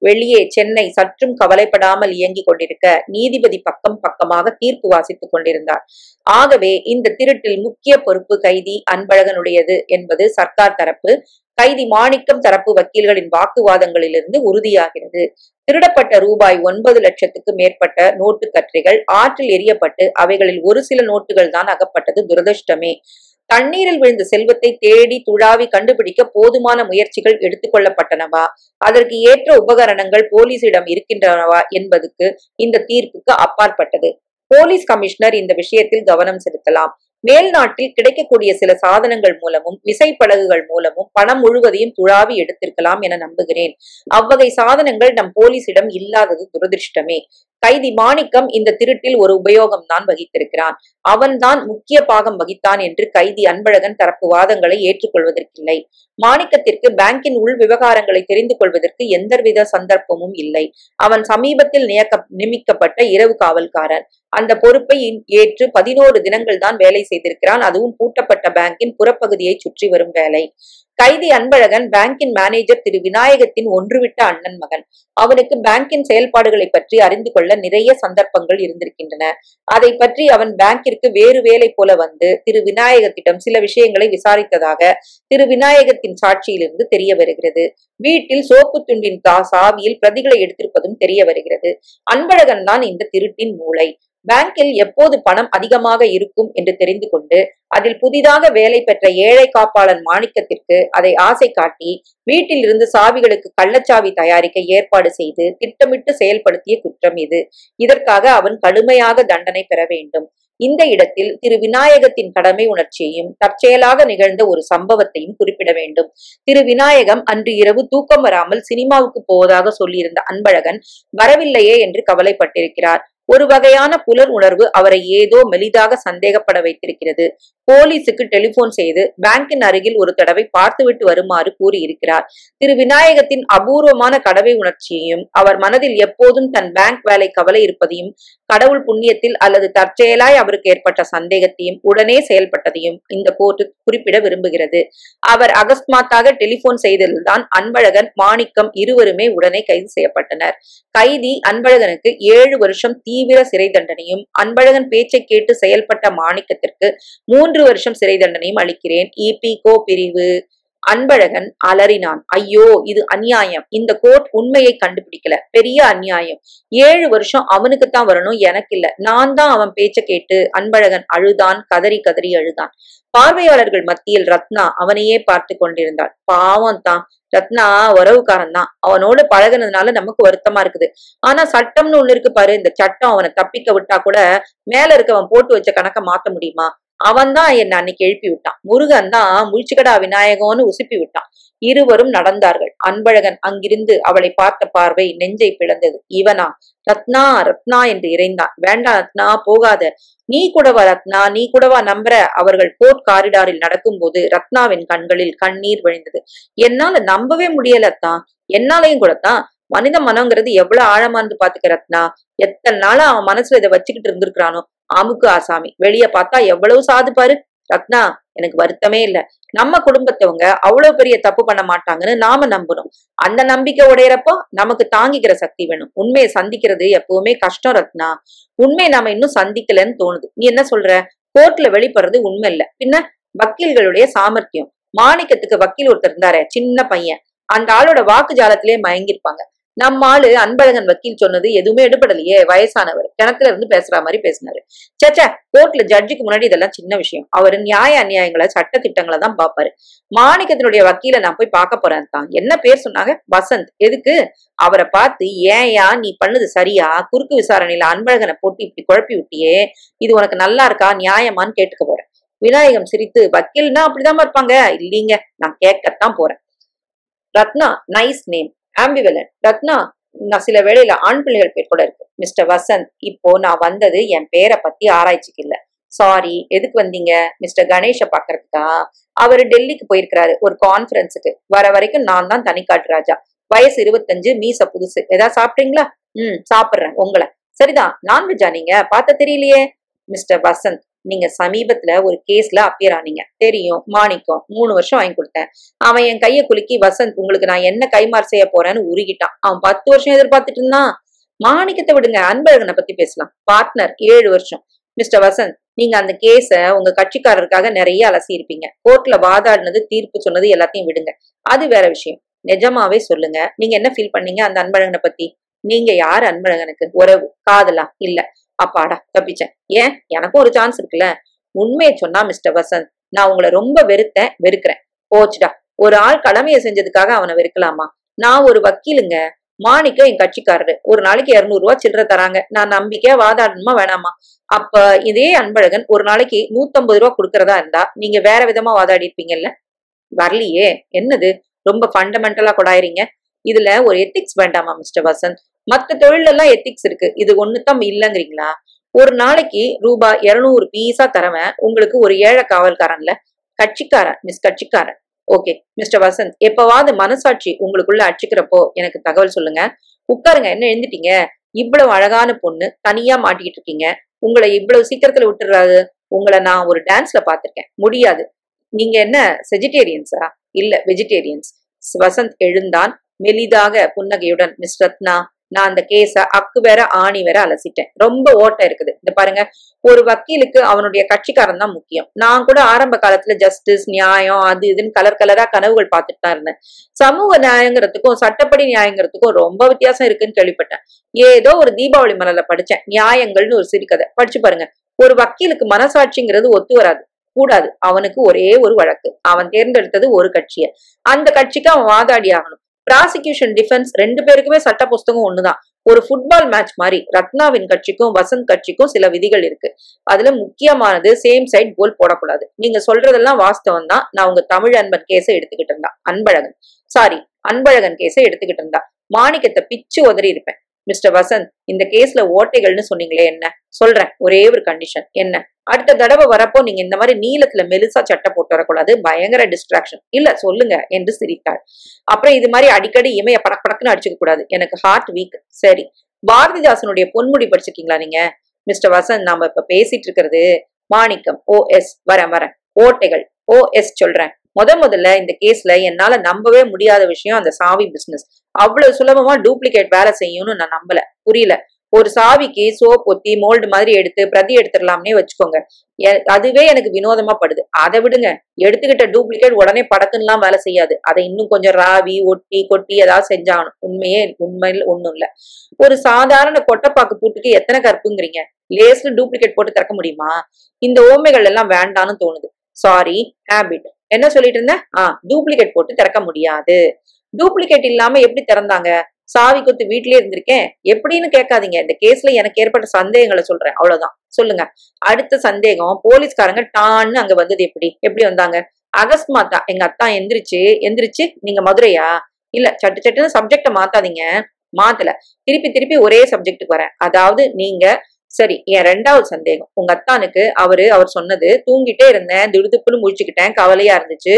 வெளியே சென்னை சற்றும் கவலைப்படாமல் இயங்கிக் கொண்டிருக்க, நீதிபதி பக்கம் பக்கமாக தீர்ப்பு வாசித்துக் கொண்டிருந்தார். ஆகவே இந்த திருட்டில் முக்கிய பொறுப்பு கைதி அன்பழகனுடையது என்பது சர்க்கார் தரப்பு, கைதி மாணிக்கம் தரப்பு வக்கீல்களின் வாக்குவாதங்களிலிருந்து உறுதியாகிறது. திருடப்பட்ட ரூபாய் 9 லட்சத்துக்கு மேற்பட்ட நோட்டு கற்றைகள் ஆற்றில் எரியப்பட்டு அவைகளில் ஒரு சில நோட்டுகள் தான் அகப்பட்டது. துரதிருஷ்டமே. தண்ணீரில் விழுந்த செல்வத்தை தேடி துழாவி கண்டுபிடிக்க போதுமான முயற்சிகள் எடுத்துக் கொள்ளப்பட்டனவா, அதற்கு ஏற்ற உபகரணங்கள் போலீசிடம் இருக்கின்றனவா என்பதுக்கு இந்த தீர்ப்புக்கு அப்பாற்பட்டது. போலீஸ் கமிஷனர் இந்த விஷயத்தில் கவனம் செலுத்தலாம். மேல் நாட்டில் கிடைக்கக்கூடிய சில சாதனங்கள் மூலமும் விசைப்படகுகள் மூலமும் பணம் முழுவதையும் துழாவி எடுத்திருக்கலாம் என நம்புகிறேன். அவ்வகை சாதனங்கள் நம் போலீசிடம் இல்லாதது துரதிருஷ்டமே. கைதி மாணிக்கம் இந்த திருட்டில் ஒரு உபயோகம் தான் வகித்திருக்கிறான். அவன்தான் முக்கிய பாகம் வகித்தான் என்று கைதி அன்பழகன் தரப்பு வாதங்களை ஏற்றுக்கொள்வதற்கில்லை. மாணிக்கத்திற்கு பேங்கின் உள் விவகாரங்களை தெரிந்து கொள்வதற்கு எந்தவித சந்தர்ப்பமும் இல்லை. அவன் சமீபத்தில் நியமிக்கப்பட்ட இரவு காவல்காரன். அந்த பொறுப்பை ஏற்று 11 தினங்கள் தான் வேலை செய்திருக்கிறான். அதுவும் பூட்டப்பட்ட பேங்கின் புறப்பகுதியை சுற்றி வரும் வேலை. கைதி அன்பழகன் பேங்கின் மேனேஜர் திரு விநாயகத்தின் ஒன்றுவிட்ட அண்ணன் மகன். அவனுக்கு பேங்கின் செயல்பாடுகளை பற்றி அறிந்து கொள்ள நிறைய சந்தர்ப்பங்கள் இருந்திருக்கின்றன. அதை பற்றி அவன் பேங்கிற்கு வேறு வேலை போல வந்து திரு விநாயகத்திடம் சில விஷயங்களை விசாரித்ததாக திரு விநாயகத்தின் சாட்சியிலிருந்து தெரிய வருகிறது. வீட்டில் சோப்பு துண்டின் சாவியில் பிரதிகளை எடுத்திருப்பதும் தெரிய வருகிறது. அன்பழகன் தான் இந்த திருட்டின் மூளை. பேங்கில் எப்போது பணம் அதிகமாக இருக்கும் என்று தெரிந்து கொண்டு அதில் புதிதாக வேலை பெற்ற ஏழை காப்பாளன் மாணிக்கத்திற்கு அதை ஆசை காட்டி வீட்டில் இருந்து சாவிகளுக்கு கள்ளச்சாவி தயாரிக்க ஏற்பாடு செய்து திட்டமிட்டு செயல்படுத்திய குற்றம் இது. இதற்காக அவன் கடுமையாக தண்டனை பெற வேண்டும். இந்த இடத்தில் திரு விநாயகத்தின் கடமை உணர்ச்சியையும் தற்செயலாக நிகழ்ந்த ஒரு சம்பவத்தையும் குறிப்பிட வேண்டும். திரு விநாயகம் அன்று இரவு தூக்கம் வராமல் சினிமாவுக்கு போவதாக சொல்லியிருந்த அன்பழகன் வரவில்லையே என்று கவலைப்பட்டிருக்கிறார். ஒரு வகையான புலர் உணர்வு அவரை ஏதோ மெலிதாக சந்தேகப்பட வைத்திருக்கிறது. போலீஸுக்கு டெலிபோன் செய்து பேங்கின் அருகில் ஒரு தடவை பார்த்துவிட்டு வருமாறு கூறியிருக்கிறார். திரு விநாயகத்தின் அபூர்வமான கடவை உணர்ச்சியையும் அவர் மனதில் எப்போதும் தன் பேங்க் வேலை கவலை இருப்பதையும் கடவுள் புண்ணியத்தில் அல்லது தற்செயலாய் அவருக்கு ஏற்பட்ட சந்தேகத்தையும் உடனே செயல்பட்டதையும் இந்த கோர்ட்டு குறிப்பிட விரும்புகிறது. அவர் அகஸ்மாத்தாக டெலிபோன் செய்ததில்தான் அன்பழகன், மாணிக்கம் இருவருமே உடனே கைது செய்யப்பட்டனர். கைதி அன்பழகனுக்கு 7 வருஷம் தீவிர சிறை தண்டனையும், அன்பழகன் பேச்சை கேட்டு செயல்பட்ட மாணிக்கத்திற்கு 3 வருஷம் சிறை தண்டனையும் அளிக்கிறேன். இபிகோ பிரிவு. அன்பழகன் அலறினான். ஐயோ, இது அநியாயம். இந்த கோர்ட் உண்மையை கண்டுபிடிக்கல. பெரிய அநியாயம். 7 வருஷம் அவனுக்குத்தான் வரணும், எனக்கு இல்ல. நான் தான் அவன் பேச்ச கேட்டு. அன்பழகன் அழுதான், கதறி கதறி அழுதான். பார்வையாளர்கள் மத்தியில் ரத்னா அவனையே பார்த்து கொண்டிருந்தாள். பாவம் தான், ரத்னா உறவுக்காரன் தான். அவனோடு பழகுனதுனால நமக்கு வருத்தமா இருக்குது. ஆனா சட்டம்னு ஒண்ணு இருக்கு பாரு. இந்த சட்டம் அவனை தப்பிக்க விட்டா கூட மேல இருக்கவன் போட்டு வச்ச கணக்க மாத்த முடியுமா? அவன் தான் என்ன அன்னைக்கு எழுப்பி விட்டான். முருகன் தான் முழிச்சுக்கடா விநாயகம்னு உசுப்பி விட்டான். இருவரும் நடந்தார்கள். அன்பழகன் அங்கிருந்து அவளை பார்த்த பார்வை நெஞ்சை பிளந்தது. இவனா? ரத்னா, ரத்னா என்று இறைந்தான். வேண்டாம் ரத்னா, போகாத. நீ கூடவா ரத்னா, நீ கூடவா நம்புற? அவர்கள் கோர்ட் காரிடாரில் நடக்கும் போது ரத்னாவின் கண்களில் கண்ணீர் வழிந்தது. என்னால நம்பவே முடியலத்தான். என்னாலையும் கூடத்தான். மனித மனம்ங்கிறது எவ்வளவு ஆழமானது பாத்துக்க ரத்னா. எத்தனை நாளா அவன் மனசுல இதை வச்சுக்கிட்டு இருந்திருக்கிறானோ. அமுக்கு ஆசாமி, வெளிய பார்த்தா எவ்வளவு சாது பாரு. ரத்னா, எனக்கு வருத்தமே இல்ல. நம்ம குடும்பத்தவங்க அவ்வளவு பெரிய தப்பு பண்ண மாட்டாங்கன்னு நாம நம்பணும். அந்த நம்பிக்கை உடையறப்போ நமக்கு தாங்கிக்கிற சக்தி வேணும். உண்மையை சந்திக்கிறது எப்பவுமே கஷ்டம் ரத்னா. உண்மையை நாம இன்னும் சந்திக்கலன்னு தோணுது. நீ என்ன சொல்ற? கோர்ட்ல வெளிப்படுறது உண்மை இல்ல, பின்ன வக்கீல்களுடைய சாமர்த்தியம். மாணிக்கத்துக்கு வக்கீல் ஒருத்தர் இருந்தாரே, சின்ன பையன். அந்த ஆளோட வாக்கு ஜாலத்திலே மயங்கிருப்பாங்க. நம்ம ஆளு அன்பழகன் வக்கீல் சொன்னது எதுவுமே எடுபடலையே. வயசானவர், கிணத்துல இருந்து பேசுற மாதிரி பேசினாரு. சேச்சா, கோர்ட்ல ஜட்ஜுக்கு முன்னாடி இதெல்லாம் சின்ன விஷயம். அவரு நியாய அநியாயங்களை, சட்ட திட்டங்களை தான் பாப்பாரு. மாணிக்கத்தினுடைய வக்கீல நான் போய் பார்க்க போறேன் தான். என்ன பேர் சொன்னாங்க? வசந்த். எதுக்கு? அவரை பார்த்து, ஏயா நீ பண்ணது சரியா? குறுக்கு விசாரணையில அன்பழகனை போட்டு இப்படி குழப்பி விட்டியே, இது உனக்கு நல்லா இருக்கா, நியாயமான்னு கேட்டுக்க போறேன். விநாயகம் சிரித்து, வக்கீல்னா அப்படிதான் இருப்பாங்க. இல்லீங்க, நான் கேட்கத்தான் போறேன். Ratna, nice name. Ambivalent. Ratna, நான் சில வேளையில ஆண் பிள்ளைகள் பேர் கூட இருக்கு. மிஸ்டர் வசந்த், இப்போ நான் வந்தது என் பேரை பத்தி ஆராய்ச்சிக்கு இல்ல. சாரி, எதுக்கு வந்தீங்க? மிஸ்டர் கணேஷ பாக்குறதுக்கா? அவரு டெல்லிக்கு போயிருக்கிறாரு ஒரு கான்பரன்ஸுக்கு. வர வரைக்கும் நான் தான் தனிக்காட்டு ராஜா. வயசு 25, மீச புதுசு. ஏதாவது சாப்பிட்டீங்களா? சாப்பிடுறேன். உங்களை. சரிதான், நான்வெஜ்ஜா நீங்க? பார்த்த தெரியலையே. மிஸ்டர் வசந்த், நீங்க சமீபத்துல ஒரு கேஸ்ல அப்பியர் ஆனீங்க. தெரியும், மாணிக்கம். 3 வருஷம் வாங்கி கொடுத்தேன். அவன் என் கைய குலுக்கி, வசந்த் உங்களுக்கு நான் என்ன கைமாறு செய்ய போறேன்னு உருகிட்டான். அவன் 10 வருஷம் எதிர்பார்த்துட்டு இருந்தான். மாணிக்கத்தை விடுங்க, அன்பழகனை பத்தி பேசலாம். பார்ட்னர் 7 வருஷம். மிஸ்டர் வசந்த், நீங்க அந்த கேஸ உங்க கட்சிக்காரருக்காக நிறைய அலசி இருப்பீங்க. கோர்ட்ல வாதாடினது, தீர்ப்பு சொன்னது எல்லாத்தையும் விடுங்க, அது வேற விஷயம். நிஜமாவே சொல்லுங்க, நீங்க என்ன ஃபீல் பண்ணீங்க அந்த அன்பழகனை பத்தி? நீங்க யாரு அன்பழகனுக்கு? உறவு, காதலா? இல்ல. அப்பாடா, தப்பிச்சேன். ஏன், எனக்கும் ஒரு சான்ஸ் இருக்குல்ல. உண்மையை சொன்னா மிஸ்டர் வசந்த், நான் உங்களை ரொம்ப வெறுக்கிறேன். போச்சுடா. ஒரு ஆள் கடமையை செஞ்சதுக்காக அவனை வெறுக்கலாமா? நான் ஒரு வக்கீலுங்க. மாணிக்கம் என் கட்சிக்காரரு. ஒரு நாளைக்கு 200 ரூபாய் சில்லற தராங்க. நான் நம்பிக்கையா வாதாடணுமா வேணாமா? அப்ப இதே அன்பழகன் ஒரு நாளைக்கு 150 ரூபாய் கொடுக்கறதா இருந்தா நீங்க வேற விதமா வாதாடி இருப்பீங்கல்ல? வரலையே. என்னது ரொம்ப ஃபண்டமெண்டலா கொடாயிறீங்க? இதுல ஒரு எத்திக்ஸ் வேண்டாமா மிஸ்டர் வசந்த்? மத்த தொழில் எல்லாம் எத்திக்ஸ் இருக்கு, இது ஒண்ணுதான் இல்லங்கிறீங்களா? ஒரு நாளைக்கு ரூபாய் 200 பீஸா தரவன் உங்களுக்கு ஒரு ஏழை காவல்காரன்ல? கட்சிக்காரன், கட்சிக்காரன். ஓகே மிஸ்டர் வசந்த், எப்பவாவது மனசாட்சி உங்களுக்குள்ள அடிச்சுக்கிறப்போ எனக்கு தகவல் சொல்லுங்க. உட்காருங்க. என்ன எழுந்துட்டீங்க? இவ்வளவு அழகான பொண்ணு தனியா மாட்டிக்கிட்டு இருக்கீங்க. உங்களை இவ்வளவு சீக்கிரத்துல விட்டுறாது. உங்களை நான் ஒரு டான்ஸ்ல பாத்திருக்கேன். முடியாது. நீங்க என்ன செஜிடேரியன்ஸா? இல்ல, வெஜிடேரியன்ஸ். வசந்த் எழுந்தான் மெலிதாக புன்னகையுடன். மிஸ் ரத்னா, நான் அந்த கேஸ அக்கு வேற ஆணி வேற அலசிட்டேன். ரொம்ப ஓட்டம் இருக்குது. இந்த பாருங்க, ஒரு வக்கீலுக்கு அவனுடைய கட்சிக்காரன் தான் முக்கியம். நான் கூட ஆரம்ப காலத்துல ஜஸ்டிஸ், நியாயம், அது இதுன்னு கலர் கலரா கனவுகள் பார்த்துட்டு தான் இருந்தேன். சமூக நியாயங்கிறதுக்கும் சட்டப்படி நியாயங்கிறதுக்கும் ரொம்ப வித்தியாசம் இருக்குன்னு கேள்விப்பட்டேன். ஏதோ ஒரு தீபாவளி மலர்ல படிச்சேன். நியாயங்கள்னு ஒரு சிறுகதை படிச்சு பாருங்க. ஒரு வக்கீலுக்கு மனசாட்சிங்கிறது ஒத்து வராது, கூடாது. அவனுக்கு ஒரே ஒரு வழக்கு. அவன் தேர்ந்தெடுத்தது ஒரு கட்சிய. அந்த கட்சிக்கு அவன் வாதாடி ஆகணும். ப்ராசிக்யூஷன், டிஃபென்ஸ் 2 பேருக்குமே சட்ட புஸ்தகம் ஒண்ணுதான். ஒரு ஃபுட்பால் மேட்ச் மாதிரி ரத்னாவின் கட்சிக்கும் வசந்த் கட்சிக்கும் சில விதிகள் இருக்கு. அதுல முக்கியமானது சேம் சைட் கோல் போடக்கூடாது. நீங்க சொல்றதெல்லாம் வாஸ்தவம் தான். நான் உங்க தமிழ் அன்பன் கேஸை எடுத்துக்கிட்டு இருந்தா அன்பழகன் கேஸை எடுத்துக்கிட்டு இருந்தா மாணிக்கத்தை பிச்சு உதறி இருப்பேன். மிஸ்டர் வசந்த், இந்த கேஸ்ல ஓட்டைகள்னு சொன்னீங்களே என்ன? சொல்றேன், ஒரே ஒரு கண்டிஷன். என்ன? அடுத்த தடவை வரப்போ நீங்க இந்த மாதிரி நீளத்துல மெலிசா சட்டை போட்டு வரக்கூடாது, பயங்கர டிஸ்ட்ராக்ஷன். இல்ல சொல்லுங்க என்று சிரித்தாள். அப்புறம் இது மாதிரி அடிக்கடி இமைய படக் படக்குன்னு அடிச்சுக்க கூடாது, எனக்கு ஹார்ட் வீக். சரி, பாரதிதாசனுடைய பொன்முடி படிச்சிருக்கீங்களா நீங்க? மிஸ்டர் வசந்த், நாம இப்ப பேசிட்டு இருக்கிறது மாணிக்கம் OS. வரேன். ஓட்டைகள் OS சொல்றேன். முதல்ல இந்த கேஸ்ல என்னால நம்பவே முடியாத விஷயம் அந்த சாவி பிசினஸ். அவ்வளவு சுலபமா டூப்ளிகேட் வேலை செய்யும்னு நான் நம்பல. புரியல. ஒரு சாவிக்கு சோப் ஒத்தி மோல்டு மாதிரி எடுத்து பிரதி எடுத்துடலாம்னே வச்சுக்கோங்க. அதுவே எனக்கு வினோதமா படுது. அதை விடுங்க, எடுத்துக்கிட்ட டூப்ளிகேட் உடனே படக்குன்னுலாம் வேலை செய்யாது. அதை இன்னும் கொஞ்சம் ராவி ஒட்டி கொட்டி ஏதாவது செஞ்சாகணும். உண்மையில் ஒண்ணும் இல்ல. ஒரு சாதாரண கொட்டைப்பாக்கு பூட்டுக்கு எத்தனை கற்புங்கிறீங்க? லேஸ்ல டூப்ளிகேட் போட்டு திறக்க முடியுமா? இந்த ஓமைகள் எல்லாம் வேண்டான்னு தோணுது. Sorry, habit. என்ன சொல்லிட்டு இருந்தேன்? டூப்ளிகேட் போட்டு திறக்க முடியாது. டூப்ளிகேட் இல்லாம எப்படி திறந்தாங்க? சாவி குத்து வீட்லயே இருந்திருக்கேன் எப்படின்னு கேட்காதீங்க. இந்த கேஸ்ல எனக்கு ஏற்பட்ட சந்தேகங்களை சொல்றேன், அவ்வளவுதான். சொல்லுங்க. அடுத்த சந்தேகம், போலீஸ்காரங்க டான்னு அங்க வந்தது எப்படி வந்தாங்க? அகஸ்மாத்தா எங்க அத்தா எந்திரிச்சு நீங்க மதுரையா? இல்ல, சட்டுன்னு சப்ஜெக்ட மாத்தாதீங்க. மாத்தல, திருப்பி ஒரே சப்ஜெக்டுக்கு வரேன். அதாவது நீங்க. சரி, என் ரெண்டாவது சந்தேகம், உங்க அத்தானுக்கு அவர் சொன்னது தூங்கிட்டே இருந்தேன், திடுதுப்புன்னு முழிச்சுக்கிட்டேன், கவலையா இருந்துச்சு,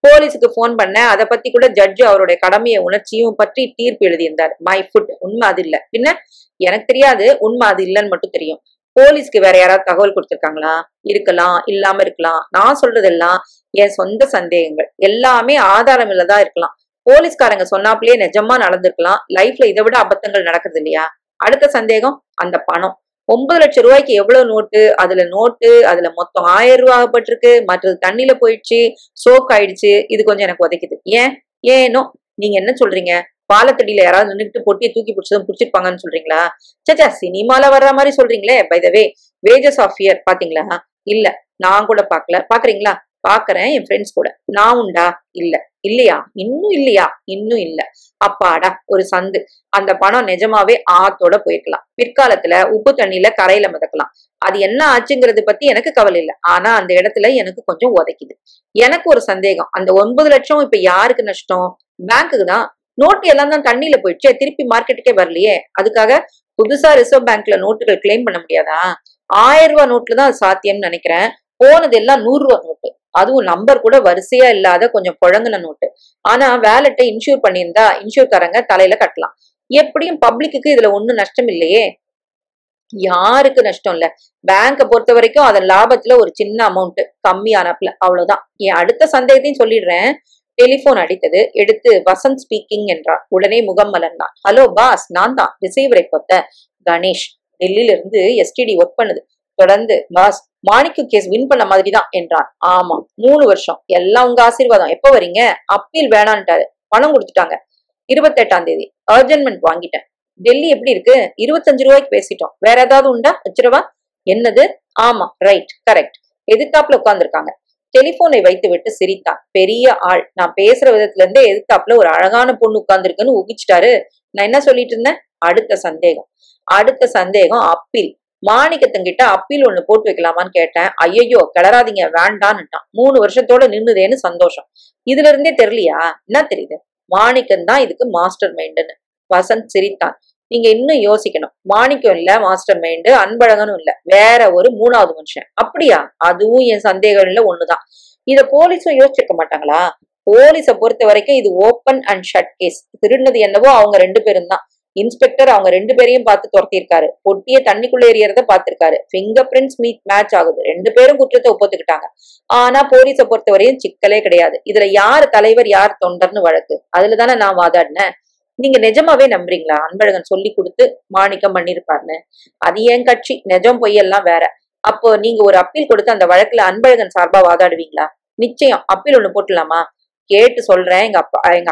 போலீஸுக்கு போன் பண்ணேன், அதை பத்தி கூட ஜட்ஜு அவருடைய கடமையை உணர்ச்சியும் பற்றி தீர்ப்பு எழுதியிருந்தார். My foot. உண்மை அது இல்ல. பின்ன எனக்கு தெரியாது, உண்மை அது இல்லைன்னு மட்டும் தெரியும். போலீஸ்க்கு வேற யாராவது தகவல் கொடுத்திருக்காங்களா? இருக்கலாம், இல்லாம இருக்கலாம். நான் சொல்றதெல்லாம் என் சொந்த சந்தேகங்கள், எல்லாமே ஆதாரம் இல்லதா இருக்கலாம். போலீஸ்காரங்க சொன்னாப்லயே நிஜமா நடந்திருக்கலாம். லைஃப்ல இதை விட அபத்தங்கள் நடக்கிறது இல்லையா? அடுத்த சந்தேகம், அந்த பணம் 9 லட்சம் ரூபாய்க்கு எவ்வளவு நோட்டு? அதுல மொத்தம் 1000 ரூபாய் ஆகப்பட்டிருக்கு, மற்றது தண்ணியில போயிடுச்சு, சோக் ஆயிடுச்சு. இது கொஞ்சம் எனக்கு உதைக்குது. ஏனோ நீங்க என்ன சொல்றீங்க? பாலத்தடியில யாராவது நின்றுட்டு பொட்டியை தூக்கி பிடிச்சிருப்பாங்கன்னு சொல்றீங்களா? சச்சா, சினிமால வர்ற மாதிரி சொல்றீங்களே. By the way, wages of fear பாத்தீங்களா? இல்ல, நான் கூட பாக்கல. பாக்குறீங்களா? பாக்குறேன், என் ஃப்ரெண்ட்ஸ் கூட. நான் உண்டா? இல்லையா? இன்னும் இல்ல. அப்பாடா, ஒரு சந்து. அந்த பணம் நிஜமாவே ஆத்தோட போயிருக்கலாம். பிற்காலத்துல உப்பு தண்ணியில கரையில மிதக்கலாம். அது என்ன ஆச்சுங்கிறது பத்தி எனக்கு கவலை இல்லை. ஆனா அந்த இடத்துல எனக்கு கொஞ்சம் உதைக்குது. எனக்கு ஒரு சந்தேகம், அந்த 9 லட்சம் இப்ப யாருக்கு நஷ்டம்? பேங்க்குக்கு தான். நோட்டு எல்லாம் தான் தண்ணியில போயிடுச்சு, திருப்பி மார்க்கெட்டுக்கே வரலையே. அதுக்காக புதுசா ரிசர்வ் பேங்க்ல நோட்டுகள் கிளைம் பண்ண முடியாதா? 1000 ரூபாய் நோட்டுல தான் அது சாத்தியம்னு நினைக்கிறேன். போனது எல்லாம் 100 ரூபாய் நோட்டு. அதுவும் நம்பர் கூட வரிசையா இல்லாத கொஞ்சம் புழங்குன நோட்டு. ஆனா வேலட்டை இன்சூர் பண்ணியிருந்தா இன்சூர்காரங்க தலையில கட்டலாம். எப்படியும் பப்ளிக்கு இதுல ஒண்ணும் நஷ்டம் இல்லையே. யாருக்கு நஷ்டம் இல்ல? பேங்க பொறுத்த வரைக்கும் அதன் லாபத்துல ஒரு சின்ன அமௌண்ட் கம்மியானப்ல, அவ்வளவுதான். என் அடுத்த சந்தேகத்தையும் சொல்லிடுறேன். டெலிபோன் அடித்தது. எடுத்து வசந்த் ஸ்பீக்கிங் என்றார். உடனே முகம் மலர்ந்தான். ஹலோ பாஸ், நான் தான். ரிசீவரை பொத்த கணேஷ். டெல்லியில இருந்து STD ஒர்க் பண்ணுது. தொடர்ந்து, பாஸ், மாணிக்கு கேஸ் வின் பண்ண மாதிரி தான் என்றான். ஆமா, 3 வருஷம். எல்லாம் உங்க ஆசீர்வாதம். எப்ப வரீங்க? அப்பீல் வேணான்ட்டாரு. பணம் கொடுத்துட்டாங்க. 28ஆம் தேதி அர்ஜென்ட்மெண்ட் வாங்கிட்டேன். டெல்லி எப்படி இருக்கு? 25 ரூபாய்க்கு பேசிட்டோம். வேற ஏதாவது உண்டா? வச்சிரவா? என்னது? ஆமா, ரைட், கரெக்ட். எதிர்த்தாப்புல உட்கார்ந்துருக்காங்க. டெலிபோனை வைத்து விட்டு சிரித்தான். பெரிய ஆள். நான் பேசுற விதத்துல இருந்தே எதிர்த்தாப்புல ஒரு அழகான பொண்ணு உட்கார்ந்துருக்குன்னு ஊகிச்சிட்டாரு. நான் என்ன சொல்லிட்டு இருந்தேன்? அடுத்த சந்தேகம் அப்பீல். மாணிக்கத்தங்கிட்ட அப்பீல் ஒண்ணு போட்டு வைக்கலாமான்னு கேட்டேன். ஐயோ, கிளறாதீங்க, வேண்டான்னுட்டான். 3 வருஷத்தோட நின்னுதேன்னு சந்தோஷம். இதுல இருந்தே தெரியலையா? என்ன தெரியுது? மாணிக்கம் தான் இதுக்கு மாஸ்டர் மைண்டுன்னு. வசந்த் சிரித்தான். நீங்க இன்னும் யோசிக்கணும். மாணிக்கம் இல்ல மாஸ்டர் மைண்டு, அன்பழகனும் இல்ல, வேற ஒரு 3வது மனுஷன். அப்படியா? அதுவும் என் சந்தேகம்ல ஒண்ணுதான். இத போலீஸும் யோசிச்சிருக்க மாட்டாங்களா? போலீஸ பொறுத்த வரைக்கும் இது ஓப்பன் அண்ட் ஷட் கேஸ். திருடினது என்னவோ அவங்க 2 பேரும் தான். இன்ஸ்பெக்டர் அவங்க 2 பேரையும் பார்த்து துரத்திருக்காரு. பொட்டிய தண்ணிக்குள்ள எறியறத பார்த்திருக்காரு. பிங்கர் பிரிண்ட்ஸ் மேட்ச் ஆகுது. 2 பேரும் குற்றத்தை ஒப்புத்துக்கிட்டாங்க. ஆனா போலீஸ பொறுத்தவரையும் சிக்கலே கிடையாது. இதுல யார் தலைவர் யார் தொண்டர்னு வழக்கு. அதுலதானே நான் வாதாடினேன். நீங்க நிஜமாவே நம்புறீங்களா அன்பழகன் சொல்லி கொடுத்து மாணிக்கம் பண்ணிருப்பாருன்னு? அது ஏன் கட்சி, நிஜம் பொய்யெல்லாம் வேற. அப்போ நீங்க ஒரு அப்பீல் கொடுத்து அந்த வழக்குல அன்பழகன் சார்பா வாதாடுவீங்களா? நிச்சயம். அப்பீல் ஒண்ணு போட்டுலாமா? கேட்டு சொல்றேன் எங்க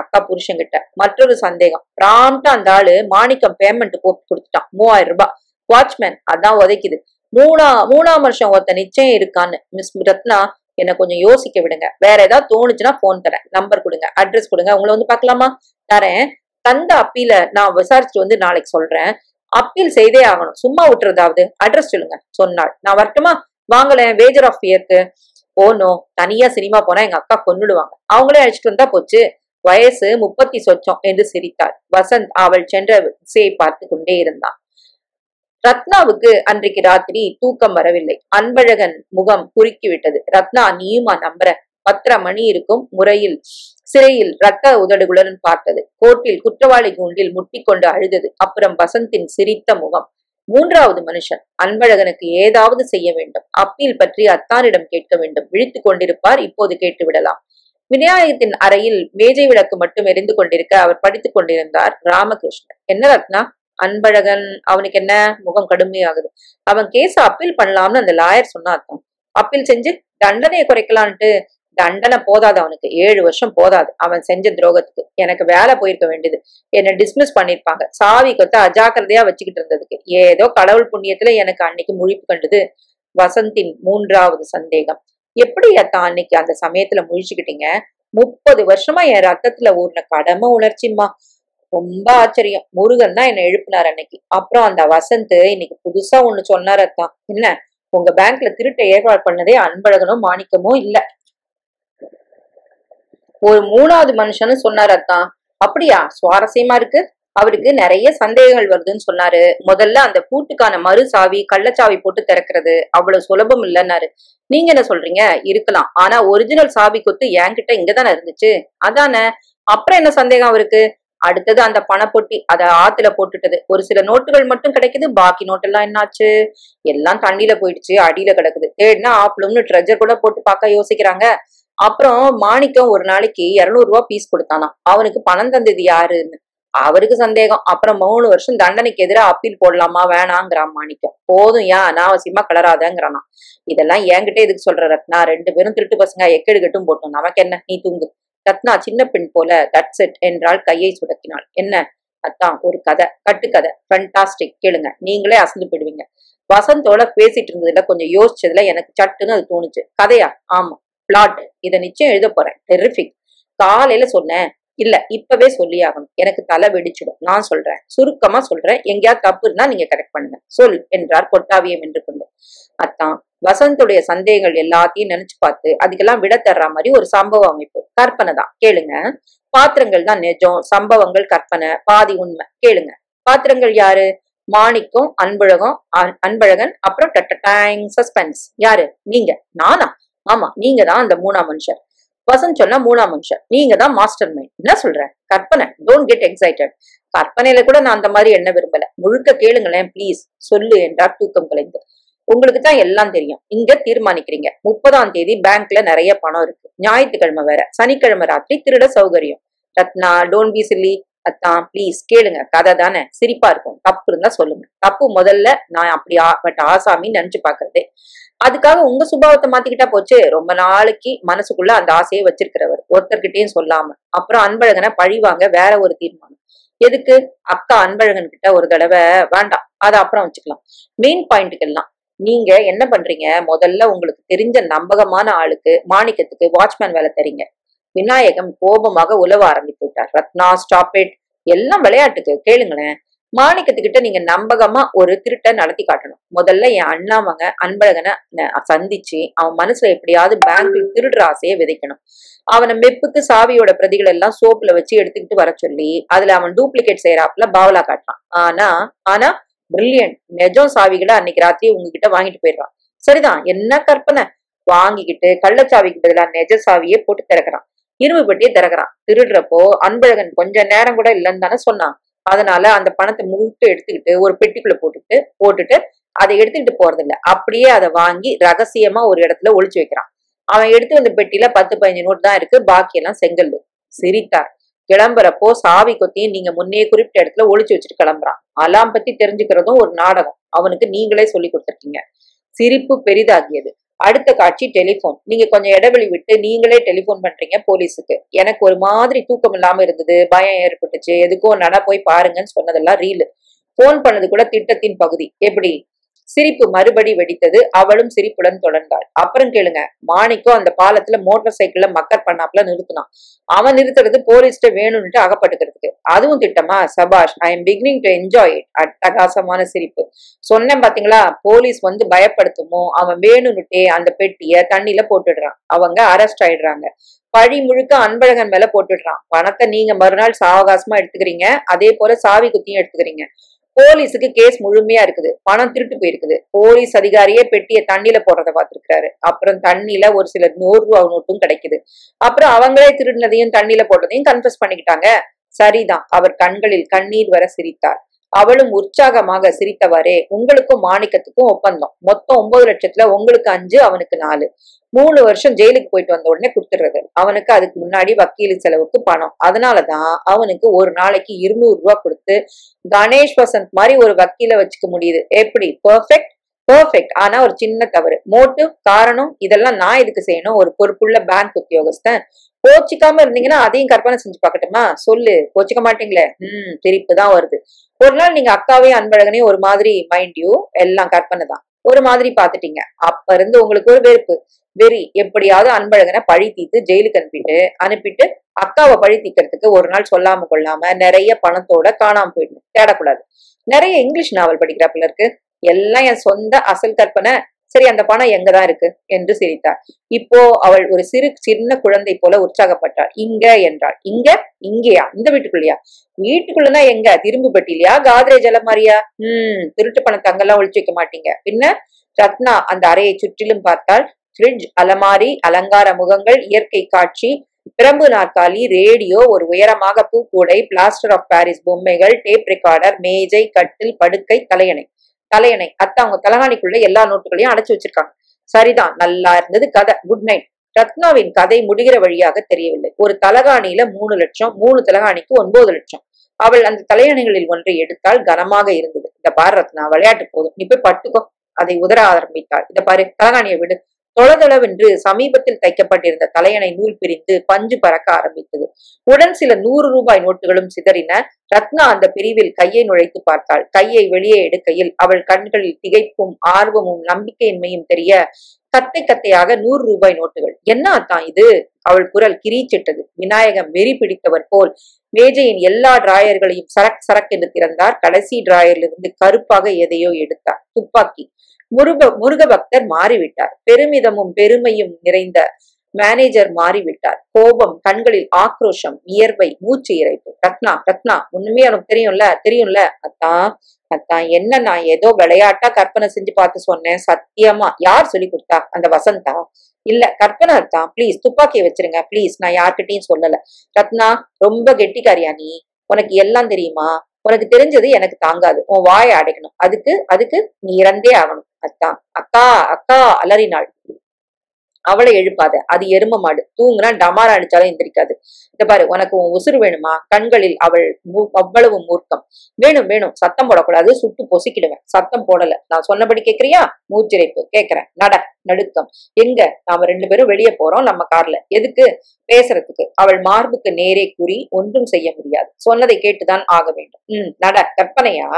அக்கா புருஷன்கிட்ட. மற்றொரு சந்தேகம். பிராம்டா அந்த ஆளு மாணிக்கம் பேமெண்ட் போட்டு கொடுத்துட்டான். 3000 ரூபாய். வாட்ச்மேன் அதான் உதைக்குது. 3ஆம் வருஷம் ஒருத்த நிச்சயம் இருக்கான்னு. மிஸ் ரத்னா, என்ன கொஞ்சம் யோசிக்க விடுங்க. வேற ஏதாவது தோணுச்சுன்னா போன் தரேன். நம்பர் கொடுங்க, அட்ரஸ் கொடுங்க, உங்களை வந்து பாக்கலாமா? தரேன். தந்த அப்பீல நான் விசாரிச்சுட்டு வந்து நாளைக்கு சொல்றேன். அப்பீல் செய்தே ஆகணும், சும்மா விட்டுறதாவது. அட்ரஸ் சொல்லுங்க. சொன்னாள். நான் வரட்டுமா? வாங்கலேன், வேஜர் ஆஃப் ஃபியருக்கு. ஓ நோ, தனியா சினிமா போனா எங்க அக்கா கொன்னுடுவாங்க. அவங்களே அழைச்சிட்டு வந்தா போச்சு. வயசு 30 சொச்சம் என்று சிரித்தாள். வசந்த் அவள் சென்ற திசையை பார்த்து கொண்டே இருந்தான். ரத்னாவுக்கு அன்றைக்கு ராத்திரி தூக்கம் வரவில்லை. அன்பழகன் முகம் குறுக்கிவிட்டது. ரத்னா, நீயுமா நம்புற? 10:30 மணி இருக்கும். முறையில் சிறையில் ரத்த உதடுகளுடன் பார்த்தது. கோர்ட்டில் குற்றவாளி கூண்டில் முட்டிக்கொண்டு அழுதது. அப்புறம் வசந்தின் சிரித்த முகம். 3வது மனுஷன். அன்பழகனுக்கு ஏதாவது செய்ய வேண்டும். அப்பீல் பற்றி அத்தானிடம் கேட்க வேண்டும். விழித்துக் கொண்டிருப்பார். இப்போது கேட்டு விடலாம். விநாயகத்தின் அறையில் மேஜை விளக்கு மட்டும் எரிந்து கொண்டிருக்க அவர் படித்துக் கொண்டிருந்தார். ராமகிருஷ்ணன். என்ன ரத்னா? அன்பழகன். அவனுக்கு என்ன? முகம் கடுமையாகுது. அவன் கேஸ அப்பீல் பண்ணலாம்னு அந்த லாயர் சொன்னாத்தான். அப்பீல் செஞ்சு தண்டனையை குறைக்கலான்ட்டு. தண்டனை போதாது அவனுக்கு. 7 வருஷம் போதாது அவன் செஞ்ச துரோகத்துக்கு. எனக்கு வேலை போயிருக்க வேண்டியது. என்னை டிஸ்மிஸ் பண்ணிருப்பாங்க. சாவி கொத்த அஜாக்கிரதையா வச்சுக்கிட்டு இருந்ததுக்கு. ஏதோ கடவுள் புண்ணியத்துல எனக்கு அன்னைக்கு முழிப்பு கண்டுது. வசந்தின் 3வது சந்தேகம். எப்படி அத்தான் அன்னைக்கு அந்த சமயத்துல முழிச்சுக்கிட்டீங்க? 30 வருஷமா என் ரத்தத்துல ஊர்ன கடமை உணர்ச்சிம்மா. ரொம்ப ஆச்சரியம். முருகன் தான் என்னை எழுப்பினார் அன்னைக்கு. அப்புறம் அந்த வசந்த் இன்னைக்கு புதுசா ஒண்ணு சொன்னார் அத்தான். என்ன? உங்க பேங்க்ல திருட்ட ஏற்பாடு பண்ணதே அன்பழகனும் மாணிக்கமும் இல்ல, ஒரு 3வது மனுஷன்னு சொன்னார் அத்தான். அப்படியா? சுவாரஸ்யமா இருக்கு. அவருக்கு நிறைய சந்தேகங்கள் வருதுன்னு சொன்னாரு. முதல்ல அந்த பூட்டுக்கான மறு சாவி கள்ளச்சாவி போட்டு திறக்கிறது அவ்வளவு சுலபம் இல்லைன்னாரு. நீங்க என்ன சொல்றீங்க? இருக்கலாம். ஆனா ஒரிஜினல் சாவி கொத்து என்கிட்ட இங்கதானே இருந்துச்சு. அதானே. அப்புறம் என்ன சந்தேகம் அவருக்கு? அடுத்தது அந்த பணப்பொட்டி. அத ஆத்துல போட்டுட்டது. ஒரு சில நோட்டுகள் மட்டும் கிடைக்குது. பாக்கி நோட்டெல்லாம் என்னாச்சு? எல்லாம் தண்ணியில போயிடுச்சு. அடியில கிடக்குது. தேடினா ஆப்ளும்னு ட்ரெஜர் கூட போட்டு பார்க்க யோசிக்கிறாங்க. அப்புறம் மாணிக்கம் ஒரு நாளைக்கு 200 ரூபாய் பீஸ் கொடுத்தானா. அவனுக்கு பணம் தந்தது யாருன்னு அவருக்கு சந்தேகம். அப்புறம் 3 வருஷம் தண்டனைக்கு எதிராக அப்பீல் போடலாமா வேணாங்கிறான் மாணிக்கம். போதும், ஏன் அனாவசியமா கலராதங்கிறானா. இதெல்லாம் என்கிட்ட எதுக்கு சொல்ற ரத்னா? 2 பேரும் திருட்டு பசங்க. எக்கெடு கட்டும் போட்டோம். நமக்கு என்ன? நீ தூங்கு. ரத்னா சின்ன பெண் போல தட்ஸ் இட் என்றால் கையை சுடக்கினாள். என்ன அத்தான்? ஒரு கதை, கட்டுக்கதை. ஃபண்டாஸ்டிக். கேளுங்க. நீங்களே அசந்து போயிடுவீங்க. வசந்தோட பேசிட்டு இருந்ததுல கொஞ்சம் யோசிச்சதுல எனக்கு சட்டுன்னு அது தோணுச்சு. கதையா? ஆமா, பிளாட். இதை நிச்சயம் எழுத போறேன். டெரிஃபிக். காலையில சொன்னேன். இல்ல, இப்பவே சொல்லி ஆகணும். எனக்கு தலை வெடிச்சிடும். நான் சொல்றேன், சுருக்கமா சொல்றேன். எங்கேயாவது தப்பு இருந்தா நீங்க கரெக்ட் பண்ணுங்க. சொல் என்றார் கொட்டாவியம் என்று கொண்டு. அத்தான் வசந்துடைய சந்தேகங்கள் எல்லாத்தையும் நினைச்சு பார்த்து அதுக்கெல்லாம் விட தர்ற மாதிரி ஒரு சம்பவ அமைப்பு. கற்பனை தான். கேளுங்க. பாத்திரங்கள் தான் நிஜம், சம்பவங்கள் கற்பனை, பாதி உண்மை. கேளுங்க. பாத்திரங்கள் யாரு? மாணிக்கம், அன்பழகன், அப்புறம் சஸ்பென்ஸ். யாரு? நீங்க. நானா? ஆமா, நீங்க தான் அந்த 3ஆம் மனுஷன். வசந்த் சொன்னா 3ஆம் மனுஷன். நீங்க தான் மாஸ்டர் மைண்ட். என்ன சொல்ற? கற்பனை. Don't get excited. கற்பனையில கூட நான் அந்த மாதிரி எண்ண விரும்பல. முழுக்க கேளுங்களேன் பிளீஸ். சொல்லு என்றார் தூக்கம் கலைந்து. உங்களுக்கு தான் எல்லாம் தெரியும். இங்க தீர்மானிக்கிறீங்க. 30ஆம் தேதி பேங்க்ல நிறைய பணம் இருக்கு. ஞாயிற்றுக்கிழமை வேற. சனிக்கிழமை ராத்திரி திருட சௌகரியம். Ratna, don't be chilli. அத்தான் பிளீஸ் கேளுங்க. கதை தானே, சிரிப்பா இருக்கும். தப்பு இருந்தா சொல்லுங்க. தப்பு முதல்ல நான் அப்படி ஆசாமின்னு நினைச்சு பாக்குறதே. அதுக்காக உங்க சுபாவத்தை மாத்திக்கிட்டா போச்சு. ரொம்ப நாளைக்கு மனசுக்குள்ள அந்த ஆசையை வச்சிருக்கிறவர் ஒருத்தர்கிட்டயும் சொல்லாம. அப்புறம் அன்பழகனை பழிவாங்க வேற ஒரு தீர்மானம். எதுக்கு? அக்கா அன்பழகன் கிட்ட ஒரு தடவை. வேண்டாம், அதை அப்புறம் வச்சுக்கலாம். மெயின் பாயிண்ட்டுக்கு எல்லாம் நீங்க என்ன பண்றீங்க? முதல்ல உங்களுக்கு தெரிஞ்ச நம்பகமான ஆளுக்கு, மாணிக்கத்துக்கு வாட்ச்மேன் வேலை தரீங்க. விநாயகம் கோபமாக உலவ ஆரம்பித்து விட்டார். Ratna, stop it. எல்லாம் விளையாட்டுக்கு. கேளுங்களேன். மாணிக்கத்துக்கிட்ட நீங்க நம்பகமா ஒரு திருட்ட நடத்தி காட்டணும். முதல்ல என் அண்ணாமங்க அன்பழகனை சந்திச்சு அவன் மனசுல எப்படியாவது பேங்க்ல திருடுற ஆசையை விதைக்கணும். அவனை மெப்புக்கு சாவியோட பிரதிகள் எல்லாம் சோப்புல வச்சு எடுத்துக்கிட்டு வர சொல்லி அதுல அவன் டூப்ளிகேட் செய்யறாப்புல பாவலா காட்டுறான். ஆனா பிரில்லியன்ட். நெஜம் சாவிகளை அன்னைக்கு ராத்திரி உங்ககிட்ட வாங்கிட்டு போயிடுறான். சரிதான். என்ன கற்பனை? வாங்கிக்கிட்டு கள்ளச்சாவிக்கு பதிலா நெஜ சாவியே போட்டு திறக்கிறான். இரும்பு பெட்டியை திறக்கிறான். திருடுறப்போ அன்பழகன் கொஞ்ச நேரம் கூட இல்லைன்னு தானே சொன்னான். அதனால அந்த பணத்தை முழுக்க எடுத்துக்கிட்டு ஒரு பெட்டிக்குள்ள போட்டுட்டு அதை எடுத்துக்கிட்டு போறது இல்ல. அப்படியே அதை வாங்கி ரகசியமா ஒரு இடத்துல ஒளிச்சு வைக்கிறான். அவன் எடுத்து வந்த பெட்டியில 10-15 நோட்டு தான் இருக்கு. பாக்கி எல்லாம் செங்கல். சிரித்தார். கிளம்புறப்போ சாவி கொத்தியும் நீங்க முன்னே குறிப்பிட்ட இடத்துல ஒளிச்சு வச்சுட்டு கிளம்புறான். அலாம் பத்தி தெரிஞ்சுக்கிறதும் ஒரு நாடகம். அவனுக்கு நீங்களே சொல்லி கொடுத்துருக்கீங்க. சிரிப்பு பெரிதாகியது. அடுத்த காட்சி டெலிபோன். நீங்க கொஞ்சம் இடைவெளி விட்டு நீங்களே டெலிபோன் பண்றீங்க போலீஸுக்கு. எனக்கு ஒரு மாதிரி தூக்கம் இல்லாம இருந்தது. பயம் ஏற்பட்டுச்சு. எதுக்கோ போய் பாருங்கன்னு சொன்னதெல்லாம் ரீலு. போன் பண்ணது கூட திட்டத்தின் பகுதி. எப்படி? சிரிப்பு மறுபடி வெடித்தது. அவளும் சிரிப்புடன் தொடர்ந்தாள். அப்புறம் கேளுங்க, மாணிக்கம் அந்த பாலத்துல மோட்டார் சைக்கிள்ல மக்கர் பண்ணாப்புல நிறுத்தினான். அவன் நிறுத்துறது போலீஸ்ட வேணும்னுட்டு அகப்பட்டுக்கிறதுக்கு. அதுவும் திட்டமா? சபாஷ், I am beginning to enjoy it. அட்டகாசமான சிரிப்பு. சொன்னேன் பாத்தீங்களா, போலீஸ் வந்து பயப்படுத்துமோ, அவன் வேணும்னுட்டே அந்த பெட்டிய தண்ணியில போட்டுடுறான். அவங்க அரெஸ்ட் ஆயிடுறாங்க. பழி முழுக்க அன்பழகன் மேல போட்டுடுறான். பணத்தை நீங்க மறுநாள் சாவகாசமா எடுத்துக்கிறீங்க. அதே போல சாவி குத்தியும் எடுத்துக்கிறீங்க. போலீஸுக்கு கேஸ் முழுமையா இருக்குது. பணம் திருட்டு போயிருக்குது. போலீஸ் அதிகாரியே பெட்டிய தண்ணியில போடுறத பார்த்திருக்காரு. அப்புறம் தண்ணியில ஒரு சில 100 ரூபா நோட்டும் கிடைக்குது. அப்புறம் அவங்களே திருடினதையும் தண்ணியில போட்டதையும் கன்ஃபஸ் பண்ணிக்கிட்டாங்க. சரிதான். அவர் கண்களில் கண்ணீர் வர சிரித்தார். அவளும் உற்சாகமாக சிரித்தவாறே, உங்களுக்கும் மாணிக்கத்துக்கும் ஒப்பந்தம். மொத்தம் 9 லட்சத்துல உங்களுக்கு 5, அவனுக்கு 4. 3 வருஷம் ஜெயிலுக்கு போயிட்டு வந்த உடனே கொடுத்துடுறது. அவனுக்கு அதுக்கு முன்னாடி வக்கீல் செலவுக்கு பணம். அதனாலதான் அவனுக்கு ஒரு நாளைக்கு 200 ரூபா கொடுத்து கணேஷ் வசந்த் மாதிரி ஒரு வக்கீல வச்சுக்க முடியுது. எப்படி? Perfect perfect. ஆனா ஒரு சின்ன தவறு. மோட்டிவ், காரணம், இதெல்லாம் நான் எதுக்கு செய்யணும்? ஒரு பொறுப்புள்ள பேங்க் உத்தியோகஸ்தன். கோச்சிக்காம இருந்தீங்கன்னா அதையும் கற்பனை செஞ்சு பாக்கட்டுமா? சொல்லு. கோச்சிக்க மாட்டீங்களே? சிரிப்பு தான் வருது. ஒரு நாள் நீங்க அக்காவையும் அன்பழகனையும் ஒரு மாதிரி, மைண்ட் யூ, எல்லாம் கற்பனை தான், ஒரு மாதிரி பாத்துட்டீங்க. அப்ப இருந்து உங்களுக்கு ஒரு வெறி. எப்படியாவது அன்பழகனை பழி தீர்த்து ஜெயிலுக்கு அனுப்பிட்டு அக்காவை பழி தீர்க்கறதுக்கு ஒரு நாள் சொல்லாம கொள்ளாம நிறைய பணத்தோட காணாம போயிடணும். தேடக்கூடாது. நிறைய இங்கிலீஷ் நாவல் படிக்கிறாப்புல இருக்கு. எல்லாம் என் சொந்த அசல் கற்பனை. சரி, அந்த பணம் எங்கதான் இருக்கு என்று சிரித்தார். இப்போ அவள் ஒரு சின்ன குழந்தை போல உற்சாகப்பட்டாள். இங்க என்றாள். இங்கேயா? இந்த வீட்டுக்குள்ளயா? வீட்டுக்குள்ளதான் எங்க? திரும்பு பெட்டிலையா? காத்ரேஜ் அலமாரியா? திருட்டு பணத்தை அங்கெல்லாம் ஒழிச்சு வைக்க மாட்டீங்க. பின்ன? ரத்னா அந்த அறையை சுற்றிலும் பார்த்தாள். ஃப்ரிட்ஜ், அலமாரி, அலங்கார முகங்கள், இயற்கை காட்சி, பிரம்பு நாற்காலி, ரேடியோ, ஒரு உயரமாக பூக்கூடை, பிளாஸ்டர் ஆஃப் பாரிஸ் பொம்மைகள், டேப் ரெக்கார்டர், மேஜை, கட்டில், படுக்கை, தலையணை. அத்த அவங்க தலகாணிக்குள்ள எல்லா நோட்டுகளையும் அடைச்சு வச்சிருக்காங்க. சரிதான், நல்லா இருந்தது கதை. Good night. ரத்னாவின் கதை முடிகிற வழியாக தெரியவில்லை. ஒரு தலகாணியில 3 லட்சம், 3 தலகாணிக்கு 9 லட்சம். அவள் அந்த தலையணைகளில் ஒன்றை எடுத்தால் கனமாக இருந்தது. இந்த பாரு ரத்னா, விளையாட்டு போதும், நீ போய் பட்டுக்கோ. அதை உதற ஆரம்பித்தாள். இத பாரு, தலகாணியை விடு. தொளதொளவென்று சமீபத்தில் தைக்கப்பட்டிருந்த தலையணை நூல் பிரிந்து பஞ்சு பறக்க ஆரம்பித்தது. உடன் சில 100 ரூபாய் நோட்டுகளும் சிதறின. ரத்னா அந்த பிரிவில் கையை நுழைத்து பார்த்தாள். கையை வெளியே எடுக்கையில் அவள் கண்களில் திகைப்பும் ஆர்வமும் நம்பிக்கையின்மையும் தெரிய, கத்தையாக 100 ரூபாய் நோட்டுகள். என்ன அத்தான் இது? அவள் குரல் கிரீச்சிட்டது. விநாயகம் வெறி பிடித்தவர் போல் மேஜையின் எல்லா டிராயர்களையும் சரக் என்று திறந்தார். கடைசி டிராயரிலிருந்து கருப்பாக எதையோ எடுத்தார். துப்பாக்கி. முருக பக்தர் மாறிவிட்டார். பெருமிதமும் பெருமையும் நிறைந்த மேனேஜர் மாறிவிட்டார். கோபம், கண்களில் ஆக்ரோஷம், வியர்வை, மூச்சு இறைப்பு. ரத்னா, ஒண்ணுமே உனக்கு தெரியும்ல. அத்தான் என்ன, நான் ஏதோ விளையாட்டா கற்பனை செஞ்சு பார்த்து சொன்னேன். சத்தியமா. யார் சொல்லி கொடுத்தா? அந்த வசந்தா? இல்ல, கற்பனை அத்தான். பிளீஸ் துப்பாக்கியை வச்சிருங்க பிளீஸ். நான் யார்கிட்டையும் சொல்லல. ரத்னா, ரொம்ப கெட்டிக்காரியா நீ? உனக்கு எல்லாம் தெரியுமா? உனக்கு தெரிஞ்சது எனக்கு தாங்காது. உன் வாயை அடைக்கணும். அதுக்கு நீ இறந்தே ஆகணும். அத்தான். அக்கா அலறினாள். அவளை எழுப்பாத, அது எரும மாடு. தூங்குனா டமாரா அடிச்சாலும் எந்திரிக்காது. இந்த பாரு, உனக்கு உன் உசுறு வேணுமா? கண்களில் அவள் அவ்வளவு மூர்க்கம். வேணும், சத்தம் போடக்கூடாது, சுட்டு பொசிக்கிடுவேன். சத்தம் போடல. நான் சொன்னபடி கேக்குறியா? மூச்சிறைப்பு. கேக்குறேன். நடுக்கம். எங்க? நாம 2 பேரும் வெளியே போறோம், நம்ம கார்ல. எதுக்கு? பேசுறதுக்கு. அவள் மார்புக்கு நேரே கூறி, ஒன்றும் செய்ய முடியாது. சொன்னதை கேட்டுதான் ஆக வேண்டும். கற்பனையா?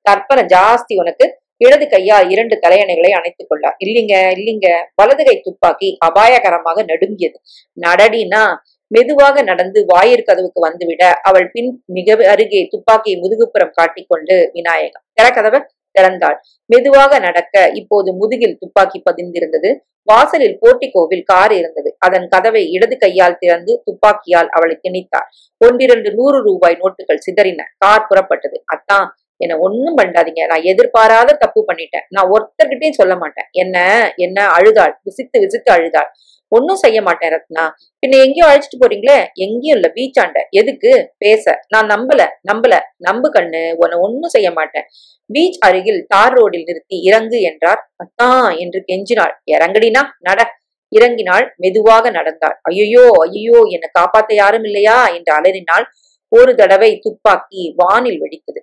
கற்பனை ஜாஸ்தி உனக்கு. இடது கையால் 2 தலையணைகளை அணைத்துக் கொண்டார். இல்லைங்க. வலது கை துப்பாக்கி அபாயகரமாக நடுங்கியது. நடடினா மெதுவாக நடந்து வாயிற்கதவுக்கு வந்துவிட அவள் பின் மிக அருகே துப்பாக்கியை முதுகுப்புறம் காட்டிக்கொண்டு, விநாயகம் திறக்கதவை திறந்தாள். மெதுவாக நடக்க இப்போது முதுகில் துப்பாக்கி பதிந்திருந்தது. வாசலில் போர்ட்டிகோவில் கார் இருந்தது. அதன் கதவை இடது கையால் திறந்து துப்பாக்கியால் அவளை திணித்தார். 1-2 100 ரூபாய் நோட்டுகள் சிதறின. கார் புறப்பட்டது. அத்தான், என்ன ஒண்ணும் பண்ணாதீங்க. நான் எதிர்பாராத தப்பு பண்ணிட்டேன். நான் ஒருத்தர்கிட்டையும் சொல்ல மாட்டேன். என்ன அழுதாள். விசித்து அழுதாள். ஒன்னும் செய்ய மாட்டேன் ரத்னா. பின்ன எங்கேயோ அழைச்சிட்டு போறீங்களே? எங்கேயும் இல்ல, பீச்சாண்ட. எதுக்கு? பேச. நான் நம்பு கண்ணு, உன்னை ஒன்னும் செய்ய மாட்டேன். பீச் அருகில் தார் ரோடில் நிறுத்தி இறங்கு என்றார். அத்தான் என்று கெஞ்சினாள். இறங்கடினா நட. இறங்கினாள். மெதுவாக நடந்தாள். ஐயோ, என்னை காப்பாத்த யாரும் இல்லையா என்று அலறினாள். ஒரு தடவை துப்பாக்கி வானில் வெடித்தது.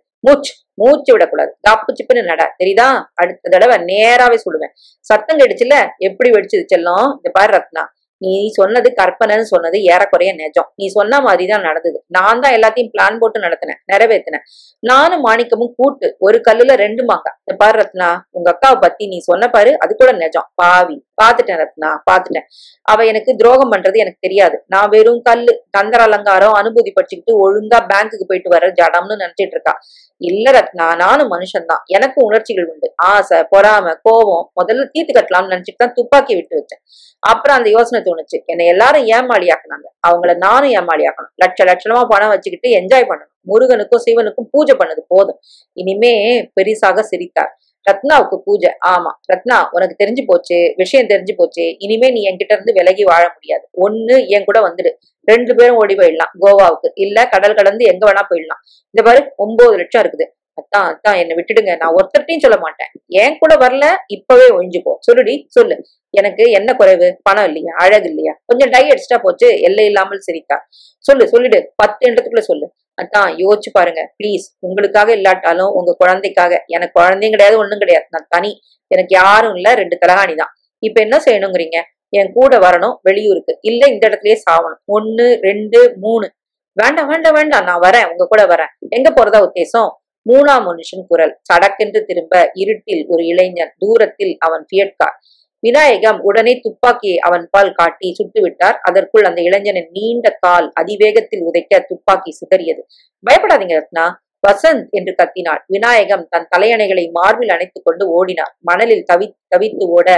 மூச்சு விடக்கூடாது. காப்பு சிப்புன்னு நட, தெரியுதா? அடுத்த தடவை நேராவே சொல்லுவேன். சத்தம் கெடுச்சுல? எப்படி வெடிச்சது செல்லம்? இந்த பாரு ரத்னா, நீ சொன்னது கற்பனைன்னு சொன்னது ஏறக்குறைய நிஜம். நீ சொன்ன மாதிரிதான் நடந்தது. நான் தான் எல்லாத்தையும் பிளான் போட்டு நடத்தினேன், நிறைவேற்றினேன். நானும் மாணிக்கமும் கூட்டு ஒரு கல்லுல 2 மாங்காய். இந்த பாரு ரத்னா, உங்க அக்காவை பத்தி நீ சொன்ன பாரு, அது கூட நிஜம். பாவி, பாத்துட்டேன் ரத்னா, பாத்துட்டேன். அவ எனக்கு துரோகம் பண்றது எனக்கு தெரியாது. நான் வெறும் கல்லு, தந்திர அலங்காரம் அனுபூதி படிச்சுக்கிட்டு ஒழுங்கா பேங்குக்கு போயிட்டு வர ஜடம்னு நினைச்சிட்டு இருக்கா. இல்ல ரத்னா, நானும் மனுஷன்தான், எனக்கும் உணர்ச்சிகள் உண்டு. ஆசை, பொறாமை, கோபம் முதல்ல தீர்த்து கட்டலாம்னு நினைச்சிட்டு தான் துப்பாக்கி விட்டு வச்சேன். அப்புறம் அந்த யோசனை தோணுச்சு, என்னை எல்லாரும் ஏமாளி ஆக்குனாங்க, அவங்கள நானும் ஏமாளி ஆக்கணும். லட்சமா பணம் வச்சுக்கிட்டு என்ஜாய் பண்ணணும். முருகனுக்கும் சிவனுக்கும் பூஜை பண்ணது போதும். இனிமே பெரிசாக சிரித்தார். ரத்னாவுக்கு பூஜை. ஆமா ரத்னா, உனக்கு தெரிஞ்சு போச்சு, விஷயம் தெரிஞ்சு போச்சு. இனிமே நீ என்கிட்ட இருந்து விலகி வாழ முடியாது. ஒண்ணு என் கூட வந்துடு, 2 பேரும் ஓடி போயிடலாம் கோவாவுக்கு, இல்ல கடல் கடந்து எங்க வேணா போயிடலாம். இந்த பாரு 9 லட்சம் இருக்குது. அத்தான் அத்தான், என்னை விட்டுடுங்க, நான் ஒருத்தர்ட்டையும் சொல்ல மாட்டேன். என் கூட வரல, இப்பவே ஒழிஞ்சுப்போ. சொல்லுடி சொல்லு, எனக்கு என்ன குறைவு? பணம் இல்லையா, அழகு இல்லையா, கொஞ்சம் டை அடிச்சிட்டா போச்சு. எல்லை இல்லாமல் சிரித்தா. சொல்லிடு, 10 எண்ணத்துக்குள்ள சொல்லு. அதான் யோசிச்சு பாருங்க பிளீஸ், உங்களுக்காக இல்லாட்டாலும் உங்க குழந்தைக்காக. எனக்கு குழந்தையும் கிடையாது, ஒண்ணும் கிடையாது, நான் தனி. எனக்கு யாரும் இல்ல, 2 தலகாணி தான். இப்ப என்ன செய்யணுங்கிறீங்க? என் கூட வரணும் வெளியூருக்கு, இல்ல இந்த இடத்துலயே சாவணும். 1 2 3. வேண்டாம் வேண்டாம் வேண்டாம், நான் வரேன், உங்க கூட வரேன். எங்க போறதா உத்தேசம்? 3ஆம் மனுஷன் குரல். சடக்கென்று திரும்ப இருட்டில் ஒரு இளைஞன், தூரத்தில் அவன் ஃபியட் கார். விநாயகம் உடனே துப்பாக்கியை அவன் பால் காட்டி சுட்டு விட்டார். அதற்குள் அந்த இளைஞனின் நீண்ட கால் அதிவேகத்தில் உதைக்க துப்பாக்கி சிதறியது. பயப்படாதீங்க ரத்னா, வசந்த் என்று கத்தினாள். விநாயகம் தன் தலையணைகளை மார்பில் அணைத்துக் கொண்டு ஓடினார். மணலில் தவித்து ஓட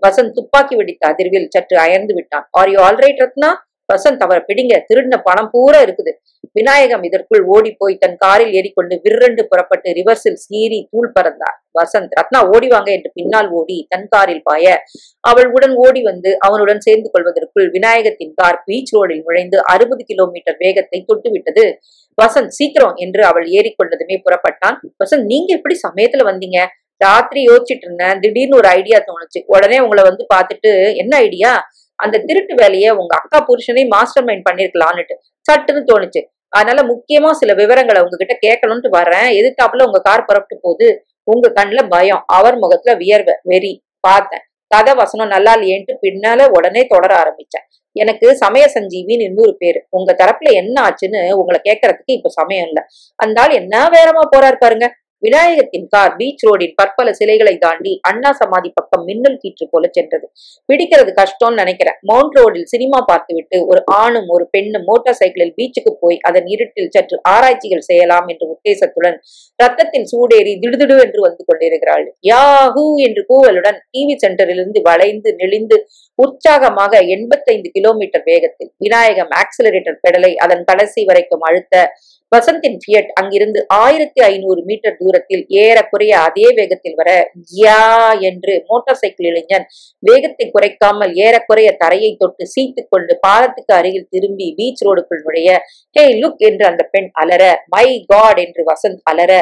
வசந்த் துப்பாக்கி வெடித்த அதிர்வில் சற்று அயர்ந்து விட்டான். Are you alright Ratna? Vasanth, அவரை பிடிங்க, திருடின பணம் பூரா இருக்குது. விநாயகம் இதற்குள் ஓடி போய் தன் காரில் ஏறிக்கொண்டு விரண்டு புறப்பட்டு ரிவர்ஸில் சீறி தூள் பறந்தார். வசந்த், ரத்னா ஓடிவாங்க என்று பின்னால் ஓடி தன் காரில் பாய அவள் உடன் ஓடி வந்து அவனுடன் சேர்ந்து கொள்வதற்குள் விநாயகத்தின் கார் பீச் ரோடில் நுழைந்து 60 கிலோமீட்டர் வேகத்தை தொட்டுவிட்டது. வசந்த், சீக்கிரம் என்று அவள் ஏறிக்கொண்டதுமே புறப்பட்டான். வசந்த், நீங்க எப்படி சமயத்துல வந்தீங்க? ராத்திரி யோசிச்சுட்டு இருந்தேன், திடீர்னு ஒரு ஐடியா தோணுச்சு, உடனே உங்களை வந்து பார்த்துட்டு. என்ன ஐடியா? அந்த திருட்டு வேலையை உங்க அக்கா புருஷனை மாஸ்டர் மைண்ட் பண்ணிருக்கலான்னுட்டு சட்டுன்னு தோணுச்சு. அதனால முக்கியமா சில விவரங்களை உங்ககிட்ட கேட்கணும்னு வர்றேன். எதிர்த்தாப்புல உங்க கார் புறப்பட்டு போகுது. உங்க கண்ணுல பயம், அவர் முகத்துல வியர்வை, வெறி பார்த்தேன். கதை வசனம் நல்லா இல்லையேன்ட்டு பின்னால உடனே தொடர ஆரம்பிச்சேன். எனக்கு சமய சஞ்சீவின்னு இன்னொரு பேரு. உங்க தரப்புல என்ன ஆச்சுன்னு உங்களை கேட்கறதுக்கு இப்ப சமயம் இல்ல. அந்த ஆள் என்ன வேறமா போறாரு பாருங்க. விநாயகத்தின் கார் பீச் ரோடின் பற்பல சிலைகளை தாண்டி அண்ணா சமாதி பக்கம் மின்னல் கீற்று போல சென்றது. பிடிக்கிறது கஷ்டம்னு நினைக்கிறேன். மவுண்ட் ரோடில் சினிமா பார்த்து விட்டு ஒரு ஆணும் ஒரு பெண்ணும் மோட்டார் சைக்கிளில் பீச்சுக்கு போய் அதன் இருட்டில் சற்று ஆராய்ச்சிகள் செய்யலாம் என்ற உத்தேசத்துடன் ரத்தத்தில் சூடேறி திடுதிடு என்று வந்து கொண்டிருக்கிறாள். யாஹூ என்று கூவலுடன் டிவி சென்டரிலிருந்து வளைந்து நெளிந்து உற்சாகமாக 85 கிலோமீட்டர் வேகத்தில் விநாயகம் ஆக்சிலரேட்டர் பெடலை அதன் கடைசி வரைக்கும் அழுத்த வசந்தின் ஃபியட் அங்கிருந்து 1500 மீட்டர் தூரத்தில் ஏறக்குறைய அதே வேகத்தில் வர யா என்று மோட்டார் சைக்கிள் இளைஞன் வேகத்தை குறைக்காமல் ஏறக்குறைய தரையை தொட்டு சீத்து கொண்டு பாலத்துக்கு அருகில் திரும்பி பீச் ரோடுக்குள் நுழைய ஹே லுக் என்று அந்த பெண் அலற, மை காட் என்று வசந்த் அலற,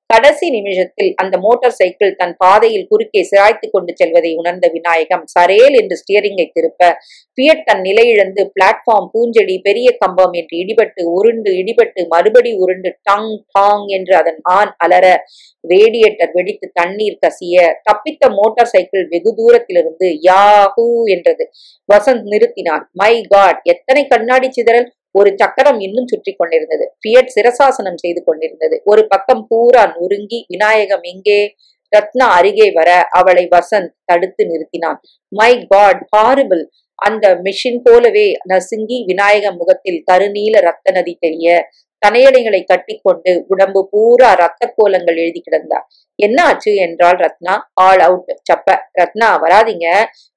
கடைசி நிமிஷத்தில் அந்த மோட்டார் சைக்கிள் தன் பாதையில் குறுக்கே சிராய்த்து கொண்டு செல்வதை உணர்ந்த விநாயகம் சரேல் என்று ஸ்டியரிங்கை திருப்ப ஃபியட் தன் நிலையிழந்து பிளாட்ஃபார்ம், பூஞ்செடி, பெரிய கம்பம் என்று இடிபட்டு மறுபடி உருண்டு டங் டாங் என்று அதன் ஆண் அலற, ரேடியேட்டர் வெடித்து தண்ணீர் கசிய தப்பித்த மோட்டார் சைக்கிள் வெகு தூரத்திலிருந்து யாஹூ என்றது. வசந்த் நிறுத்தினான். மை காட், எத்தனை கண்ணாடி சிதறல்! ஒரு சக்கரம் இன்னும் சுற்றி கொண்டிருந்தது. ஃபியட் சிரசாசனம் செய்து கொண்டிருந்தது. ஒரு பக்கம் பூரா நொறுங்கி. விநாயகம் எங்கே? ரத்னா அருகே வர அவளை வசந்த் தடுத்து நிறுத்தினான். My God, horrible! அந்த மெஷின் போலவே நசுங்கி விநாயகம் முகத்தில் கருநீல ரத்த நதி தெரிய தனையடைகளை கட்டிக்கொண்டு உடம்பு பூரா ரத்த கோலங்கள் எழுதி கிடந்தார். என்ன ஆச்சு என்றாள் ரத்னா. All out. சப்ப. ரத்னா, வராதிங்க,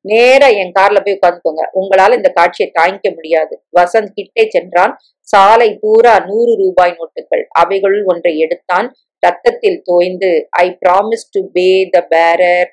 நேரா என் கார்ல போய் உட்காந்துக்கோங்க, உங்களால இந்த காட்சியை தாங்கிக்க முடியாது. வசந்த் கிட்டே சென்றான். சாலை பூரா 100 ரூபாய் நோட்டுகள். அவைகளுள் ஒன்றை எடுத்தான். ரத்தத்தில் தோய்ந்து I promise to pay the bearer